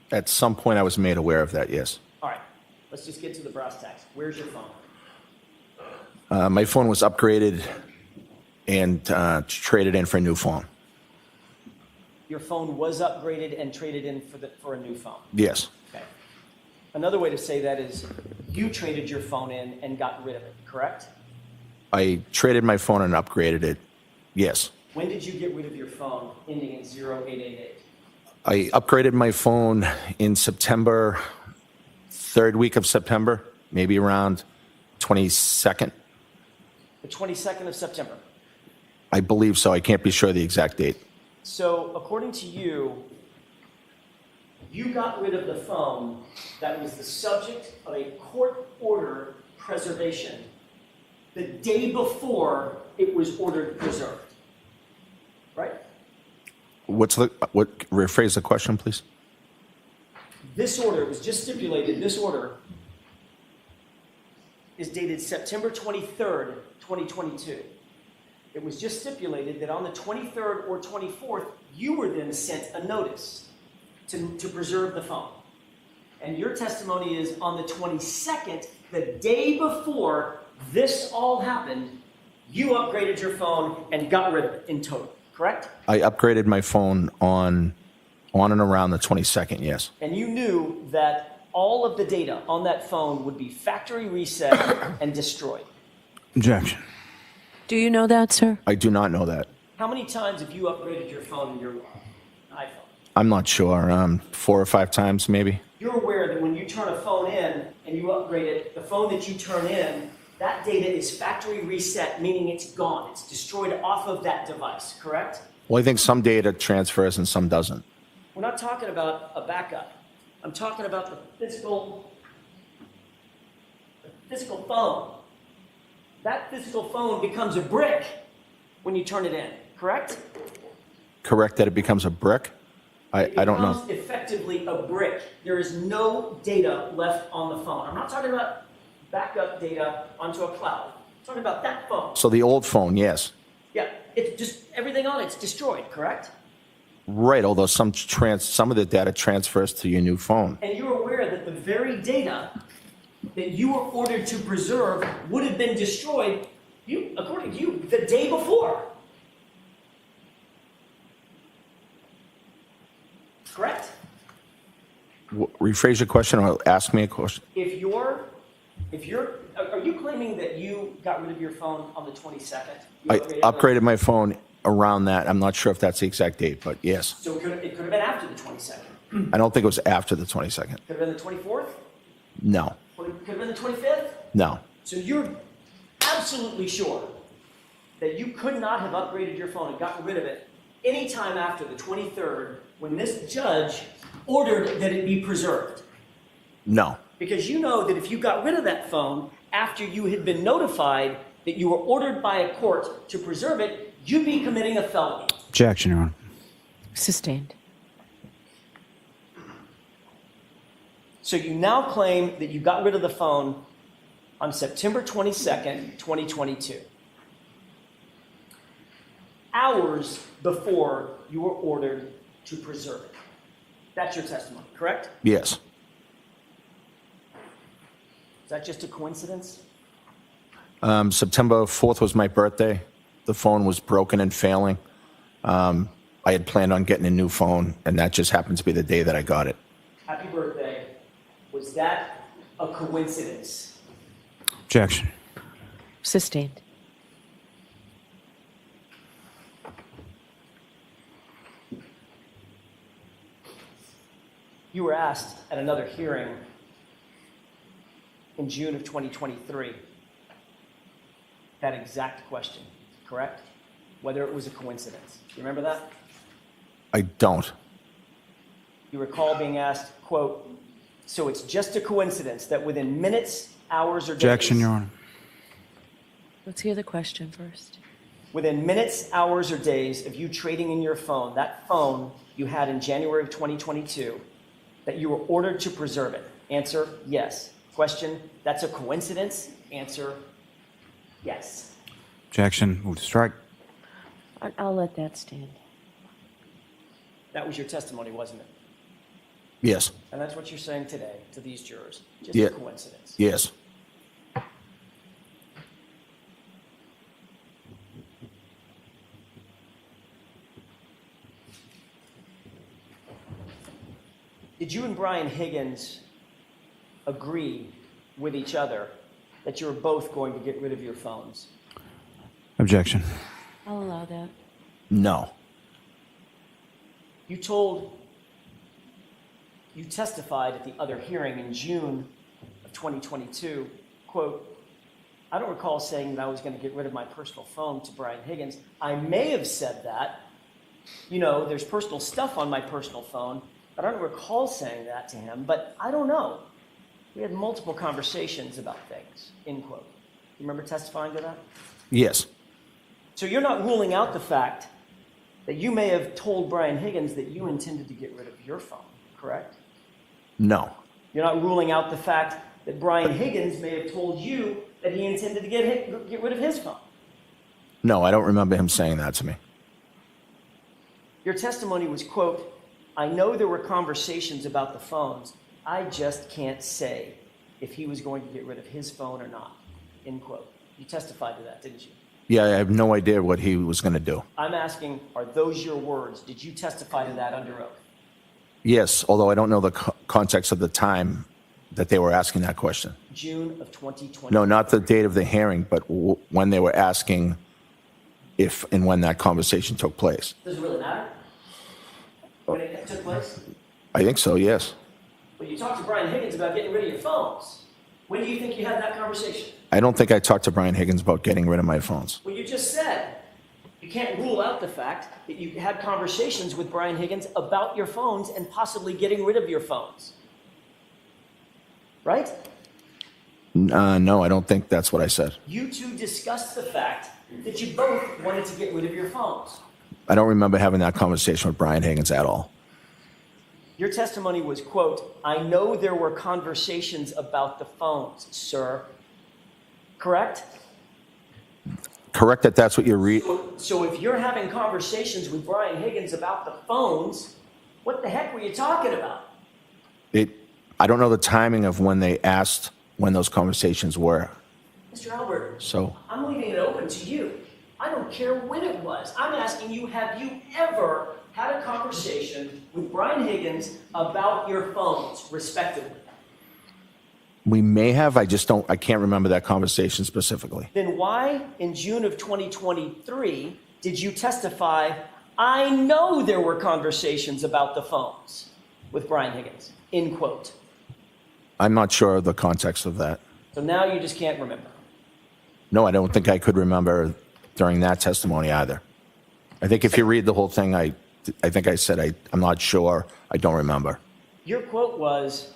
Speaker 4: At some point, I was made aware of that, yes.
Speaker 2: All right, let's just get to the brass tacks. Where's your phone?
Speaker 4: My phone was upgraded and traded in for a new phone.
Speaker 2: Your phone was upgraded and traded in for a new phone.
Speaker 4: Yes.
Speaker 2: Okay. Another way to say that is you traded your phone in and got rid of it, correct?
Speaker 4: I traded my phone and upgraded it. Yes.
Speaker 2: When did you get rid of your phone ending in 0888?
Speaker 4: I upgraded my phone in September, third week of September, maybe around 22nd.
Speaker 2: The 22nd of September.
Speaker 4: I believe so. I can't be sure of the exact date.
Speaker 2: So according to you, you got rid of the phone that was the subject of a court order preservation the day before it was ordered preserved, right?
Speaker 4: Rephrase the question, please?
Speaker 2: This order, it was just stipulated, this order is dated September 23rd, 2022. It was just stipulated that on the 23rd or 24th, you were then sent a notice to preserve the phone. And your testimony is on the 22nd, the day before this all happened, you upgraded your phone and got rid of it in total, correct?
Speaker 4: I upgraded my phone on and around the 22nd, yes.
Speaker 2: And you knew that all of the data on that phone would be factory reset and destroyed.
Speaker 5: Objection.
Speaker 1: Do you know that, sir?
Speaker 4: I do not know that.
Speaker 2: How many times have you upgraded your phone in your iPhone?
Speaker 4: I'm not sure. 4 or 5 times, maybe.
Speaker 2: You're aware that when you turn a phone in and you upgrade it, the phone that you turn in, that data is factory reset, meaning it's gone. It's destroyed off of that device, correct?
Speaker 4: Well, I think some data transfers and some doesn't.
Speaker 2: We're not talking about a backup. I'm talking about the physical phone. That physical phone becomes a brick when you turn it in, correct?
Speaker 4: Correct that it becomes a brick? I don't know.
Speaker 2: It becomes effectively a brick. There is no data left on the phone. I'm not talking about backup data onto a cloud. I'm talking about that phone.
Speaker 4: So the old phone, yes.
Speaker 2: Yeah, it's just everything on it's destroyed, correct?
Speaker 4: Right, although some of the data transfers to your new phone.
Speaker 2: And you're aware that the very data that you were ordered to preserve would have been destroyed, according to you, the day before. Correct?
Speaker 4: Rephrase your question or ask me a question.
Speaker 2: Are you claiming that you got rid of your phone on the 22nd? You
Speaker 4: I upgraded my phone around that. I'm not sure if that's the exact date, but yes.
Speaker 2: So it could have been after the 22nd.
Speaker 4: I don't think it was after the 22nd.
Speaker 2: Could have been the 24th?
Speaker 4: No,
Speaker 2: Could have been the 25th?
Speaker 4: no.
Speaker 2: So you're absolutely sure that you could not have upgraded your phone and gotten rid of it any time after the 23rd when this judge ordered that it be preserved?
Speaker 4: No.
Speaker 2: Because you know that if you got rid of that phone after you had been notified that you were ordered by a court to preserve it, you'd be committing a felony.
Speaker 5: Objection, Your Honor.
Speaker 1: Sustained.
Speaker 2: So you now claim that you got rid of the phone on September 22nd, 2022. Hours before you were ordered to preserve it. That's your testimony, correct?
Speaker 4: Yes.
Speaker 2: Is that just a coincidence?
Speaker 4: September 4th was my birthday. The phone was broken and failing. I had planned on getting a new phone, and that just happened to be the day that I got it.
Speaker 2: Happy birthday. Was that a coincidence?
Speaker 5: Objection.
Speaker 1: Sustained.
Speaker 2: You were asked at another hearing in June of 2023 that exact question, correct? Whether it was a coincidence. You remember that?
Speaker 4: I don't.
Speaker 2: You recall being asked, quote, so it's just a coincidence that within minutes, hours, or days...
Speaker 5: Objection, Your Honor.
Speaker 1: Let's hear the question first.
Speaker 2: Within minutes, hours, or days of you trading in your phone, that phone you had in January of 2022, that you were ordered to preserve it. Answer, yes. Question, that's a coincidence? Answer, yes.
Speaker 5: Objection. Move to strike.
Speaker 1: I'll let that stand.
Speaker 2: That was your testimony, wasn't it?
Speaker 4: Yes.
Speaker 2: And that's what you're saying today to these jurors. Just
Speaker 4: Yeah.
Speaker 2: a coincidence.
Speaker 4: Yes.
Speaker 2: Did you and Brian Higgins agree with each other that you were both going to get rid of your phones?
Speaker 5: Objection.
Speaker 1: I'll allow that.
Speaker 4: No.
Speaker 2: You testified at the other hearing in June of 2022, quote, I don't recall saying that I was going to get rid of my personal phone to Brian Higgins. I may have said that. You know, there's personal stuff on my personal phone, but I don't recall saying that to him. But I don't know. We had multiple conversations about things, end quote. You remember testifying to that?
Speaker 4: Yes.
Speaker 2: So you're not ruling out the fact that you may have told Brian Higgins that you intended to get rid of your phone, correct?
Speaker 4: No.
Speaker 2: You're not ruling out the fact that Brian Higgins may have told you that he intended to get rid of his phone.
Speaker 4: No, I don't remember him saying that to me.
Speaker 2: Your testimony was, quote, I know there were conversations about the phones. I just can't say if he was going to get rid of his phone or not, end quote. You testified to that, didn't you?
Speaker 4: Yeah, I have no idea what he was going to do.
Speaker 2: I'm asking, are those your words? Did you testify to that under oath?
Speaker 4: Yes, although I don't know the context of the time that they were asking that question.
Speaker 2: June of 2020.
Speaker 4: No, not the date of the hearing, but when they were asking if and when that conversation took place.
Speaker 2: Does it really matter? When it took place?
Speaker 4: I think so, yes.
Speaker 2: Well, you talked to Brian Higgins about getting rid of your phones. When do you think you had that conversation?
Speaker 4: I don't think I talked to Brian Higgins about getting rid of my phones.
Speaker 2: Well, you just said you can't rule out the fact that you had conversations with Brian Higgins about your phones and possibly getting rid of your phones. Right?
Speaker 4: No, I don't think that's what I said.
Speaker 2: You two discussed the fact that you both wanted to get rid of your phones.
Speaker 4: I don't remember having that conversation with Brian Higgins at all.
Speaker 2: Your testimony was, quote, I know there were conversations about the phones, sir. Correct?
Speaker 4: Correct that that's what you're reading.
Speaker 2: So if you're having conversations with Brian Higgins about the phones, what the heck were you talking about?
Speaker 4: I don't know the timing of when they asked when those conversations were.
Speaker 2: Mr. Albert,
Speaker 4: So
Speaker 2: I'm leaving it open to you. I don't care when it was. I'm asking you, have you ever had a conversation with Brian Higgins about your phones, respectively?
Speaker 4: we may have, I can't remember that conversation specifically.
Speaker 2: Then why, in June of 2023, did you testify, I know there were conversations about the phones with Brian Higgins, end quote?
Speaker 4: I'm not sure of the context of that.
Speaker 2: So now you just can't remember.
Speaker 4: No, I don't think I could remember during that testimony either. I think if you read the whole thing, I think I said I'm not sure, I don't remember.
Speaker 2: Your quote was,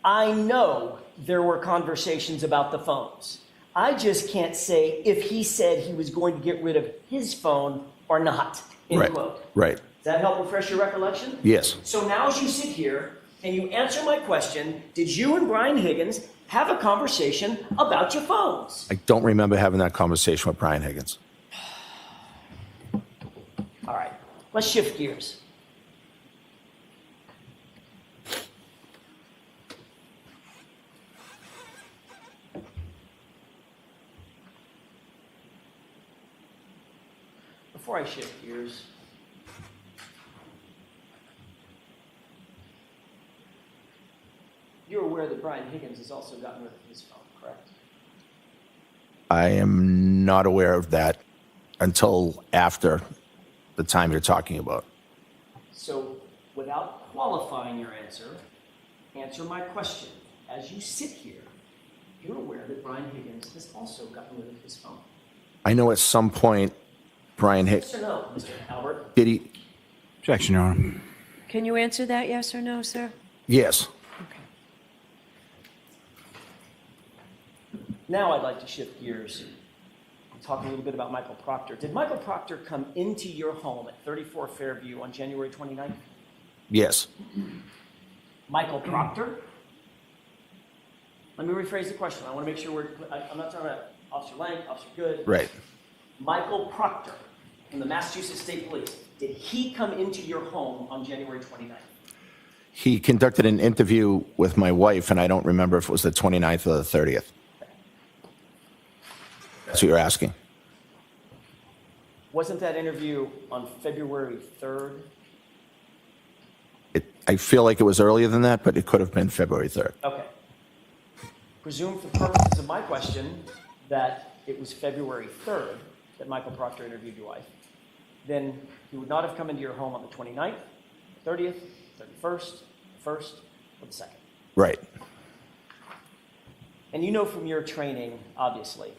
Speaker 2: I know there were conversations about the phones. I just can't say if he said he was going to get rid of his phone or not, end
Speaker 4: Right,
Speaker 2: quote.
Speaker 4: right.
Speaker 2: Does that help refresh your recollection?
Speaker 4: Yes.
Speaker 2: So now as you sit here and you answer my question, did you and Brian Higgins have a conversation about your phones?
Speaker 4: I don't remember having that conversation with Brian Higgins.
Speaker 2: All right, let's shift gears. Before I shift gears, you're aware that Brian Higgins has also gotten rid of his phone, correct?
Speaker 4: I am not aware of that until after the time you're talking about.
Speaker 2: So, without qualifying your answer, answer my question. As you sit here, you're aware that Brian Higgins has also gotten rid of his phone.
Speaker 4: I know at some point Brian
Speaker 2: Yes
Speaker 4: Higgins,
Speaker 2: or no, Mr. Albert?
Speaker 4: did he?
Speaker 5: Objection, Your Honor.
Speaker 1: Can you answer that, yes or no, sir?
Speaker 4: Yes.
Speaker 1: Okay.
Speaker 2: Now I'd like to shift gears and talk a little bit about Michael Proctor. Did Michael Proctor come into your home at 34 Fairview on January 29th?
Speaker 4: Yes.
Speaker 2: Michael Proctor? Let me rephrase the question. I want to make sure I'm not talking about Officer Lang, Officer Good.
Speaker 4: Right.
Speaker 2: Michael Proctor from the Massachusetts State Police, did he come into your home on January 29th?
Speaker 4: He conducted an interview with my wife, and I don't remember if it was the 29th or the 30th. That's what you're asking.
Speaker 2: Wasn't that interview on February 3rd?
Speaker 4: I feel like it was earlier than that, but it could have been February 3rd.
Speaker 2: Okay. Presume for purposes of my question that it was February 3rd that Michael Proctor interviewed your wife. Then he would not have come into your home on the 29th, 30th, 31st, 1st, or the 2nd.
Speaker 4: Right.
Speaker 2: And you know from your training, obviously,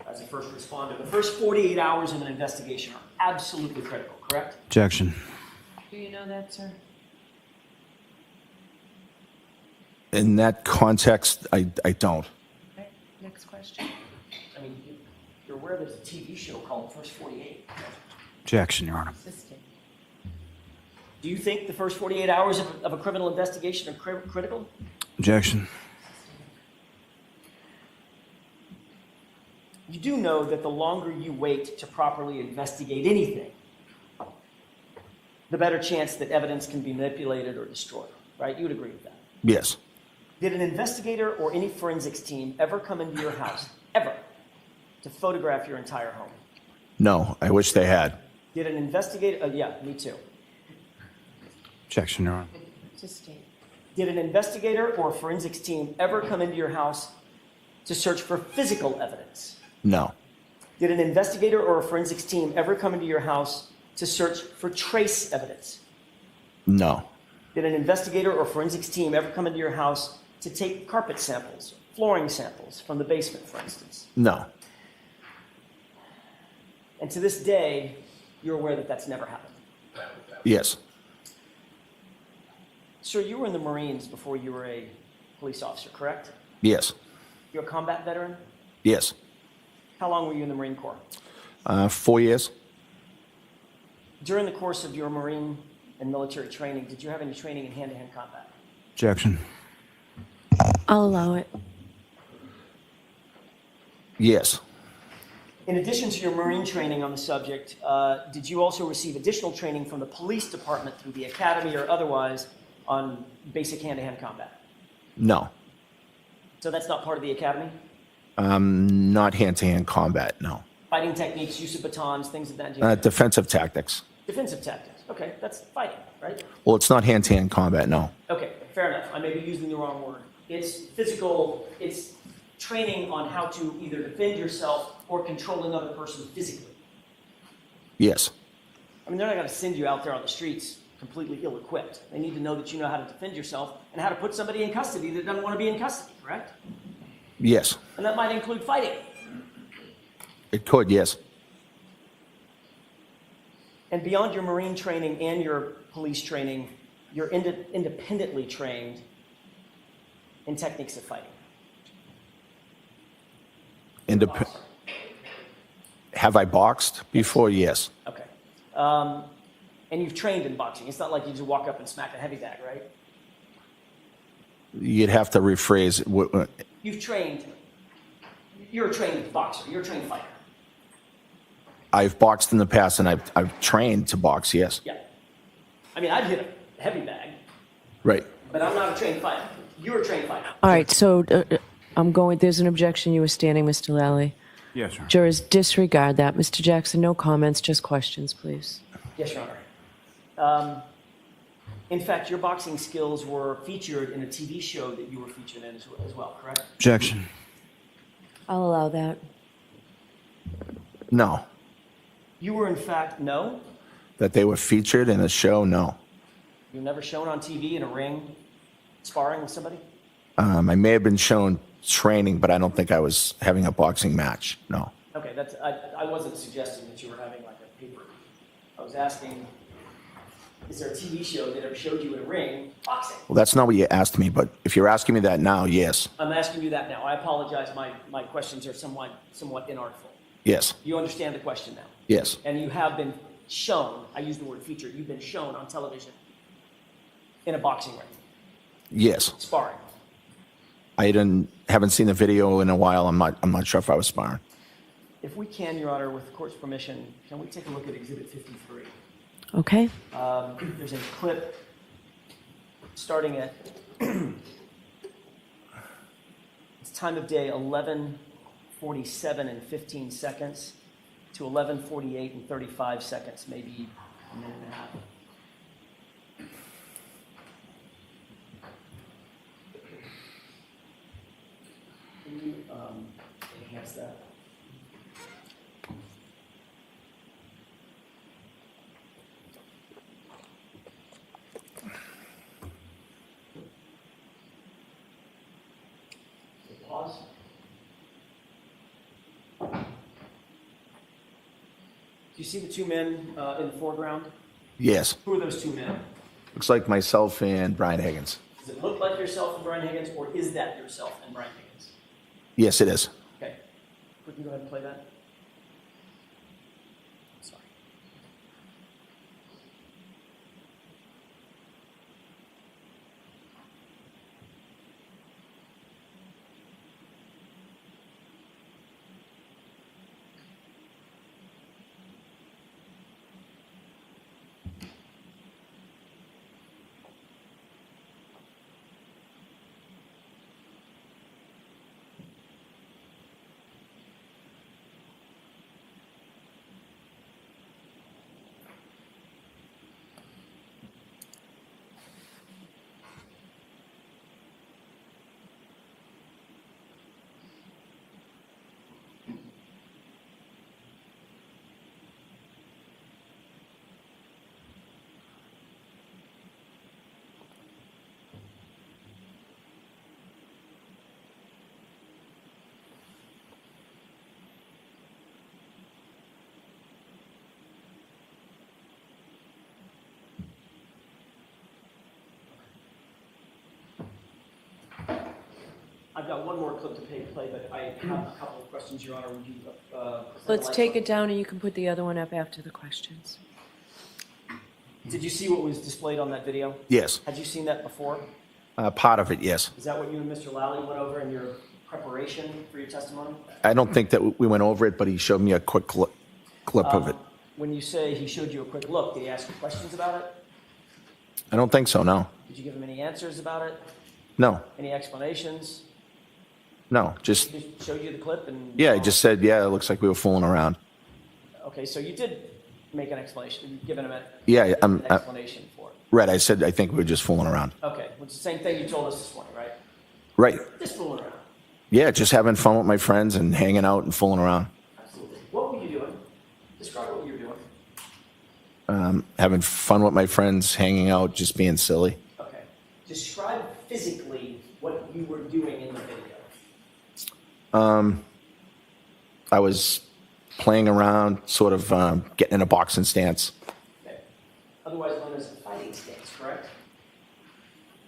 Speaker 2: as a first responder, the first 48 hours of an investigation are absolutely critical, correct?
Speaker 5: Objection.
Speaker 1: Do you know that, sir?
Speaker 4: In that context, I don't.
Speaker 1: Okay, next question.
Speaker 2: I mean, you're aware there's a TV show called First 48.
Speaker 5: Objection, Your Honor.
Speaker 1: Assistant.
Speaker 2: Do you think the first 48 hours of a criminal investigation are critical?
Speaker 5: Objection.
Speaker 2: You do know that the longer you wait to properly investigate anything, the better chance that evidence can be manipulated or destroyed, right? You would agree with that.
Speaker 4: Yes.
Speaker 2: Did an investigator or any forensics team ever come into your house, ever, to photograph your entire home?
Speaker 4: No, I wish they had.
Speaker 2: Did an investigator, yeah, me too.
Speaker 5: Objection, Your Honor.
Speaker 6: Sustain.
Speaker 2: Did an investigator or a forensics team ever come into your house to search for physical evidence?
Speaker 4: No.
Speaker 2: Did an investigator or a forensics team ever come into your house to search for trace evidence?
Speaker 4: No.
Speaker 2: Did an investigator or forensics team ever come into your house to take carpet samples, flooring samples from the basement, for instance?
Speaker 4: No.
Speaker 2: And to this day, you're aware that that's never happened.
Speaker 4: Yes.
Speaker 2: Sir, you were in the Marines before you were a police officer, correct?
Speaker 4: Yes.
Speaker 2: You're a combat veteran?
Speaker 4: Yes.
Speaker 2: How long were you in the Marine Corps?
Speaker 4: 4 years?
Speaker 2: During the course of your Marine and military training, did you have any training in hand-to-hand combat?
Speaker 5: Objection.
Speaker 1: I'll allow it.
Speaker 4: Yes.
Speaker 2: In addition to your Marine training on the subject, did you also receive additional training from the police department through the academy or otherwise on basic hand-to-hand combat?
Speaker 4: No.
Speaker 2: So that's not part of the academy?
Speaker 4: Not hand-to-hand combat, no.
Speaker 2: Fighting techniques, use of batons, things of that nature?
Speaker 4: Defensive tactics.
Speaker 2: Defensive tactics. Okay, that's fighting, right?
Speaker 4: Well, it's not hand-to-hand combat, no.
Speaker 2: Okay, fair enough. I may be using the wrong word. It's physical, it's training on how to either defend yourself or control another person physically.
Speaker 4: Yes.
Speaker 2: I mean, they're not going to send you out there on the streets completely ill-equipped. They need to know that you know how to defend yourself and how to put somebody in custody that doesn't want to be in custody, correct?
Speaker 4: Yes.
Speaker 2: And that might include fighting.
Speaker 4: It could, yes.
Speaker 2: And beyond your Marine training and your police training, you're independently trained in techniques of fighting.
Speaker 4: Have I boxed before? Yes.
Speaker 2: Okay. And you've trained in boxing. It's not like you just walk up and smack a heavy bag, right?
Speaker 4: You'd have to rephrase.
Speaker 2: You've trained. You're a trained boxer. You're a trained fighter.
Speaker 4: I've boxed in the past, and I've trained to box, yes.
Speaker 2: Yeah. I mean, I'd hit a heavy bag,
Speaker 4: Right.
Speaker 2: but I'm not a trained fighter. You're a trained fighter.
Speaker 1: All right, so there's an objection. You were standing, Mr. Lally.
Speaker 5: Yes, Your Honor.
Speaker 1: Jurors, disregard that. Mr. Jackson, no comments, just questions, please.
Speaker 2: Yes, Your Honor. In fact, your boxing skills were featured in a TV show that you were featured in as well, correct?
Speaker 5: Objection.
Speaker 1: I'll allow that.
Speaker 4: No.
Speaker 2: You were, in fact, no?
Speaker 4: That they were featured in a show? No.
Speaker 2: You were never shown on TV in a ring sparring with somebody?
Speaker 4: I may have been shown training, but I don't think I was having a boxing match. No.
Speaker 2: Okay, I wasn't suggesting that you were having like a paper. I was asking, is there a TV show that ever showed you in a ring boxing?
Speaker 4: Well, that's not what you asked me, but if you're asking me that now, yes.
Speaker 2: I'm asking you that now. I apologize. My questions are somewhat inartful.
Speaker 4: Yes.
Speaker 2: You understand the question now?
Speaker 4: Yes.
Speaker 2: And you have been shown, I use the word featured, you've been shown on television in a boxing ring,
Speaker 4: Yes.
Speaker 2: sparring.
Speaker 4: I haven't seen the video in a while. I'm not sure if I was sparring.
Speaker 2: If we can, Your Honor, with the court's permission, can we take a look at Exhibit 53?
Speaker 1: Okay.
Speaker 2: There's a clip starting at, it's time of day 11:47 and 15 seconds to 11:48 and 35 seconds, maybe a minute and a half. Can you enhance that? Pause. Do you see the two men in the foreground?
Speaker 4: Yes.
Speaker 2: Who are those two men?
Speaker 4: Looks like myself and Brian Higgins.
Speaker 2: Does it look like yourself and Brian Higgins, or is that yourself and Brian Higgins?
Speaker 4: Yes, it is.
Speaker 2: Okay. We can go ahead and play that. Sorry. I've got one more clip to play, but I have a couple of questions, Your Honor. Would you,
Speaker 1: Let's take it down and you can put the other one up after the questions.
Speaker 2: Did you see what was displayed on that video?
Speaker 4: Yes.
Speaker 2: Had you seen that before?
Speaker 4: Part of it, yes.
Speaker 2: Is that what you and Mr. Lally went over in your preparation for your testimony?
Speaker 4: I don't think that we went over it, but he showed me a quick clip of it.
Speaker 2: When you say he showed you a quick look, did he ask you questions about it?
Speaker 4: I don't think so, no.
Speaker 2: Did you give him any answers about it?
Speaker 4: No,
Speaker 2: Any explanations?
Speaker 4: no, just,
Speaker 2: He just showed you the clip and?
Speaker 4: yeah, he just said, yeah, it looks like we were fooling around.
Speaker 2: Okay, so you did make an explanation, you've given him
Speaker 4: Yeah,
Speaker 2: an explanation for it.
Speaker 4: right, I said, I think we were just fooling around.
Speaker 2: Okay, which is the same thing you told us this morning, right?
Speaker 4: Right,
Speaker 2: Just fooling around.
Speaker 4: yeah, just having fun with my friends and hanging out and fooling around.
Speaker 2: Absolutely. What were you doing? Describe what you were doing.
Speaker 4: Having fun with my friends, hanging out, just being silly.
Speaker 2: Okay. Describe physically what you were doing in the video.
Speaker 4: I was playing around, sort of getting in a boxing stance.
Speaker 2: Okay. Otherwise known as a fighting stance, correct?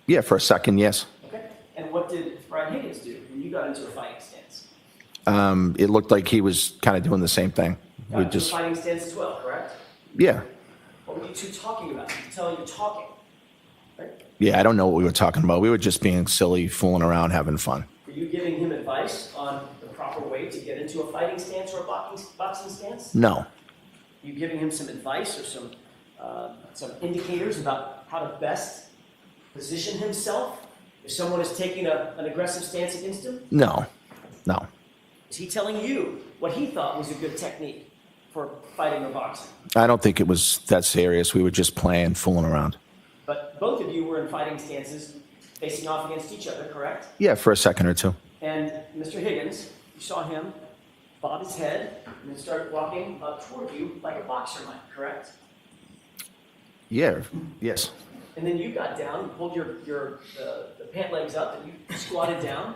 Speaker 4: Yeah, for a second, yes.
Speaker 2: Okay. And what did Brian Higgins do when you got into a fighting stance?
Speaker 4: It looked like he was kind of doing the same thing.
Speaker 2: Got into a fighting stance as well, correct?
Speaker 4: Yeah,
Speaker 2: What were you two talking about? You can tell you're talking, right?
Speaker 4: yeah, I don't know what we were talking about. We were just being silly, fooling around, having fun.
Speaker 2: Were you giving him advice on the proper way to get into a fighting stance or a boxing stance?
Speaker 4: No,
Speaker 2: You giving him some advice or some indicators about how to best position himself if someone is taking an aggressive stance against him?
Speaker 4: no.
Speaker 2: Is he telling you what he thought was a good technique for fighting or boxing?
Speaker 4: I don't think it was that serious. We were just playing, fooling around.
Speaker 2: But both of you were in fighting stances facing off against each other, correct?
Speaker 4: Yeah, for a second or two.
Speaker 2: And Mr. Higgins, you saw him bob his head and then start walking toward you like a boxer might, correct?
Speaker 4: Yeah, yes.
Speaker 2: And then you got down, you pulled the pant legs up, and you squatted down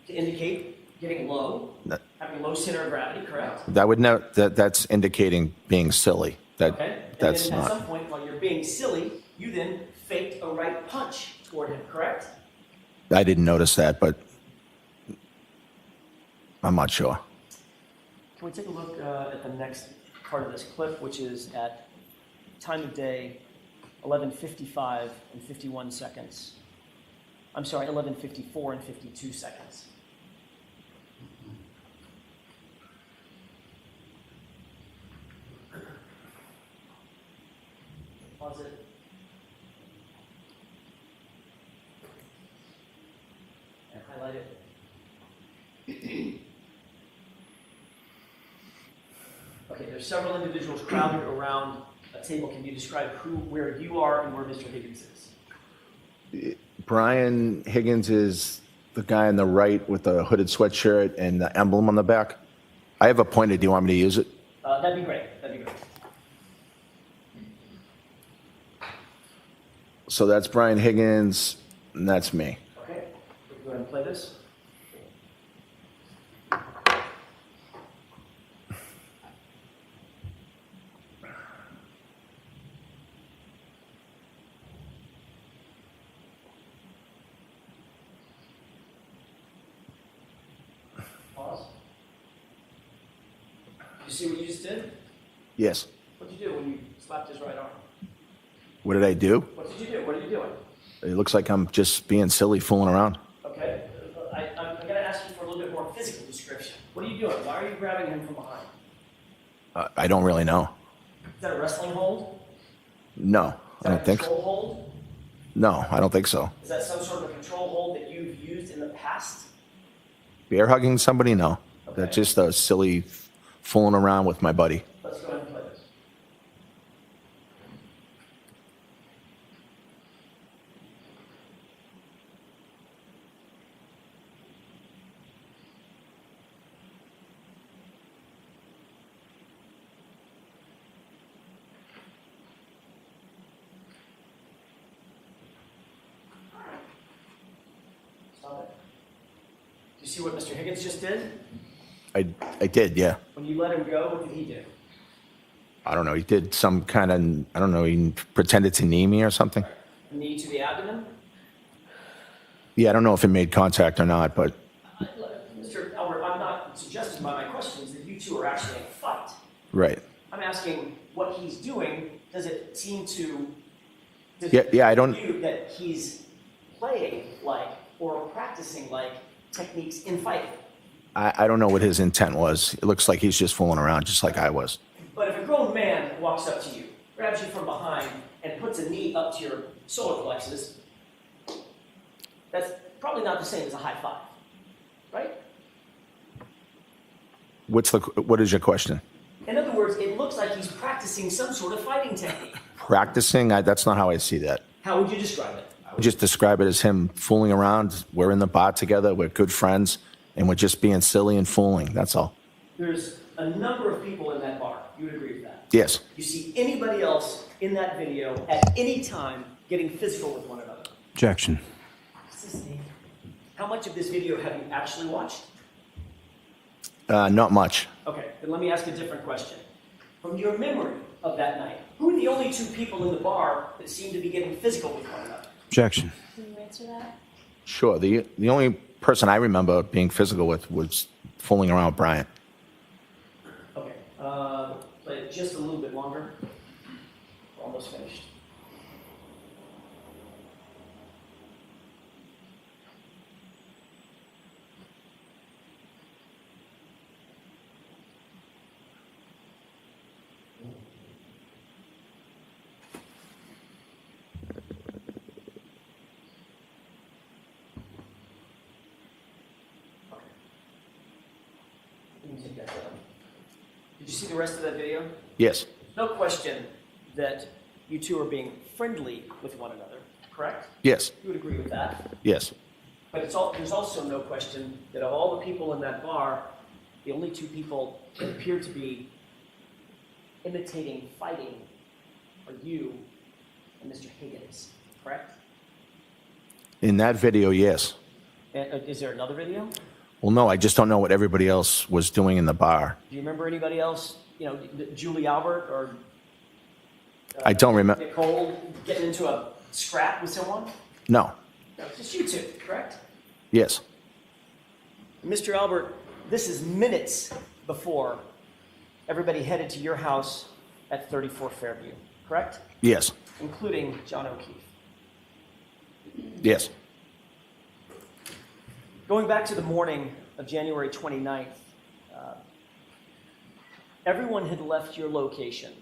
Speaker 2: to indicate getting low, having low center of gravity, correct?
Speaker 4: That would not, that's indicating being silly.
Speaker 2: Okay.
Speaker 4: That's
Speaker 2: and then at
Speaker 4: not.
Speaker 2: some point, while you're being silly, you then faked a right punch toward him, correct?
Speaker 4: I didn't notice that, but I'm not sure.
Speaker 2: Can we take a look at the next part of this clip, which is at time of day 11:55 and 51 seconds. I'm sorry, 11:54 and 52 seconds. Pause it. And highlight it. Okay, there's several individuals crowded around a table. Can you describe where you are and where Mr. Higgins is?
Speaker 4: Brian Higgins is the guy on the right with the hooded sweatshirt and the emblem on the back. I have a pointer. Do you want me to use it?
Speaker 2: That'd be great. That'd be great.
Speaker 4: So that's Brian Higgins, and that's me.
Speaker 2: Okay, we can go ahead and play this. Pause. Did you see what you just did?
Speaker 4: Yes.
Speaker 2: What did you do when you slapped his right arm?
Speaker 4: What did I do?
Speaker 2: What did you do? What are you doing?
Speaker 4: It looks like I'm just being silly, fooling around.
Speaker 2: Okay, I'm going to ask you for a little bit more physical description. What are you doing? Why are you grabbing him from behind?
Speaker 4: I don't really know.
Speaker 2: Is that a wrestling hold?
Speaker 4: No,
Speaker 2: Is
Speaker 4: I
Speaker 2: that
Speaker 4: don't think
Speaker 2: a
Speaker 4: so.
Speaker 2: control hold?
Speaker 4: No, I don't think so.
Speaker 2: Is that some sort of a control hold that you've used in the past?
Speaker 4: Bear hugging somebody? No.
Speaker 2: Okay.
Speaker 4: That's just a silly fooling around with my buddy.
Speaker 2: Let's go ahead and play this. Stop it. Do you see what Mr. Higgins just did?
Speaker 4: I did, yeah.
Speaker 2: When you let him go, what did he do?
Speaker 4: I don't know. He did some kind of, I don't know, he pretended to knee me or something.
Speaker 2: Knee to the abdomen?
Speaker 4: Yeah, I don't know if it made contact or not, but Right.
Speaker 2: I'm asking what he's doing. Does it seem to?
Speaker 4: Yeah, I don't-
Speaker 2: You that he's playing like or practicing like techniques in fighting.
Speaker 4: I don't know what his intent was. It looks like he's just fooling around, just like I was.
Speaker 2: But if a grown man walks up to you, grabs you from behind, and puts a knee up to your solar plexus, that's probably not the same as a high five, right?
Speaker 4: What is your question?
Speaker 2: In other words, it looks like he's practicing some sort of fighting technique.
Speaker 4: Practicing? That's not how I see that.
Speaker 2: How would you describe it?
Speaker 4: I would just describe it as him fooling around. We're in the bar together. We're good friends, and we're just being silly and fooling. That's all.
Speaker 2: There's a number of people in that bar. You would agree with that?
Speaker 4: Yes.
Speaker 2: You see anybody else in that video at any time getting physical with one another?
Speaker 5: Objection.
Speaker 2: How much of this video have you actually watched?
Speaker 4: Not much.
Speaker 2: Okay, then let me ask a different question. From your memory of that night, who are the only two people in the bar that seem to be getting physical with one another?
Speaker 5: Objection.
Speaker 6: Can you answer that?
Speaker 4: Sure. The only person I remember being physical with was fooling around with Brian.
Speaker 2: Okay, play it just a little bit longer. We're almost finished. You can take that down. Did you see the rest of that video?
Speaker 4: Yes.
Speaker 2: No question that you two are being friendly with one another, correct?
Speaker 4: Yes.
Speaker 2: You would agree with that.
Speaker 4: Yes.
Speaker 2: But there's also no question that of all the people in that bar, the only two people that appear to be imitating fighting are you and Mr. Higgins, correct?
Speaker 4: In that video, yes.
Speaker 2: And, is there another video?
Speaker 4: Well, no, I just don't know what everybody else was doing in the bar.
Speaker 2: Do you remember anybody else? You know, Julie Albert or
Speaker 4: I don't remember.
Speaker 2: Nicole getting into a scrap with someone?
Speaker 4: No.
Speaker 2: No, it's just you two, correct?
Speaker 4: Yes.
Speaker 2: Mr. Albert, this is minutes before everybody headed to your house at 34 Fairview, correct?
Speaker 4: Yes.
Speaker 2: Including John O'Keefe.
Speaker 4: Yes.
Speaker 2: Going back to the morning of January 29th, everyone had left your location.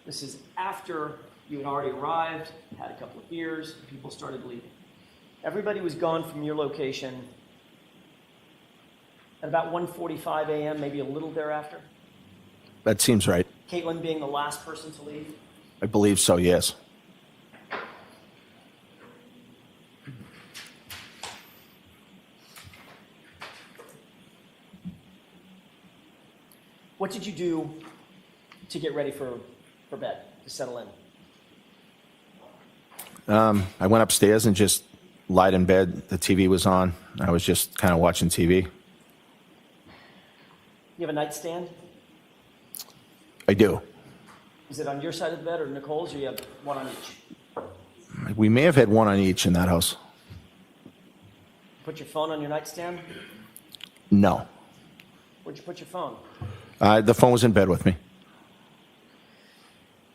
Speaker 2: This is after you had already arrived, had a couple of beers, and people started leaving. Everybody was gone from your location at about 1:45 a.m., maybe a little thereafter.
Speaker 4: That seems right.
Speaker 2: Caitlin being the last person to leave.
Speaker 4: I believe so, yes.
Speaker 2: What did you do to get ready for bed, to settle in?
Speaker 4: I went upstairs and just lied in bed. The TV was on. I was just kind of watching TV.
Speaker 2: You have a nightstand?
Speaker 4: I do.
Speaker 2: Is it on your side of the bed or Nicole's, or you have one on each?
Speaker 4: We may have had one on each in that house.
Speaker 2: Put your phone on your nightstand?
Speaker 4: No.
Speaker 2: Where'd you put your phone?
Speaker 4: The phone was in bed with me.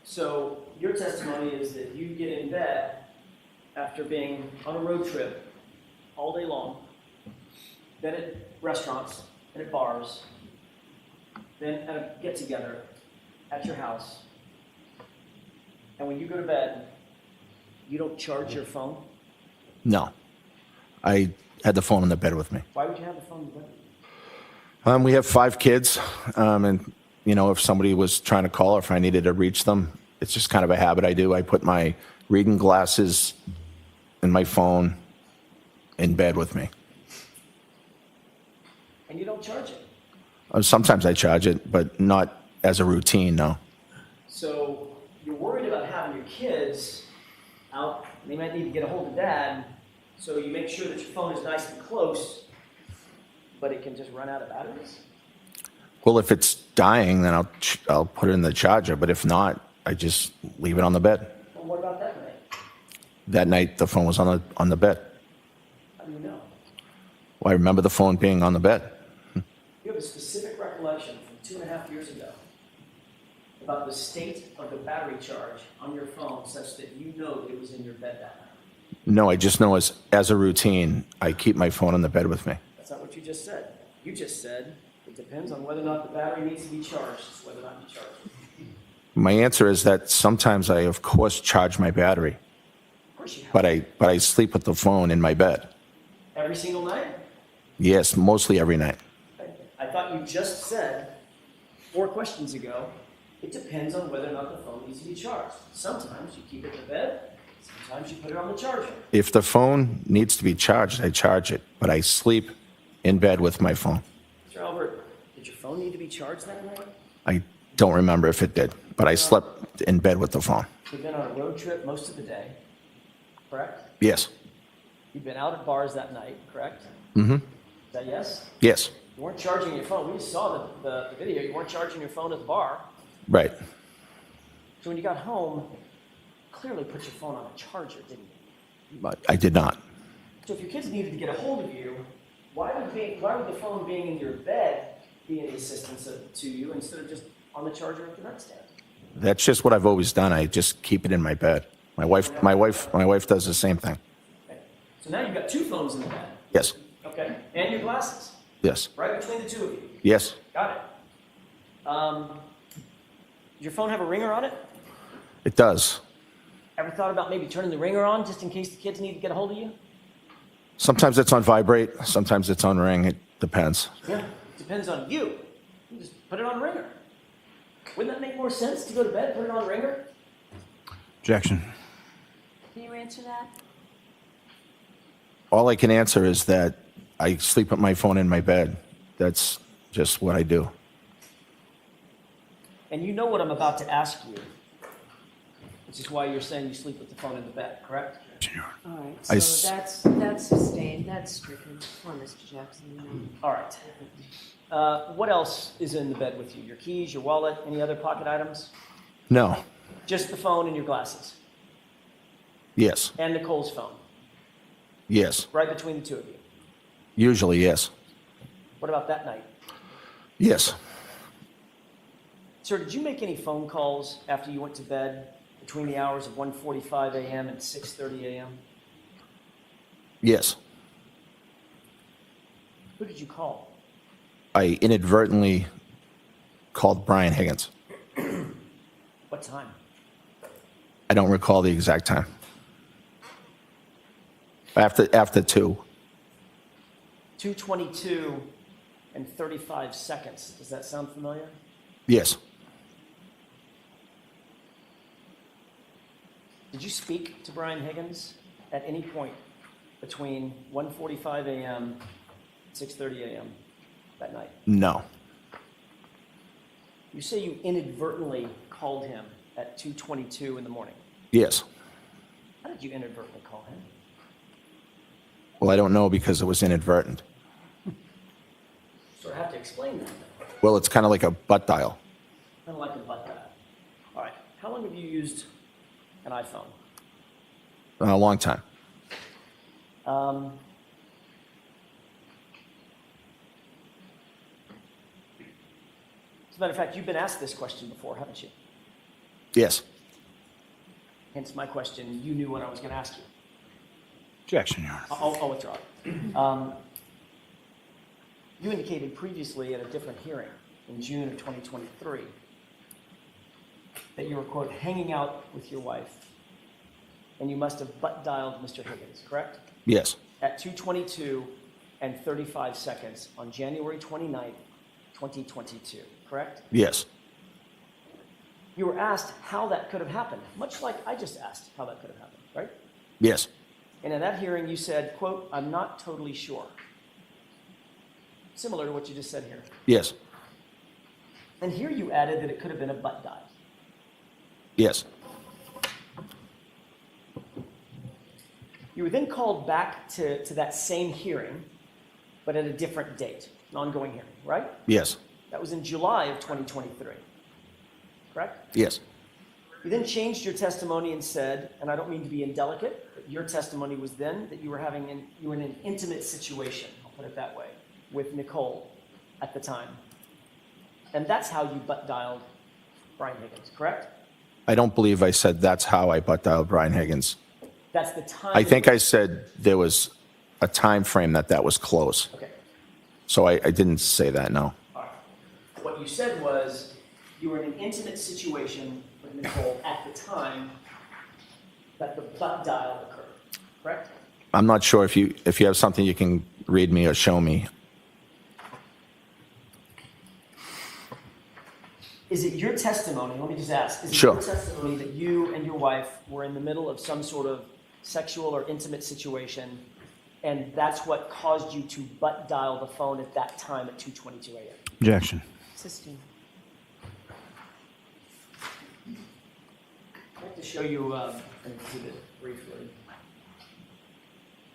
Speaker 2: So your testimony is that you get in bed after being on a road trip all day long, then at restaurants and at bars, then at a get-together at your house. And when you go to bed, you don't charge your phone?
Speaker 4: No. I had the phone in the bed with me.
Speaker 2: Why would you have the phone in bed?
Speaker 4: We have 5 kids, and, you know, if somebody was trying to call or if I needed to reach them, it's just kind of a habit I do. I put my reading glasses and my phone in bed with me.
Speaker 2: And you don't charge it?
Speaker 4: Sometimes I charge it, but not as a routine, no.
Speaker 2: So you're worried about having your kids out, and they might need to get a hold of dad, so you make sure that your phone is nice and close, but it can just run out of batteries?
Speaker 4: Well, if it's dying, then I'll put it in the charger, but if not, I just leave it on the bed.
Speaker 2: Well, what about that night?
Speaker 4: That night, the phone was on the bed.
Speaker 2: How do you know?
Speaker 4: Well, I remember the phone being on the bed.
Speaker 2: You have a specific recollection from 2.5 years ago about the state of the battery charge on your phone such that you know that it was in your bed that night?
Speaker 4: No, I just know as a routine, I keep my phone in the bed with me.
Speaker 2: That's not what you just said. You just said it depends on whether or not the battery needs to be charged, it's whether or not you charge it.
Speaker 4: My answer is that sometimes I, of course, charge my battery,
Speaker 2: Of course you have.
Speaker 4: but I sleep with the phone in my bed.
Speaker 2: Every single night?
Speaker 4: Yes, mostly every night.
Speaker 2: I thought you just said 4 questions ago, it depends on whether or not the phone needs to be charged. Sometimes you keep it in the bed, sometimes you put it on the charger.
Speaker 4: If the phone needs to be charged, I charge it, but I sleep in bed with my phone.
Speaker 2: Mr. Albert, did your phone need to be charged that night?
Speaker 4: I don't remember if it did, but I slept in bed with the phone.
Speaker 2: You've been on a road trip most of the day, correct?
Speaker 4: Yes.
Speaker 2: You've been out at bars that night, correct?
Speaker 4: Mm-hmm.
Speaker 2: Is that yes?
Speaker 4: Yes.
Speaker 2: You weren't charging your phone. We just saw the video. You weren't charging your phone at the bar.
Speaker 4: Right.
Speaker 2: So when you got home, clearly put your phone on a charger, didn't you?
Speaker 4: But I did not.
Speaker 2: So if your kids needed to get a hold of you, why would the phone being in your bed be any assistance to you instead of just on the charger at the nightstand?
Speaker 4: That's just what I've always done. I just keep it in my bed. My wife does the same thing.
Speaker 2: Okay. So now you've got 2 phones in the bed.
Speaker 4: Yes.
Speaker 2: Okay. And your glasses.
Speaker 4: Yes.
Speaker 2: Right between the 2 of you.
Speaker 4: Yes.
Speaker 2: Got it. Does your phone have a ringer on it?
Speaker 4: It does.
Speaker 2: Ever thought about maybe turning the ringer on just in case the kids need to get a hold of you?
Speaker 4: Sometimes it's on vibrate. Sometimes it's on ring. It depends.
Speaker 2: Yeah. Depends on you. You just put it on ringer. Wouldn't that make more sense to go to bed, put it on ringer?
Speaker 5: Objection.
Speaker 6: Can you answer that?
Speaker 4: All I can answer is that I sleep with my phone in my bed. That's just what I do.
Speaker 2: And you know what I'm about to ask you, which is why you're saying you sleep with the phone in the bed, correct?
Speaker 6: All right,
Speaker 4: I
Speaker 6: so
Speaker 4: s-
Speaker 6: that's sustained, that's stricken. Come on, Mr. Jackson.
Speaker 2: All right. What else is in the bed with you? Your keys, your wallet, any other pocket items?
Speaker 4: No.
Speaker 2: Just the phone and your glasses.
Speaker 4: Yes.
Speaker 2: And Nicole's phone,
Speaker 4: Yes.
Speaker 2: right between the 2 of you.
Speaker 4: Usually, yes.
Speaker 2: What about that night?
Speaker 4: Yes.
Speaker 2: Sir, did you make any phone calls after you went to bed between the hours of 1:45 a.m. and 6:30 a.m.?
Speaker 4: Yes.
Speaker 2: Who did you call?
Speaker 4: I inadvertently called Brian Higgins.
Speaker 2: What time?
Speaker 4: I don't recall the exact time. After 2.
Speaker 2: 2:22 and 35 seconds. Does that sound familiar?
Speaker 4: Yes.
Speaker 2: Did you speak to Brian Higgins at any point between 1:45 a.m. and 6:30 a.m. that night?
Speaker 4: No.
Speaker 2: You say you inadvertently called him at 2:22 in the morning.
Speaker 4: Yes.
Speaker 2: How did you inadvertently call him?
Speaker 4: Well, I don't know because it was inadvertent.
Speaker 2: So I have to explain that.
Speaker 4: Well, it's kind of like a butt dial.
Speaker 2: Kind of like a butt dial. All right. How long have you used an iPhone?
Speaker 4: A long time.
Speaker 2: As a matter of fact, you've been asked this question before, haven't you?
Speaker 4: Yes.
Speaker 2: Hence my question. You knew what I was going to ask you.
Speaker 5: Objection, Your Honor.
Speaker 2: I'll withdraw it. You indicated previously at a different hearing in June of 2023 that you were, quote, hanging out with your wife, and you must have butt dialed Mr. Higgins, correct?
Speaker 4: Yes.
Speaker 2: At 2:22 and 35 seconds on January 29th, 2022, correct?
Speaker 4: Yes.
Speaker 2: You were asked how that could have happened, much like I just asked how that could have happened, right?
Speaker 4: Yes.
Speaker 2: And in that hearing, you said, quote, I'm not totally sure. Similar to what you just said here.
Speaker 4: Yes.
Speaker 2: And here you added that it could have been a butt dial.
Speaker 4: Yes.
Speaker 2: You were then called back to that same hearing, but at a different date, an ongoing hearing, right?
Speaker 4: Yes.
Speaker 2: That was in July of 2023, correct?
Speaker 4: Yes.
Speaker 2: You then changed your testimony and said, and I don't mean to be indelicate, but your testimony was then that you were in an intimate situation, I'll put it that way, with Nicole at the time. And that's how you butt dialed Brian Higgins, correct?
Speaker 4: I don't believe I said that's how I butt dialed Brian Higgins.
Speaker 2: That's the time.
Speaker 4: I think I said there was a time frame that was close.
Speaker 2: Okay.
Speaker 4: So I didn't say that, no.
Speaker 2: All right. What you said was you were in an intimate situation with Nicole at the time that the butt dial occurred, correct?
Speaker 4: I'm not sure if you have something you can read me or show me.
Speaker 2: Is it your testimony, let me just ask, is it
Speaker 4: Sure.
Speaker 2: your testimony that you and your wife were in the middle of some sort of sexual or intimate situation, and that's what caused you to butt dial the phone at that time at 2:22 a.m.?
Speaker 5: Objection.
Speaker 6: Sustain.
Speaker 2: I'd like to show you an exhibit briefly.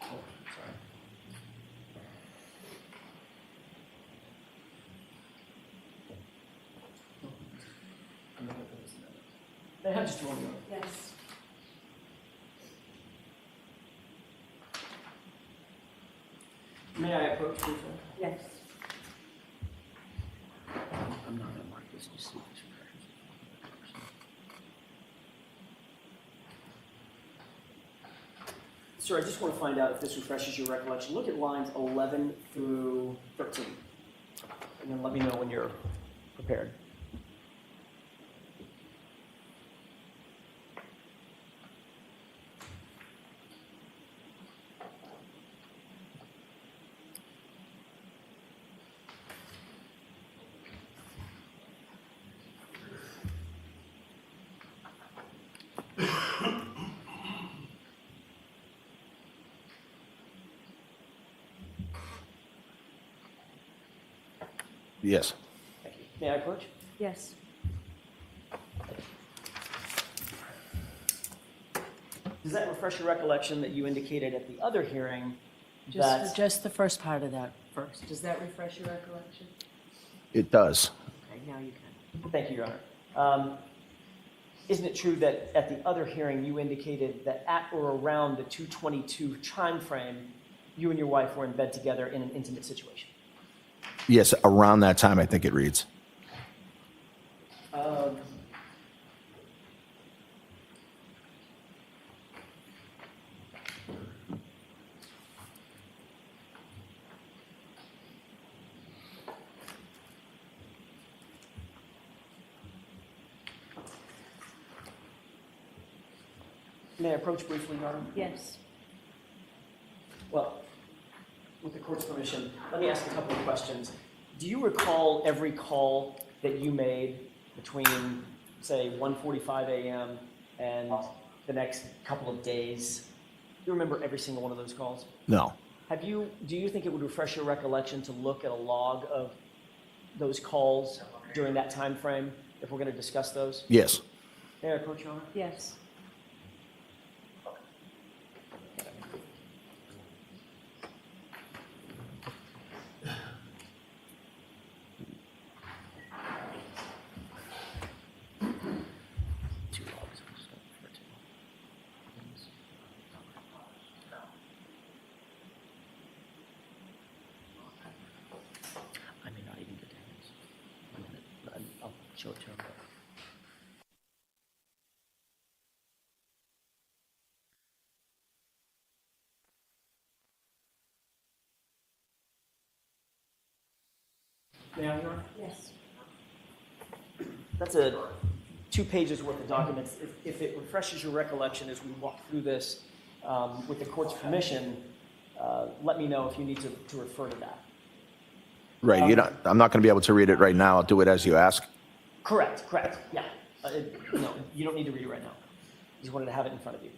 Speaker 2: Oh, sorry. They have just one more.
Speaker 6: Yes.
Speaker 2: May I approach briefly?
Speaker 6: Yes.
Speaker 2: I'm not going to mark this. Just see if this refreshes. Sir, I just want to find out if this refreshes your recollection. Look at lines 11 through 13, and then let me know when you're prepared.
Speaker 4: Yes.
Speaker 2: Thank you. May I approach?
Speaker 6: Yes.
Speaker 2: Does that refresh your recollection that you indicated at the other hearing that...
Speaker 6: Just the first part of that first. Does that refresh your recollection?
Speaker 4: It does.
Speaker 6: Okay, now you can.
Speaker 2: Thank you, Your Honor. Isn't it true that at the other hearing you indicated that at or around the 2:22 time frame, you and your wife were in bed together in an intimate situation?
Speaker 4: Yes, around that time, I think it reads.
Speaker 2: May I approach briefly, Your Honor?
Speaker 6: Yes.
Speaker 2: Well, with the court's permission, let me ask a couple of questions. Do you recall every call that you made between, say, 1:45 a.m. and the next couple of days? Do you remember every single one of those calls?
Speaker 4: No.
Speaker 2: Do you think it would refresh your recollection to look at a log of those calls during that time frame, if we're going to discuss those?
Speaker 4: Yes.
Speaker 2: May I approach, Your Honor?
Speaker 6: Yes.
Speaker 2: Two logs. I'm just going to refer to. I may not even get to hands. 1 minute. I'll show it to her. May I, Your Honor?
Speaker 6: Yes.
Speaker 2: That's 2 pages worth of documents. If it refreshes your recollection as we walk through this with the court's permission, let me know if you need to refer to that.
Speaker 4: Right. I'm not going to be able to read it right now. I'll do it as you ask.
Speaker 2: Correct, yeah. No, you don't need to read it right now. Just wanted to have it in front of you.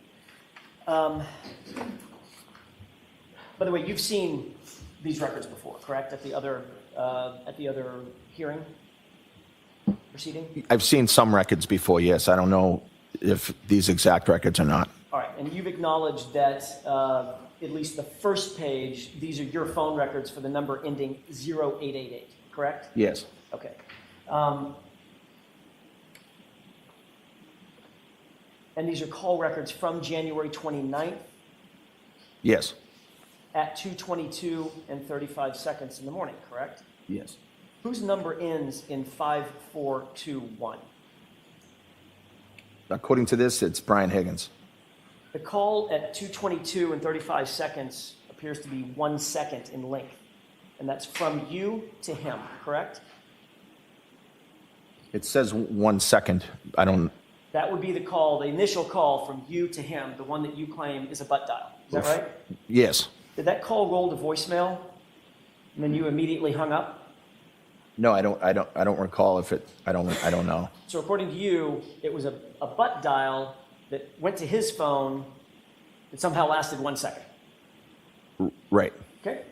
Speaker 2: By the way, you've seen these records before, correct? At the other hearing proceeding?
Speaker 4: I've seen some records before, yes. I don't know if these exact records or not.
Speaker 2: All right, and you've acknowledged that at least the first page, these are your phone records for the number ending 0888, correct?
Speaker 4: Yes.
Speaker 2: Okay. And these are call records from January 29th
Speaker 4: Yes.
Speaker 2: at 2:22 and 35 seconds in the morning, correct?
Speaker 4: Yes.
Speaker 2: Whose number ends in 5421?
Speaker 4: According to this, it's Brian Higgins.
Speaker 2: The call at 2:22 and 35 seconds appears to be 1 second in length, and that's from you to him, correct?
Speaker 4: It says 1 second. I don't,
Speaker 2: That would be the call, the initial call from you to him, the one that you claim is a butt dial. Is that right?
Speaker 4: yes.
Speaker 2: Did that call roll to voicemail, and then you immediately hung up?
Speaker 4: No, I don't recall if it, I don't know.
Speaker 2: So according to you, it was a butt dial that went to his phone that somehow lasted 1 second.
Speaker 4: Right.
Speaker 2: Okay.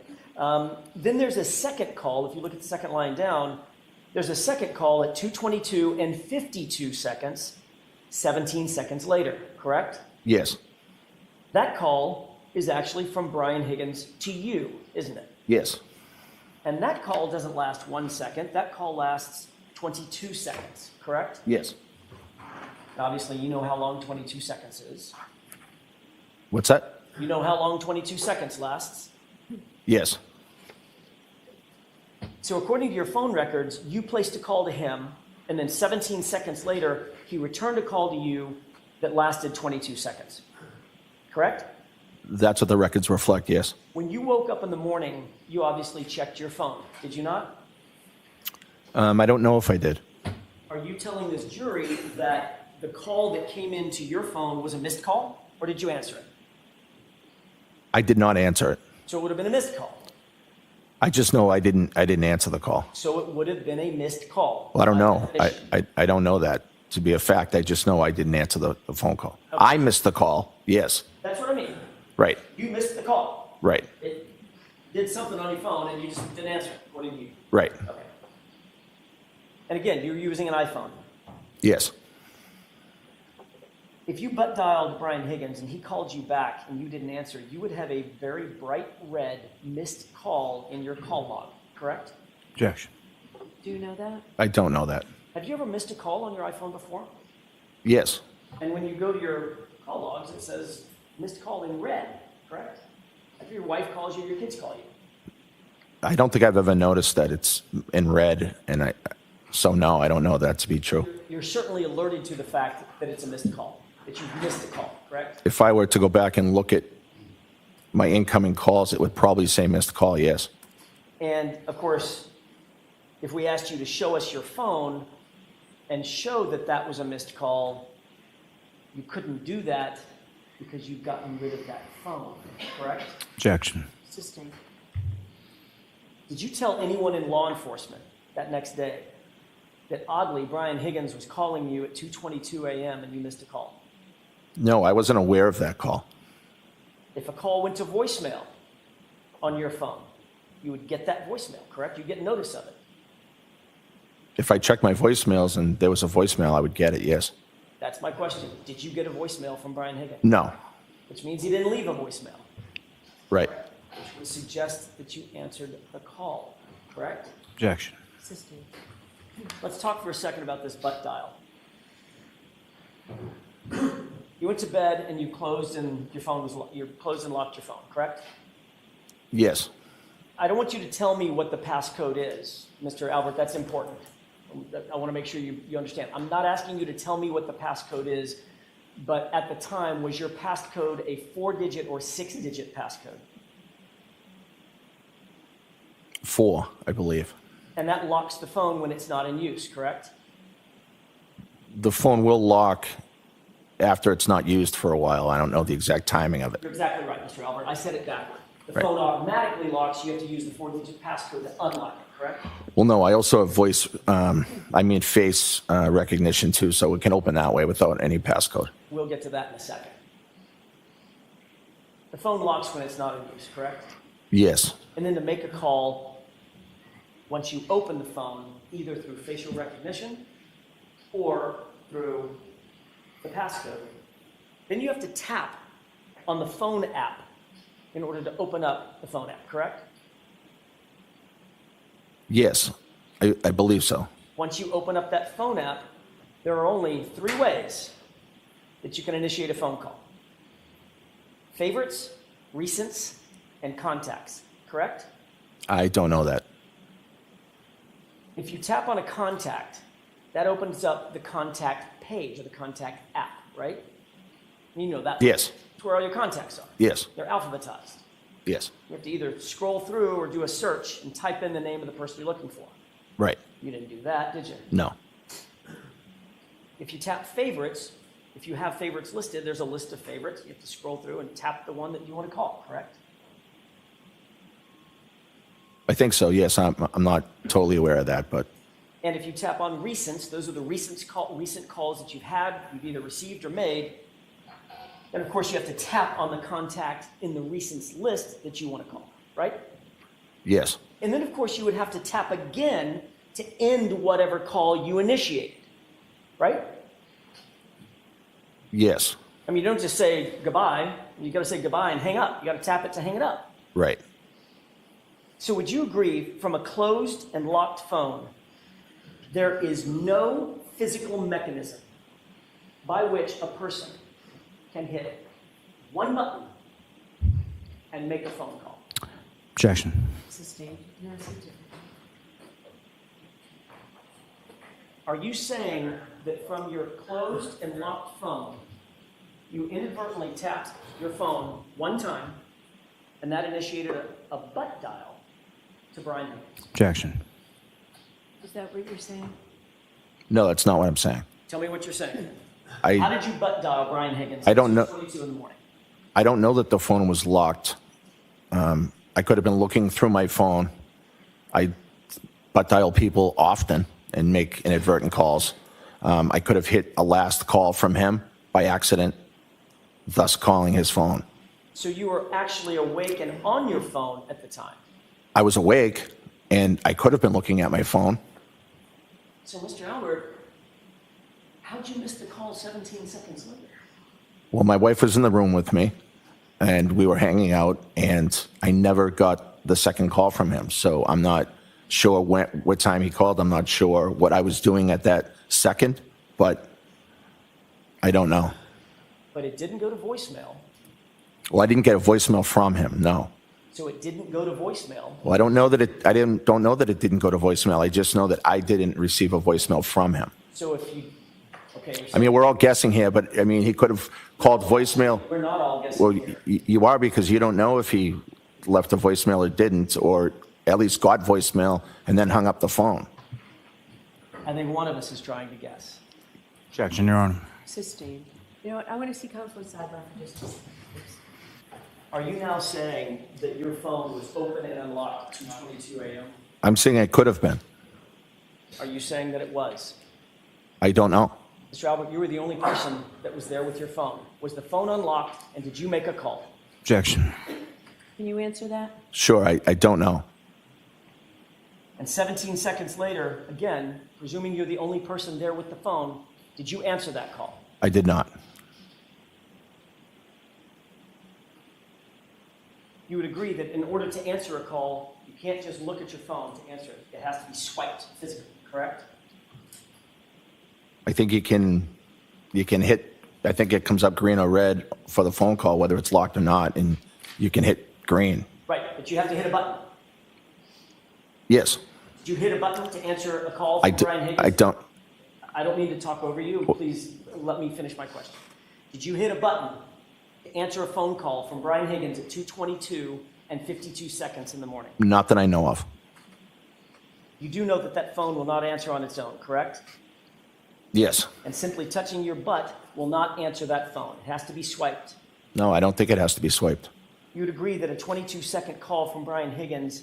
Speaker 2: Then there's a second call. If you look at the second line down, there's a second call at 2:22 and 52 seconds, 17 seconds later, correct?
Speaker 4: Yes.
Speaker 2: That call is actually from Brian Higgins to you, isn't it?
Speaker 4: Yes.
Speaker 2: And that call doesn't last 1 second. That call lasts 22 seconds, correct?
Speaker 4: Yes.
Speaker 2: Obviously, you know how long 22 seconds is.
Speaker 4: What's that?
Speaker 2: You know how long 22 seconds lasts.
Speaker 4: Yes.
Speaker 2: So according to your phone records, you placed a call to him, and then 17 seconds later, he returned a call to you that lasted 22 seconds. Correct?
Speaker 4: That's what the records reflect, yes.
Speaker 2: When you woke up in the morning, you obviously checked your phone, did you not?
Speaker 4: I don't know if I did.
Speaker 2: Are you telling this jury that the call that came into your phone was a missed call, or did you answer it?
Speaker 4: I did not answer it.
Speaker 2: So it would have been a missed call.
Speaker 4: I just know I didn't answer the call.
Speaker 2: So it would have been a missed call.
Speaker 4: Well, I don't know.
Speaker 2: By definition.
Speaker 4: I don't know that to be a fact. I just know I didn't answer the phone call. I missed the call. Yes.
Speaker 2: That's what I mean.
Speaker 4: Right.
Speaker 2: You missed the call.
Speaker 4: Right.
Speaker 2: It did something on your phone and you just didn't answer it, according to you.
Speaker 4: Right.
Speaker 2: Okay. And again, you're using an iPhone.
Speaker 4: Yes.
Speaker 2: If you butt dialed Brian Higgins and he called you back and you didn't answer, you would have a very bright red missed call in your call log, correct?
Speaker 5: Objection.
Speaker 6: Do you know that?
Speaker 4: I don't know that.
Speaker 2: Have you ever missed a call on your iPhone before?
Speaker 4: Yes.
Speaker 2: And when you go to your call logs, it says missed call in red, correct? After your wife calls you, your kids call you.
Speaker 4: I don't think I've ever noticed that it's in red, and so no, I don't know that to be true.
Speaker 2: You're certainly alerted to the fact that it's a missed call, that you've missed a call, correct?
Speaker 4: If I were to go back and look at my incoming calls, it would probably say missed call, yes.
Speaker 2: And of course, if we asked you to show us your phone and show that that was a missed call, you couldn't do that because you've gotten rid of that phone, correct?
Speaker 5: Objection.
Speaker 6: Sustained.
Speaker 2: Did you tell anyone in law enforcement that next day that oddly Brian Higgins was calling you at 2:22 a.m. and you missed a call?
Speaker 4: No, I wasn't aware of that call.
Speaker 2: If a call went to voicemail on your phone, you would get that voicemail, correct? You'd get notice of it.
Speaker 4: If I checked my voicemails and there was a voicemail, I would get it, yes.
Speaker 2: That's my question. Did you get a voicemail from Brian Higgins?
Speaker 4: No.
Speaker 2: Which means he didn't leave a voicemail,
Speaker 4: Right.
Speaker 2: which would suggest that you answered the call, correct?
Speaker 5: Objection.
Speaker 6: Sustained.
Speaker 2: Let's talk for a second about this butt dial. You went to bed and you closed and your phone was you closed and locked your phone, correct?
Speaker 4: Yes.
Speaker 2: I don't want you to tell me what the passcode is, Mr. Albert. That's important. I want to make sure you understand. I'm not asking you to tell me what the passcode is, but at the time, was your passcode a 4-digit or 6-digit passcode?
Speaker 4: 4, I believe.
Speaker 2: And that locks the phone when it's not in use, correct?
Speaker 4: The phone will lock after it's not used for a while. I don't know the exact timing of it.
Speaker 2: You're exactly right, Mr. Albert. I said it backward. The
Speaker 4: Right.
Speaker 2: phone automatically locks. You have to use the 4-digit passcode to unlock it, correct?
Speaker 4: Well, no, I also have face recognition too, so it can open that way without any passcode.
Speaker 2: We'll get to that in a second. The phone locks when it's not in use, correct?
Speaker 4: Yes.
Speaker 2: And then to make a call, once you open the phone, either through facial recognition or through the passcode, then you have to tap on the phone app in order to open up the phone app, correct?
Speaker 4: Yes, I believe so.
Speaker 2: Once you open up that phone app, there are only 3 ways that you can initiate a phone call. Favorites, recents, and contacts, correct?
Speaker 4: I don't know that.
Speaker 2: If you tap on a contact, that opens up the contact page or the contact app, right? You know that.
Speaker 4: Yes.
Speaker 2: It's where all your contacts are.
Speaker 4: Yes.
Speaker 2: They're alphabetized.
Speaker 4: Yes.
Speaker 2: You have to either scroll through or do a search and type in the name of the person you're looking for.
Speaker 4: Right.
Speaker 2: You didn't do that, did you?
Speaker 4: No.
Speaker 2: If you tap favorites, if you have favorites listed, there's a list of favorites. You have to scroll through and tap the one that you want to call, correct?
Speaker 4: I think so, yes. I'm not totally aware of that, but
Speaker 2: And if you tap on recents, those are the recent calls that you've had, you've either received or made. And of course, you have to tap on the contact in the recents list that you want to call, right?
Speaker 4: yes.
Speaker 2: And then, of course, you would have to tap again to end whatever call you initiated, right?
Speaker 4: Yes.
Speaker 2: I mean, you don't just say goodbye. You got to say goodbye and hang up. You got to tap it to hang it up.
Speaker 4: Right.
Speaker 2: So would you agree, from a closed and locked phone, there is no physical mechanism by which a person can hit one button and make a phone call?
Speaker 5: Objection.
Speaker 6: Sustained. No, it's different.
Speaker 2: Are you saying that from your closed and locked phone, you inadvertently tapped your phone one time and that initiated a butt dial to Brian Higgins?
Speaker 5: Objection.
Speaker 6: Is that what you're saying?
Speaker 4: No, that's not what I'm saying.
Speaker 2: Tell me what you're saying. How
Speaker 4: I
Speaker 2: did you butt dial Brian Higgins
Speaker 4: I don't know.
Speaker 2: at 2:22 in the morning?
Speaker 4: I don't know that the phone was locked. I could have been looking through my phone. I butt dial people often and make inadvertent calls. I could have hit a last call from him by accident, thus calling his phone.
Speaker 2: So you were actually awake and on your phone at the time.
Speaker 4: I was awake, and I could have been looking at my phone.
Speaker 2: So, Mr. Albert, how'd you miss the call 17 seconds later?
Speaker 4: Well, my wife was in the room with me, and we were hanging out, and I never got the second call from him. So I'm not sure what time he called. I'm not sure what I was doing at that second, but I don't know.
Speaker 2: But it didn't go to voicemail.
Speaker 4: Well, I didn't get a voicemail from him, no.
Speaker 2: So it didn't go to voicemail.
Speaker 4: Well, I don't know that don't know that it didn't go to voicemail. I just know that I didn't receive a voicemail from him.
Speaker 2: So if you, okay, you're
Speaker 4: I mean, we're all guessing here, but I mean, he could have called voicemail.
Speaker 2: we're not all guessing
Speaker 4: Well,
Speaker 2: here.
Speaker 4: you are, because you don't know if he left a voicemail or didn't, or at least got voicemail and then hung up the phone.
Speaker 2: I think one of us is trying to guess.
Speaker 5: Objection, Your Honor.
Speaker 6: Sustained. You know what? I want to see counsel sidebar for just a second, please.
Speaker 2: Are you now saying that your phone was open and unlocked at 2:22 a.m.?
Speaker 4: I'm saying it could have been.
Speaker 2: Are you saying that it was?
Speaker 4: I don't know.
Speaker 2: Mr. Albert, you were the only person that was there with your phone. Was the phone unlocked, and did you make a call?
Speaker 5: Objection.
Speaker 6: Can you answer that?
Speaker 4: Sure, I don't know.
Speaker 2: And 17 seconds later, again, presuming you're the only person there with the phone, did you answer that call?
Speaker 4: I did not.
Speaker 2: You would agree that in order to answer a call, you can't just look at your phone to answer it. It has to be swiped physically, correct?
Speaker 4: I think you can hit, I think it comes up green or red for the phone call, whether it's locked or not, and you can hit green.
Speaker 2: Right, but you have to hit a button.
Speaker 4: Yes.
Speaker 2: Did you hit a button to answer a call
Speaker 4: I
Speaker 2: from
Speaker 4: d-
Speaker 2: Brian Higgins?
Speaker 4: I don't.
Speaker 2: I don't mean to talk over you. Please let me finish my question. Did you hit a button to answer a phone call from Brian Higgins at 2:22 and 52 seconds in the morning?
Speaker 4: Not that I know of.
Speaker 2: You do know that that phone will not answer on its own, correct?
Speaker 4: Yes.
Speaker 2: And simply touching your butt will not answer that phone. It has to be swiped.
Speaker 4: No, I don't think it has to be swiped.
Speaker 2: You'd agree that a 22-second call from Brian Higgins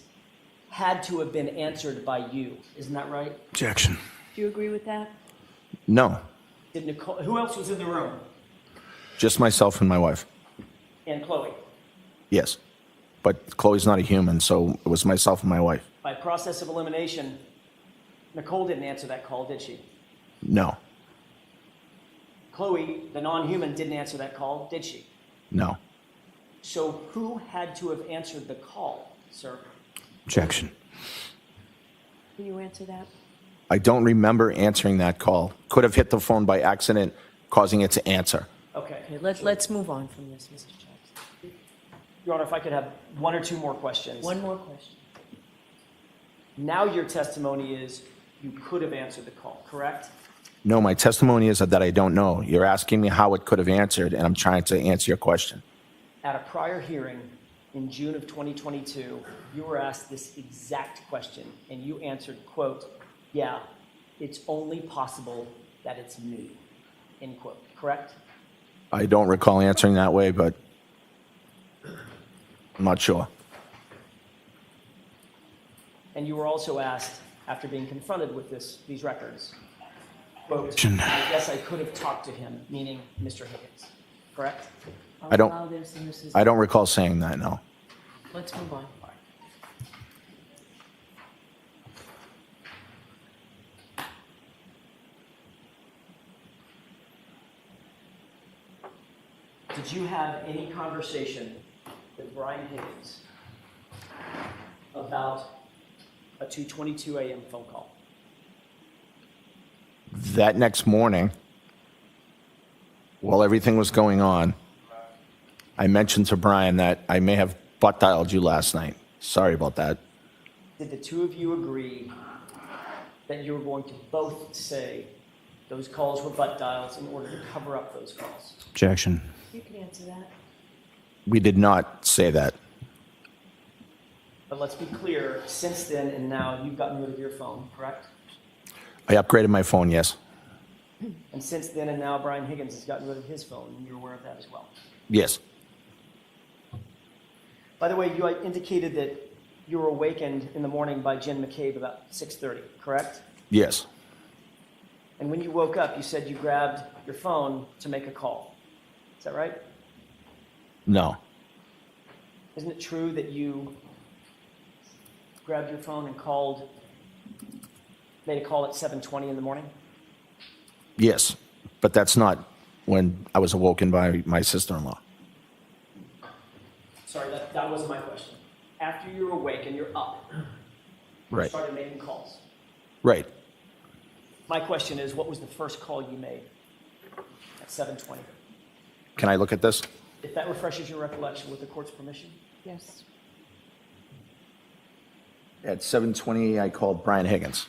Speaker 2: had to have been answered by you. Isn't that right?
Speaker 5: Objection.
Speaker 6: Do you agree with that?
Speaker 4: No,
Speaker 2: Did Nicole, who else was in the room?
Speaker 4: just myself and my wife.
Speaker 2: And Chloe.
Speaker 4: Yes. But Chloe's not a human, so it was myself and my wife.
Speaker 2: By process of elimination, Nicole didn't answer that call, did she?
Speaker 4: No,
Speaker 2: Chloe, the non-human, didn't answer that call, did she?
Speaker 4: no.
Speaker 2: So who had to have answered the call, sir?
Speaker 5: Objection.
Speaker 6: Can you answer that?
Speaker 4: I don't remember answering that call. Could have hit the phone by accident, causing it to answer.
Speaker 2: Okay.
Speaker 6: Okay, let's move on from this, Mr. Jackson.
Speaker 2: Your Honor, if I could have one or two more questions.
Speaker 6: One more question.
Speaker 2: Now your testimony is you could have answered the call, correct?
Speaker 4: No, my testimony is that I don't know. You're asking me how it could have answered, and I'm trying to answer your question.
Speaker 2: At a prior hearing in June of 2022, you were asked this exact question, and you answered, quote, "Yeah, it's only possible that it's me," end quote, correct?
Speaker 4: I don't recall answering that way, but I'm not sure.
Speaker 2: And you were also asked, after being confronted with these records, quote,
Speaker 5: Objection.
Speaker 2: "I guess I could have talked to him," meaning Mr. Higgins, correct?
Speaker 1: I'll
Speaker 4: I don't-
Speaker 1: allow this, and this is-
Speaker 4: I don't recall saying that, no.
Speaker 1: Let's move on.
Speaker 2: Did you have any conversation with Brian Higgins about a 2:22 a.m. phone call?
Speaker 4: That next morning, while everything was going on, I mentioned to Brian that I may have butt dialed you last night. Sorry about that.
Speaker 2: Did the two of you agree that you were going to both say those calls were butt dials in order to cover up those calls?
Speaker 5: Objection.
Speaker 1: You can answer that.
Speaker 4: We did not say that.
Speaker 2: But let's be clear, since then and now, you've gotten rid of your phone, correct?
Speaker 4: I upgraded my phone, yes.
Speaker 2: And since then and now, Brian Higgins has gotten rid of his phone, and you're aware of that as well.
Speaker 4: Yes.
Speaker 2: By the way, you indicated that you were awakened in the morning by Jen McCabe about 6:30, correct?
Speaker 4: Yes.
Speaker 2: And when you woke up, you said you grabbed your phone to make a call. Is that right?
Speaker 4: No.
Speaker 2: Isn't it true that you grabbed your phone and made a call at 7:20 in the morning?
Speaker 4: Yes. But that's not when I was awoken by my sister-in-law.
Speaker 2: Sorry, that wasn't my question. After you're awake and you're up, you
Speaker 4: Right.
Speaker 2: started making calls.
Speaker 4: Right.
Speaker 2: My question is, what was the first call you made at 7:20?
Speaker 4: Can I look at this?
Speaker 2: If that refreshes your recollection, with the court's permission.
Speaker 1: Yes.
Speaker 4: At 7:20, I called Brian Higgins.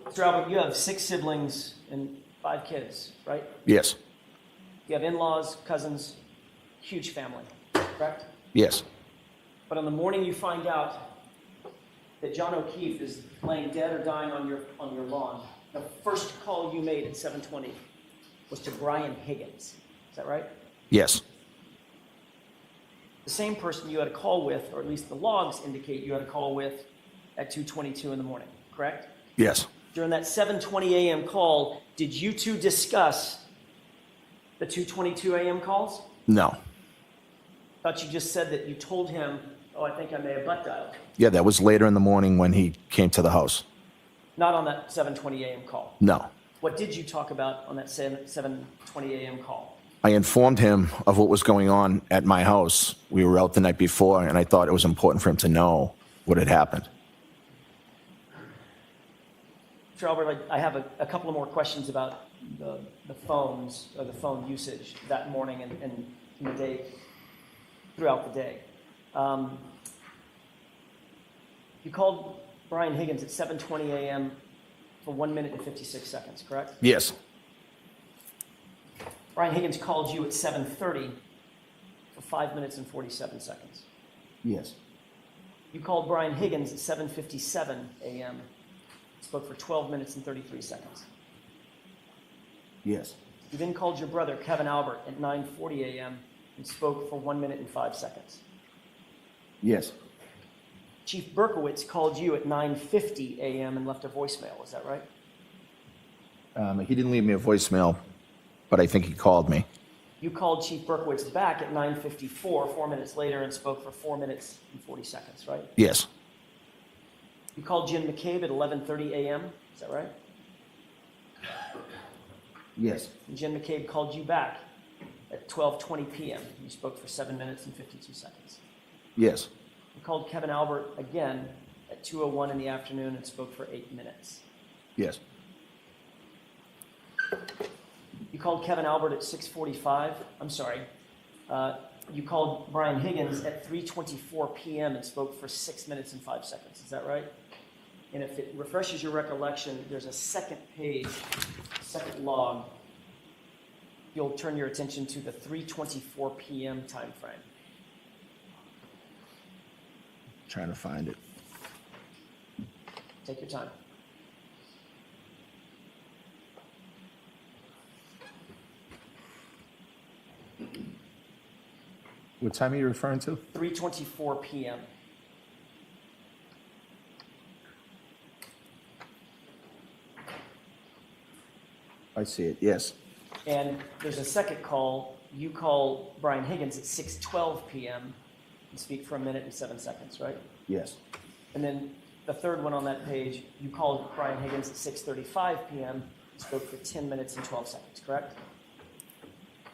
Speaker 2: Mr. Albert, you have 6 siblings and 5 kids, right?
Speaker 4: Yes.
Speaker 2: You have in-laws, cousins, huge family, correct?
Speaker 4: Yes.
Speaker 2: But on the morning you find out that John O'Keefe is laying dead or dying on your lawn, the first call you made at 7:20 was to Brian Higgins. Is that right?
Speaker 4: Yes.
Speaker 2: The same person you had a call with, or at least the logs indicate you had a call with at 2:22 in the morning, correct?
Speaker 4: Yes.
Speaker 2: During that 7:20 a.m. call, did you two discuss the 2:22 a.m. calls?
Speaker 4: No.
Speaker 2: Thought you just said that you told him, "Oh, I think I may have butt dialed."
Speaker 4: Yeah, that was later in the morning when he came to the house.
Speaker 2: Not on that 7:20 a.m. call.
Speaker 4: No.
Speaker 2: What did you talk about on that 7:20 a.m. call?
Speaker 4: I informed him of what was going on at my house. We were out the night before, and I thought it was important for him to know what had happened.
Speaker 2: Mr. Albert, I have a couple of more questions about the phones, or the phone usage that morning and in the day, throughout the day. You called Brian Higgins at 7:20 a.m. for 1 minute and 56 seconds, correct?
Speaker 4: Yes.
Speaker 2: Brian Higgins called you at 7:30 for 5 minutes and 47 seconds.
Speaker 4: Yes.
Speaker 2: You called Brian Higgins at 7:57 a.m. Spoke for 12 minutes and 33 seconds.
Speaker 4: Yes.
Speaker 2: You then called your brother, Kevin Albert, at 9:40 a.m. and spoke for 1 minute and 5 seconds.
Speaker 4: Yes.
Speaker 2: Chief Berkowitz called you at 9:50 a.m. and left a voicemail. Is that right?
Speaker 4: He didn't leave me a voicemail, but I think he called me.
Speaker 2: You called Chief Berkowitz back at 9:54, 4 minutes later, and spoke for 4 minutes and 40 seconds, right?
Speaker 4: Yes.
Speaker 2: You called Jim McCabe at 11:30 a.m. Is that right?
Speaker 4: Yes.
Speaker 2: And Jim McCabe called you back at 12:20 p.m. You spoke for 7 minutes and 52 seconds.
Speaker 4: Yes.
Speaker 2: You called Kevin Albert again at 2:01 in the afternoon and spoke for 8 minutes.
Speaker 4: Yes.
Speaker 2: You called Kevin Albert at 6:45. I'm sorry. You called Brian Higgins at 3:24 p.m. and spoke for 6 minutes and 5 seconds. Is that right? And if it refreshes your recollection, there's a second page, second log. You'll turn your attention to the 3:24 p.m. time frame.
Speaker 4: Trying to find it.
Speaker 2: Take your time.
Speaker 4: What time are you referring to?
Speaker 2: 3:24 p.m.
Speaker 4: I see it, yes.
Speaker 2: And there's a second call. You call Brian Higgins at 6:12 p.m. and speak for 1 minute and 7 seconds, right?
Speaker 4: Yes.
Speaker 2: And then the third one on that page, you called Brian Higgins at 6:35 p.m. and spoke for 10 minutes and 12 seconds, correct?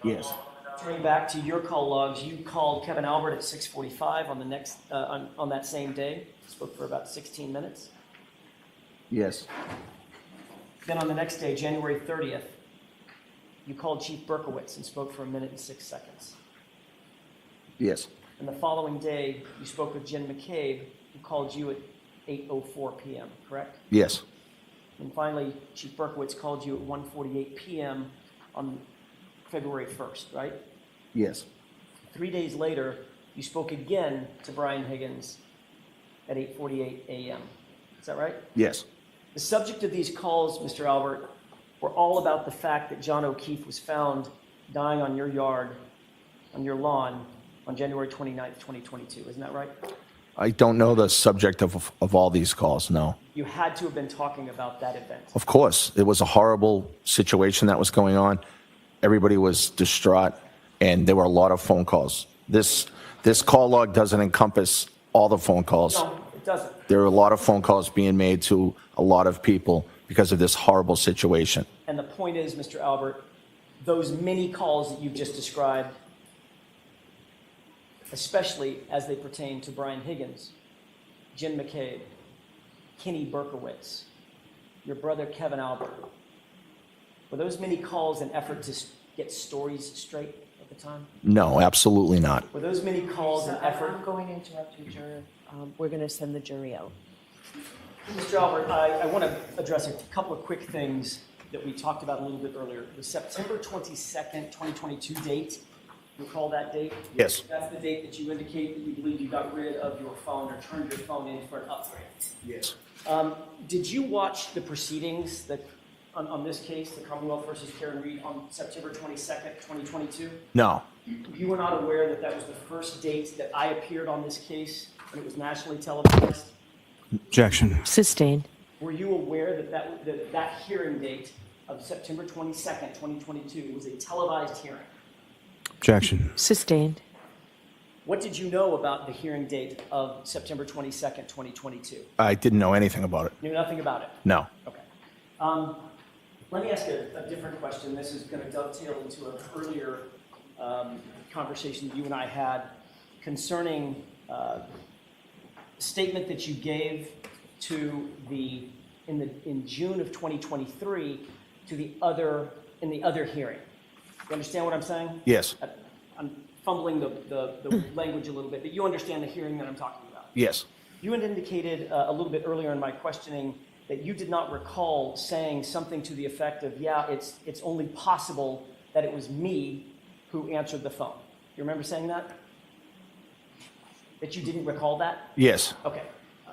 Speaker 4: Yes.
Speaker 2: Turning back to your call logs, you called Kevin Albert at 6:45 on the next on that same day. Spoke for about 16 minutes.
Speaker 4: Yes.
Speaker 2: Then on the next day, January 30th, you called Chief Berkowitz and spoke for 1 minute and 6 seconds.
Speaker 4: Yes.
Speaker 2: And the following day, you spoke with Jen McCabe, who called you at 8:04 p.m., correct?
Speaker 4: Yes.
Speaker 2: And finally, Chief Berkowitz called you at 1:48 p.m. on February 1st, right?
Speaker 4: Yes.
Speaker 2: 3 days later, you spoke again to Brian Higgins at 8:48 a.m. Is that right?
Speaker 4: Yes.
Speaker 2: The subject of these calls, Mr. Albert, were all about the fact that John O'Keefe was found dying on your yard, on your lawn, on January 29th, 2022. Isn't that right?
Speaker 4: I don't know the subject of all these calls, no.
Speaker 2: You had to have been talking about that event.
Speaker 4: Of course, it was a horrible situation that was going on. Everybody was distraught, and there were a lot of phone calls. This call log doesn't encompass all the phone calls.
Speaker 2: No, it doesn't.
Speaker 4: There are a lot of phone calls being made to a lot of people because of this horrible situation.
Speaker 2: And the point is, Mr. Albert, those many calls that you've just described, especially as they pertain to Brian Higgins, Jen McCabe, Kenny Berkowitz, your brother Kevin Albert, were those many calls an effort to get stories straight at the time?
Speaker 4: No, absolutely not.
Speaker 2: Were those many calls an effort?
Speaker 1: I'm going to interrupt you, juror. We're going to send the jury out.
Speaker 2: Mr. Albert, I want to address a couple of quick things that we talked about a little bit earlier. The September 22nd, 2022 date, you recall that date?
Speaker 4: Yes.
Speaker 2: That's the date that you indicate that you believe you got rid of your phone or turned your phone in for an upgrade.
Speaker 4: Yes.
Speaker 2: Did you watch the proceedings that on this case, the Commonwealth versus Karen Reed, on September 22nd, 2022?
Speaker 4: No.
Speaker 2: You were not aware that that was the first date that I appeared on this case when it was nationally televised?
Speaker 5: Objection.
Speaker 1: Sustained.
Speaker 2: Were you aware that that hearing date of September 22nd, 2022 was a televised hearing?
Speaker 5: Objection.
Speaker 1: Sustained.
Speaker 2: What did you know about the hearing date of September 22nd, 2022?
Speaker 4: I didn't know anything about it.
Speaker 2: Knew nothing about it?
Speaker 4: No.
Speaker 2: Okay. Let me ask a different question. This is going to dovetail into an earlier conversation that you and I had concerning statement that you gave to in June of 2023 to the other hearing. You understand what I'm saying?
Speaker 4: Yes.
Speaker 2: I'm fumbling the language a little bit, but you understand the hearing that I'm talking about.
Speaker 4: Yes.
Speaker 2: You had indicated a little bit earlier in my questioning that you did not recall saying something to the effect of, yeah, it's only possible that it was me who answered the phone. You remember saying that? That you didn't recall that?
Speaker 4: Yes.
Speaker 2: Okay.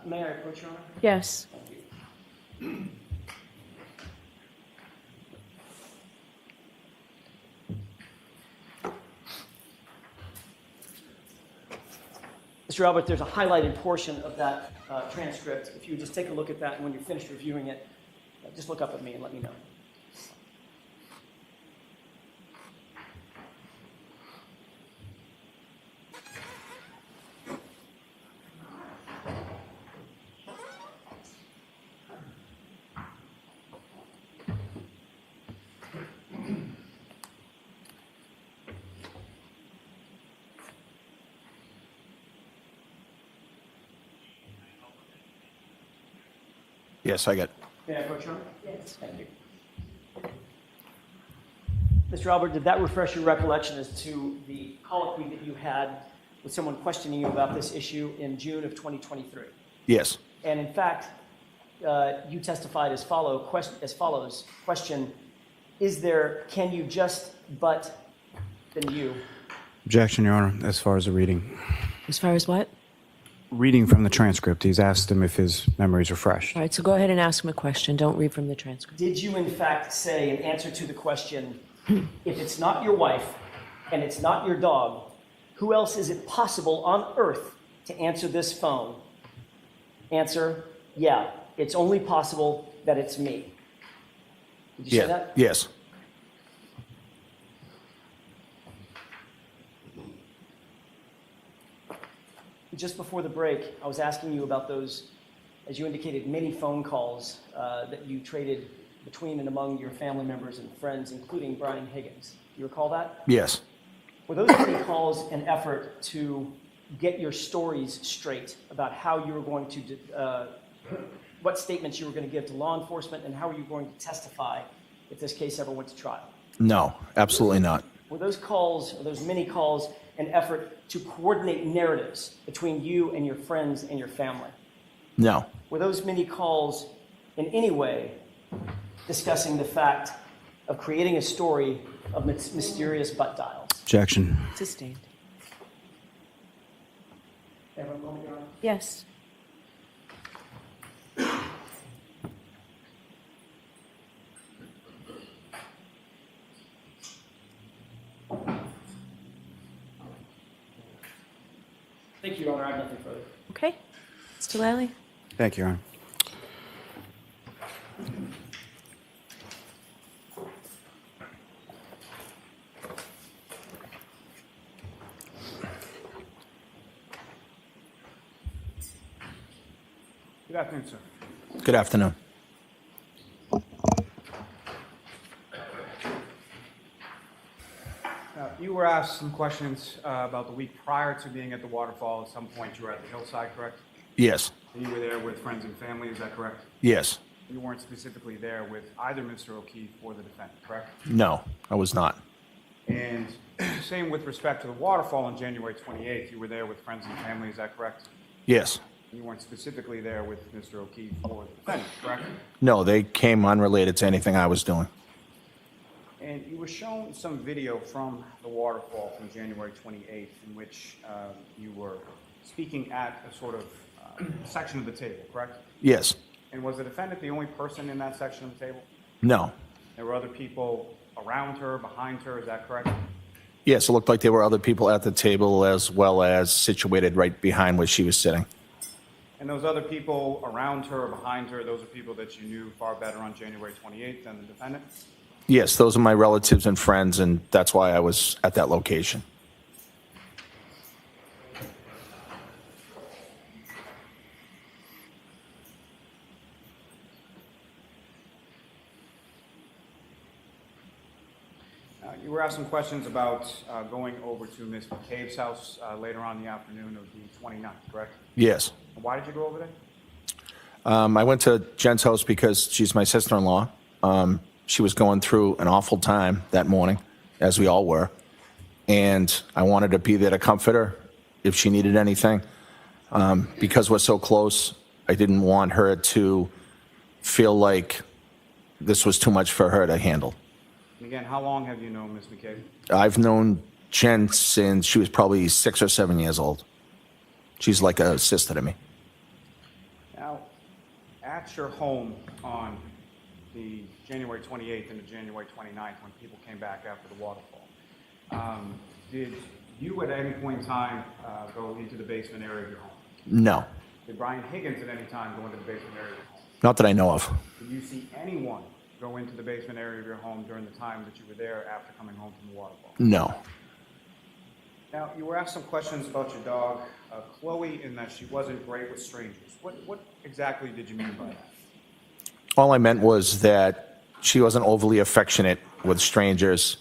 Speaker 2: May I approach, Your Honor?
Speaker 1: Yes.
Speaker 2: Thank you. Mr. Albert, there's a highlighted portion of that transcript. If you would just take a look at that, and when you're finished reviewing it, just look up at me and let me know.
Speaker 4: Yes, I get.
Speaker 2: May I approach, Your Honor? Yes. Thank you. Mr. Albert, did that refresh your recollection as to the colloquy that you had with someone questioning you about this issue in June of 2023?
Speaker 4: Yes.
Speaker 2: And in fact, you testified as follows. Question, can you just but then you?
Speaker 5: Objection, Your Honor, as far as the reading.
Speaker 1: As far as what?
Speaker 5: Reading from the transcript, he's asked him if his memories are fresh.
Speaker 1: All right, so go ahead and ask him a question. Don't read from the transcript.
Speaker 2: Did you in fact say in answer to the question, if it's not your wife and it's not your dog, who else is it possible on earth to answer this phone? Answer, yeah, it's only possible that it's me. Did you say that?
Speaker 4: Yes.
Speaker 2: Just before the break, I was asking you about those, as you indicated, many phone calls that you traded between and among your family members and friends, including Brian Higgins. Do you recall that?
Speaker 4: Yes.
Speaker 2: Were those many calls an effort to get your stories straight about how you were going to, what statements you were going to give to law enforcement, and how were you going to testify if this case ever went to trial?
Speaker 4: No, absolutely not.
Speaker 2: Were those calls, or those many calls, an effort to coordinate narratives between you and your friends and your family?
Speaker 4: No.
Speaker 2: Were those many calls in any way discussing the fact of creating a story of mysterious butt dials?
Speaker 5: Objection.
Speaker 1: Sustained.
Speaker 2: Everyone moment, Your Honor?
Speaker 1: Yes.
Speaker 2: Thank you, Your Honor. I have nothing further.
Speaker 1: Okay. Mr. Lally?
Speaker 5: Thank you, Your Honor.
Speaker 7: Good afternoon, sir.
Speaker 4: Good afternoon.
Speaker 7: You were asked some questions about the week prior to being at the waterfall. At some point, you were at the hillside, correct?
Speaker 4: Yes.
Speaker 7: And you were there with friends and family, is that correct?
Speaker 4: Yes.
Speaker 7: You weren't specifically there with either Mr. O'Keefe or the defendant, correct?
Speaker 4: No, I was not.
Speaker 7: And same with respect to the waterfall on January 28th, you were there with friends and family, is that correct?
Speaker 4: Yes.
Speaker 7: You weren't specifically there with Mr. O'Keefe or the defendant, correct?
Speaker 4: No, they came unrelated to anything I was doing.
Speaker 7: And you were shown some video from the waterfall from January 28th in which you were speaking at a sort of section of the table, correct?
Speaker 4: Yes.
Speaker 7: And was the defendant the only person in that section of the table?
Speaker 4: No.
Speaker 7: There were other people around her, behind her, is that correct?
Speaker 4: Yes, it looked like there were other people at the table as well as situated right behind where she was sitting.
Speaker 7: And those other people around her or behind her, those are people that you knew far better on January 28th than the defendant?
Speaker 4: Yes, those are my relatives and friends, and that's why I was at that location.
Speaker 7: You were asked some questions about going over to Ms. McCabe's house later on in the afternoon of the 29th, correct?
Speaker 4: Yes.
Speaker 7: Why did you go over there?
Speaker 4: I went to Jen's house because she's my sister-in-law. She was going through an awful time that morning, as we all were. And I wanted to be there to comfort her if she needed anything. Because we're so close, I didn't want her to feel like this was too much for her to handle.
Speaker 7: And again, how long have you known Ms. McCabe?
Speaker 4: I've known Jen since she was probably 6 or 7 years old. She's like a sister to me.
Speaker 7: Now, at your home on the January 28th and the January 29th, when people came back after the waterfall, did you at any point in time go into the basement area of your home?
Speaker 4: No,
Speaker 7: Did Brian Higgins at any time go into the basement area of your home?
Speaker 4: not that I know of.
Speaker 7: Did you see anyone go into the basement area of your home during the time that you were there after coming home from the waterfall?
Speaker 4: No.
Speaker 7: Now, you were asked some questions about your dog, Chloe, in that she wasn't great with strangers. What exactly did you mean by that?
Speaker 4: All I meant was that she wasn't overly affectionate with strangers.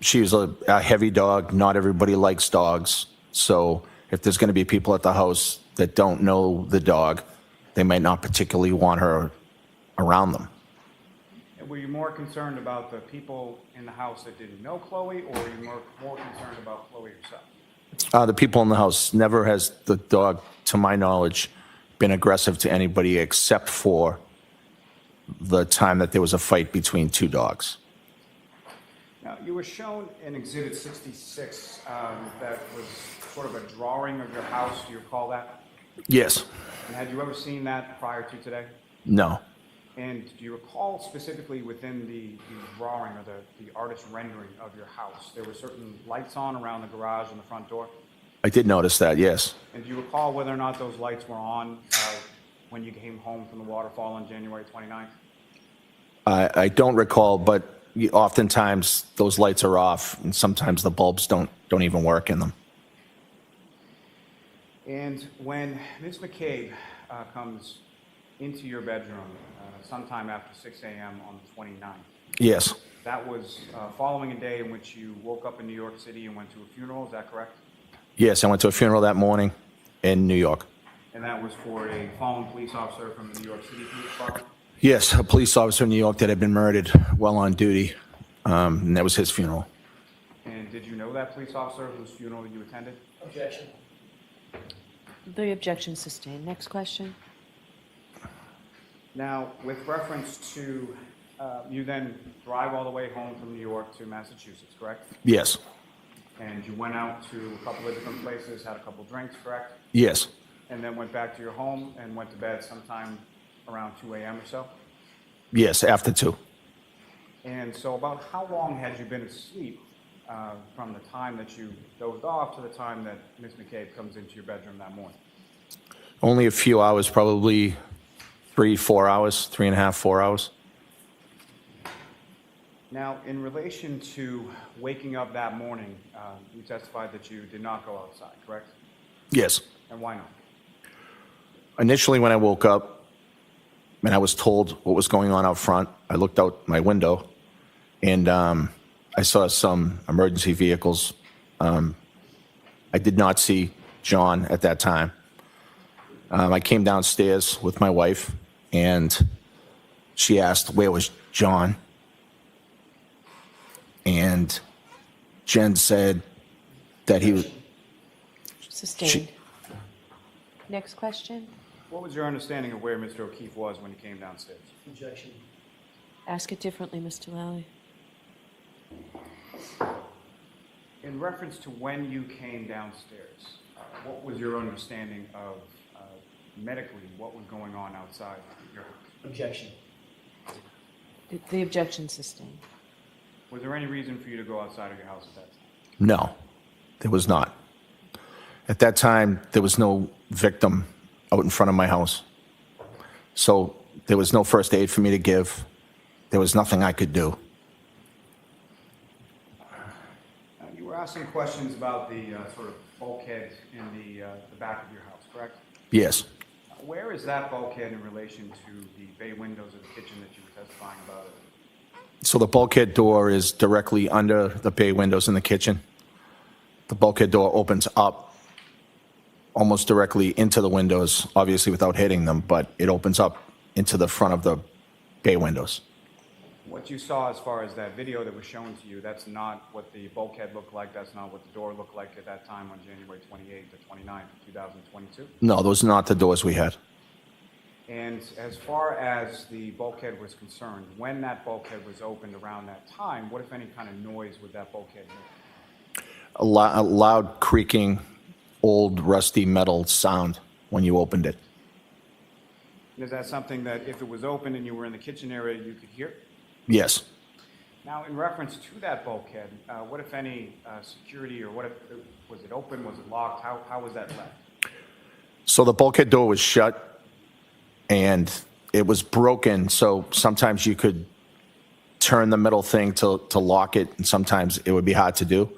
Speaker 4: She was a heavy dog. Not everybody likes dogs. So if there's going to be people at the house that don't know the dog, they might not particularly want her around them.
Speaker 7: And were you more concerned about the people in the house that didn't know Chloe, or were you more concerned about Chloe herself?
Speaker 4: The people in the house. Never has the dog, to my knowledge, been aggressive to anybody except for the time that there was a fight between two dogs.
Speaker 7: Now, you were shown in Exhibit 66 that was sort of a drawing of your house. Do you recall that?
Speaker 4: Yes.
Speaker 7: And had you ever seen that prior to today?
Speaker 4: No.
Speaker 7: And do you recall specifically within the drawing or the artist rendering of your house, there were certain lights on around the garage and the front door?
Speaker 4: I did notice that, yes.
Speaker 7: And do you recall whether or not those lights were on when you came home from the waterfall on January 29th?
Speaker 4: I don't recall, but oftentimes those lights are off, and sometimes the bulbs don't even work in them.
Speaker 7: And when Ms. McCabe comes into your bedroom sometime after 6 a.m. on the 29th,
Speaker 4: Yes.
Speaker 7: that was following a day in which you woke up in New York City and went to a funeral, is that correct?
Speaker 4: Yes, I went to a funeral that morning in New York.
Speaker 7: And that was for a fallen police officer from the New York City Police Department?
Speaker 4: Yes, a police officer in New York that had been murdered while on duty, and that was his funeral.
Speaker 7: And did you know that police officer whose funeral you attended?
Speaker 2: Objection.
Speaker 1: The objection sustained. Next question.
Speaker 7: Now, with reference to, you then drive all the way home from New York to Massachusetts, correct?
Speaker 4: Yes.
Speaker 7: And you went out to a couple of different places, had a couple drinks, correct?
Speaker 4: Yes.
Speaker 7: And then went back to your home and went to bed sometime around 2 a.m. or so?
Speaker 4: Yes, after 2.
Speaker 7: And so about how long had you been asleep from the time that you dozed off to the time that Ms. McCabe comes into your bedroom that morning?
Speaker 4: Only a few hours, probably 3-4 hours, 3.5, 4 hours.
Speaker 7: Now, in relation to waking up that morning, you testified that you did not go outside, correct?
Speaker 4: Yes.
Speaker 7: And why not?
Speaker 4: Initially, when I woke up and I was told what was going on out front, I looked out my window and I saw some emergency vehicles. I did not see John at that time. I came downstairs with my wife and she asked, where was John? And Jen said that he was...
Speaker 1: Sustained. Next question.
Speaker 7: What was your understanding of where Mr. O'Keefe was when he came downstairs?
Speaker 2: Objection.
Speaker 1: Ask it differently, Mr. Lally.
Speaker 7: In reference to when you came downstairs, what was your understanding of medically what was going on outside your house?
Speaker 2: Objection.
Speaker 1: The objection sustained.
Speaker 7: Was there any reason for you to go outside of your house at that time?
Speaker 4: No, there was not. At that time, there was no victim out in front of my house. So there was no first aid for me to give. There was nothing I could do.
Speaker 7: You were asking questions about the sort of bulkhead in the back of your house, correct?
Speaker 4: Yes.
Speaker 7: Where is that bulkhead in relation to the bay windows of the kitchen that you were testifying about?
Speaker 4: So the bulkhead door is directly under the bay windows in the kitchen. The bulkhead door opens up almost directly into the windows, obviously without hitting them, but it opens up into the front of the bay windows.
Speaker 7: What you saw as far as that video that was shown to you, that's not what the bulkhead looked like, that's not what the door looked like at that time on January 28th or 29th of 2022?
Speaker 4: No, those are not the doors we had.
Speaker 7: And as far as the bulkhead was concerned, when that bulkhead was opened around that time, what, if any, kind of noise would that bulkhead make?
Speaker 4: A loud creaking, old rusty metal sound when you opened it.
Speaker 7: And is that something that if it was open and you were in the kitchen area, you could hear?
Speaker 4: Yes.
Speaker 7: Now, in reference to that bulkhead, what, if any, security, or what if, was it open, was it locked, how was that left?
Speaker 4: So the bulkhead door was shut and it was broken, so sometimes you could turn the middle thing to lock it, and sometimes it would be hard to do.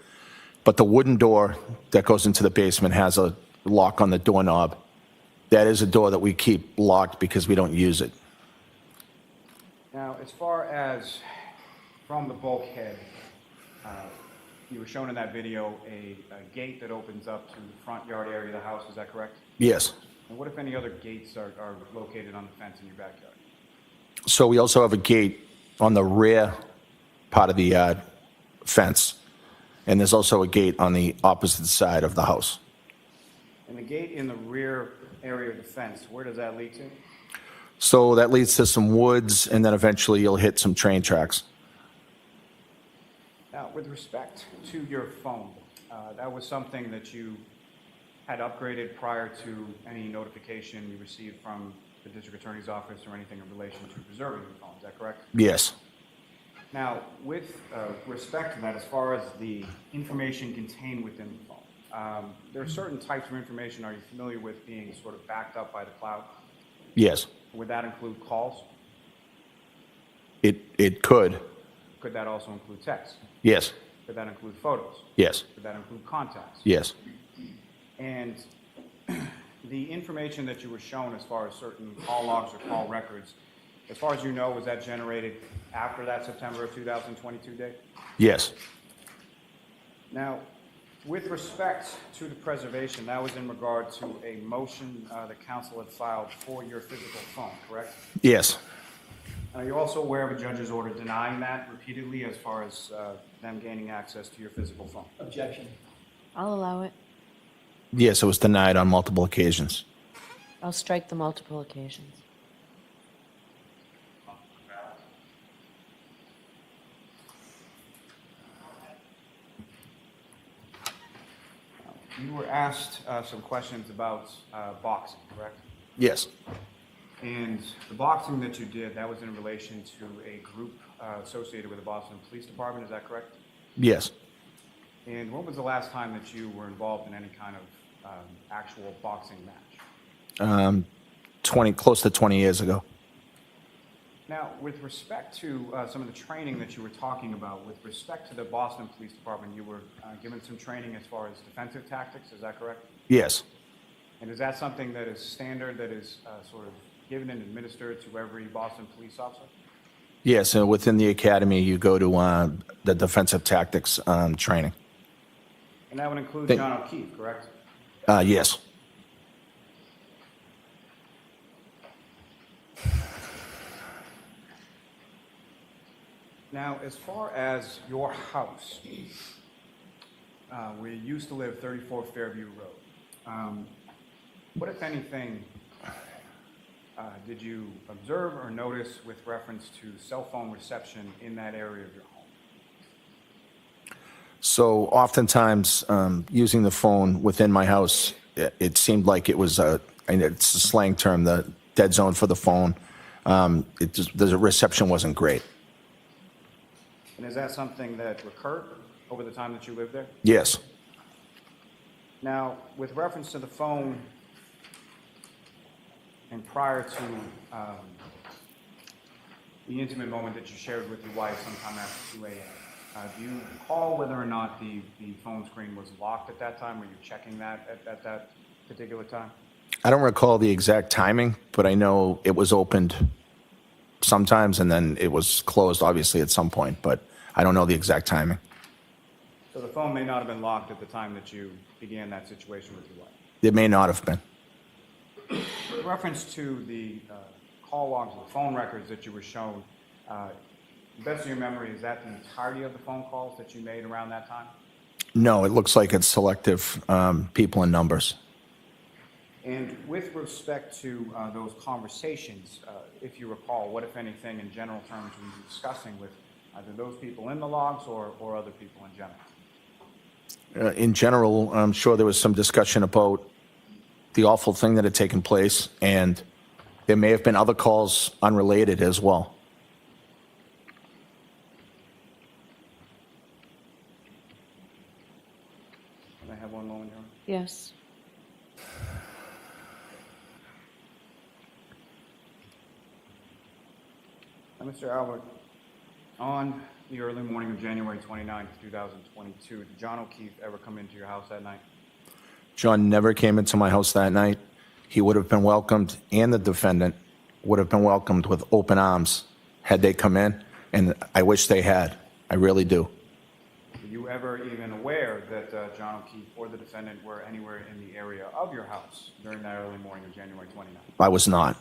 Speaker 4: But the wooden door that goes into the basement has a lock on the doorknob. That is a door that we keep locked because we don't use it.
Speaker 7: Now, as far as from the bulkhead, you were shown in that video a gate that opens up to the front yard area of the house, is that correct?
Speaker 4: Yes.
Speaker 7: And what, if any, other gates are located on the fence in your backyard?
Speaker 4: So we also have a gate on the rear part of the fence, and there's also a gate on the opposite side of the house.
Speaker 7: And the gate in the rear area of the fence, where does that lead to?
Speaker 4: So that leads to some woods, and then eventually you'll hit some train tracks.
Speaker 7: Now, with respect to your phone, that was something that you had upgraded prior to any notification you received from the district attorney's office or anything in relation to preserving your phone, is that correct?
Speaker 4: Yes.
Speaker 7: Now, with respect to that, as far as the information contained within the phone, there are certain types of information, are you familiar with being sort of backed up by the cloud?
Speaker 4: Yes.
Speaker 7: Would that include calls?
Speaker 4: It could.
Speaker 7: Could that also include text?
Speaker 4: Yes.
Speaker 7: Could that include photos?
Speaker 4: Yes.
Speaker 7: Could that include contacts?
Speaker 4: Yes.
Speaker 7: And the information that you were shown as far as certain call logs or call records, as far as you know, was that generated after that September of 2022 date?
Speaker 4: Yes.
Speaker 7: Now, with respect to the preservation, that was in regard to a motion the council had filed for your physical phone, correct?
Speaker 4: Yes.
Speaker 7: Are you also aware of a judge's order denying that repeatedly as far as them gaining access to your physical phone?
Speaker 2: Objection.
Speaker 6: I'll allow it.
Speaker 4: Yes, it was denied on multiple occasions.
Speaker 6: I'll strike the multiple occasions.
Speaker 7: You were asked some questions about boxing, correct?
Speaker 4: Yes.
Speaker 7: And the boxing that you did, that was in relation to a group associated with the Boston Police Department, is that correct?
Speaker 4: Yes.
Speaker 7: And when was the last time that you were involved in any kind of actual boxing match?
Speaker 4: close to 20 years ago.
Speaker 7: Now, with respect to some of the training that you were talking about, with respect to the Boston Police Department, you were given some training as far as defensive tactics, is that correct?
Speaker 4: Yes.
Speaker 7: And is that something that is standard, that is sort of given and administered to every Boston police officer?
Speaker 4: Yes, and within the academy, you go to the defensive tactics training.
Speaker 7: And that would include
Speaker 4: Thank-
Speaker 7: John O'Keefe, correct?
Speaker 4: Yes.
Speaker 7: Now, as far as your house, where you used to live, 34 Fairview Road, what, if anything, did you observe or notice with reference to cell phone reception in that area of your home?
Speaker 4: So oftentimes, using the phone within my house, it seemed like it was and it's a slang term, the dead zone for the phone. The reception wasn't great.
Speaker 7: And is that something that recurred over the time that you lived there?
Speaker 4: Yes.
Speaker 7: Now, with reference to the phone, and prior to the intimate moment that you shared with your wife sometime after 2 a.m., do you recall whether or not the phone screen was locked at that time? Were you checking that at that particular time?
Speaker 4: I don't recall the exact timing, but I know it was opened sometimes and then it was closed, obviously, at some point, but I don't know the exact timing.
Speaker 7: So the phone may not have been locked at the time that you began that situation with your wife.
Speaker 4: It may not have been.
Speaker 7: With reference to the call logs, the phone records that you were shown, to the best of your memory, is that the entirety of the phone calls that you made around that time?
Speaker 4: No, it looks like it's selective people and numbers.
Speaker 7: And with respect to those conversations, if you recall, what, if anything, in general terms, were you discussing with either those people in the logs or other people in general?
Speaker 4: In general, I'm sure there was some discussion about the awful thing that had taken place, and there may have been other calls unrelated as well.
Speaker 7: Can I have one moment, Your Honor?
Speaker 6: Yes.
Speaker 7: Now, Mr. Albert, on the early morning of January 29th, 2022, did John O'Keefe ever come into your house that night?
Speaker 4: John never came into my house that night. He would have been welcomed, and the defendant would have been welcomed with open arms had they come in, and I wish they had. I really do.
Speaker 7: Were you ever even aware that John O'Keefe or the defendant were anywhere in the area of your house during that early morning of January 29th?
Speaker 4: I was not.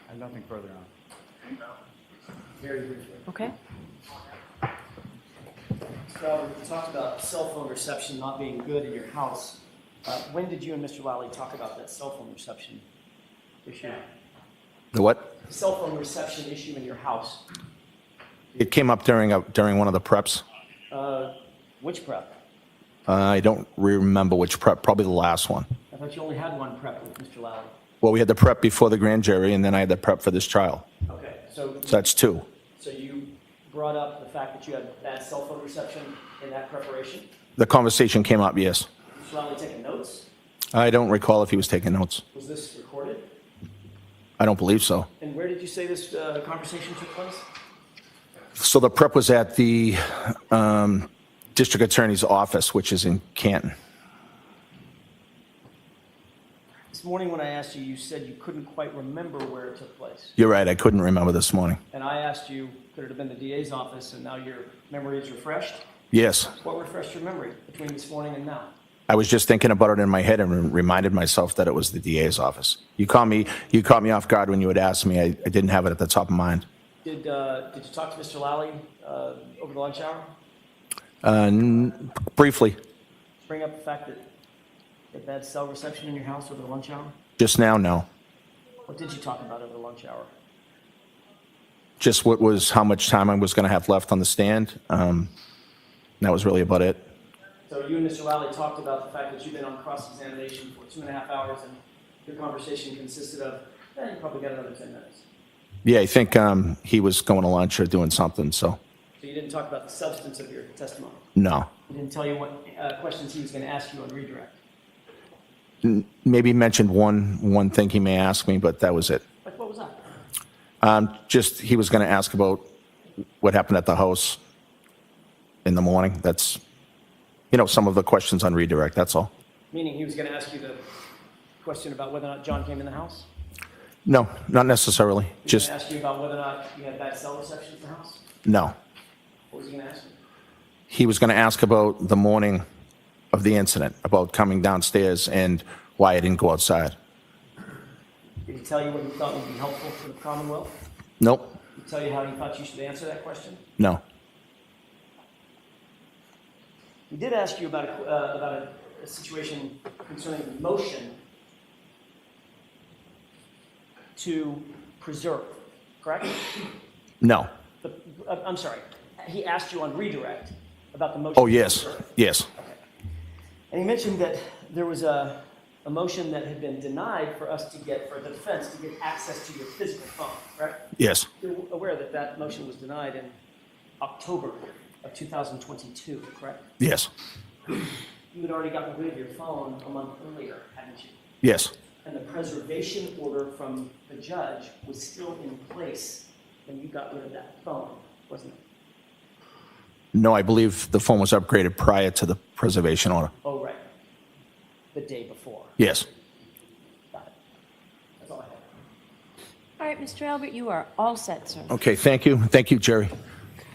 Speaker 7: I have nothing further on.
Speaker 2: Very briefly.
Speaker 6: Okay.
Speaker 2: Mr. Albert, you talked about cell phone reception not being good in your house. When did you and Mr. Lally talk about that cell phone reception issue?
Speaker 4: The what?
Speaker 2: Cell phone reception issue in your house.
Speaker 4: It came up during one of the preps.
Speaker 2: Which prep?
Speaker 4: I don't remember which prep, probably the last one.
Speaker 2: I thought you only had one prep with Mr. Lally.
Speaker 4: Well, we had the prep before the grand jury, and then I had the prep for this trial.
Speaker 2: Okay, so
Speaker 4: So that's two.
Speaker 2: so you brought up the fact that you had bad cell phone reception in that preparation.
Speaker 4: The conversation came up, yes.
Speaker 2: Mr. Lally taking notes.
Speaker 4: I don't recall if he was taking notes.
Speaker 2: Was this recorded?
Speaker 4: I don't believe so.
Speaker 2: And where did you say this conversation took place?
Speaker 4: So the prep was at the district attorney's office, which is in Canton.
Speaker 2: This morning when I asked you, you said you couldn't quite remember where it took place.
Speaker 4: You're right, I couldn't remember this morning.
Speaker 2: And I asked you, could it have been the DA's office, and now your memory is refreshed?
Speaker 4: Yes,
Speaker 2: What refreshed your memory between this morning and now?
Speaker 4: I was just thinking about it in my head and reminded myself that it was the DA's office. You caught me off guard when you had asked me. I didn't have it at the top of mind.
Speaker 2: Did you talk to Mr. Lally over the lunch hour?
Speaker 4: Briefly,
Speaker 2: Bring up the fact that you had bad cell reception in your house over the lunch hour?
Speaker 4: just now, no.
Speaker 2: What did you talk about over the lunch hour?
Speaker 4: Just how much time I was going to have left on the stand. That was really about it.
Speaker 2: So you and Mr. Lally talked about the fact that you've been on cross-examination for 2.5 hours, and your conversation consisted of, you probably got another 10 minutes.
Speaker 4: Yeah, I think he was going to lunch or doing something, so
Speaker 2: So you didn't talk about the substance of your testimony?
Speaker 4: no.
Speaker 2: He didn't tell you what questions he was going to ask you on redirect?
Speaker 4: Maybe mentioned one thing he may ask me, but that was it.
Speaker 2: Like, what was that?
Speaker 4: Just he was going to ask about what happened at the house in the morning. That's, some of the questions on redirect, that's all.
Speaker 2: Meaning he was going to ask you the question about whether or not John came in the house?
Speaker 4: No, not necessarily.
Speaker 2: He was
Speaker 4: Just,
Speaker 2: going to ask you about whether or not you had bad cell reception at the house?
Speaker 4: no.
Speaker 2: What was he going to ask you?
Speaker 4: He was going to ask about the morning of the incident, about coming downstairs and why I didn't go outside.
Speaker 2: Did he tell you what he thought would be helpful for the Commonwealth?
Speaker 4: Nope,
Speaker 2: Did he tell you how he thought you should answer that question?
Speaker 4: no.
Speaker 2: He did ask you about a situation concerning the motion to preserve, correct?
Speaker 4: No.
Speaker 2: I'm sorry. He asked you on redirect about the motion.
Speaker 4: Oh,
Speaker 2: to
Speaker 4: yes,
Speaker 2: preserve.
Speaker 4: yes,
Speaker 2: And he mentioned that there was a motion that had been denied for the defense to get access to your physical phone, right?
Speaker 4: yes,
Speaker 2: You're aware that that motion was denied in October of 2022, correct?
Speaker 4: yes,
Speaker 2: You had already gotten rid of your phone a month earlier, hadn't you?
Speaker 4: yes.
Speaker 2: And the preservation order from the judge was still in place when you got rid of that phone, wasn't it?
Speaker 4: No, I believe the phone was upgraded prior to the preservation order.
Speaker 2: Oh, right. The day before.
Speaker 4: Yes.
Speaker 2: Got it. That's all I have.
Speaker 6: All right, Mr. Albert, you are all set, sir.
Speaker 4: Okay, thank you. Thank you, Jerry.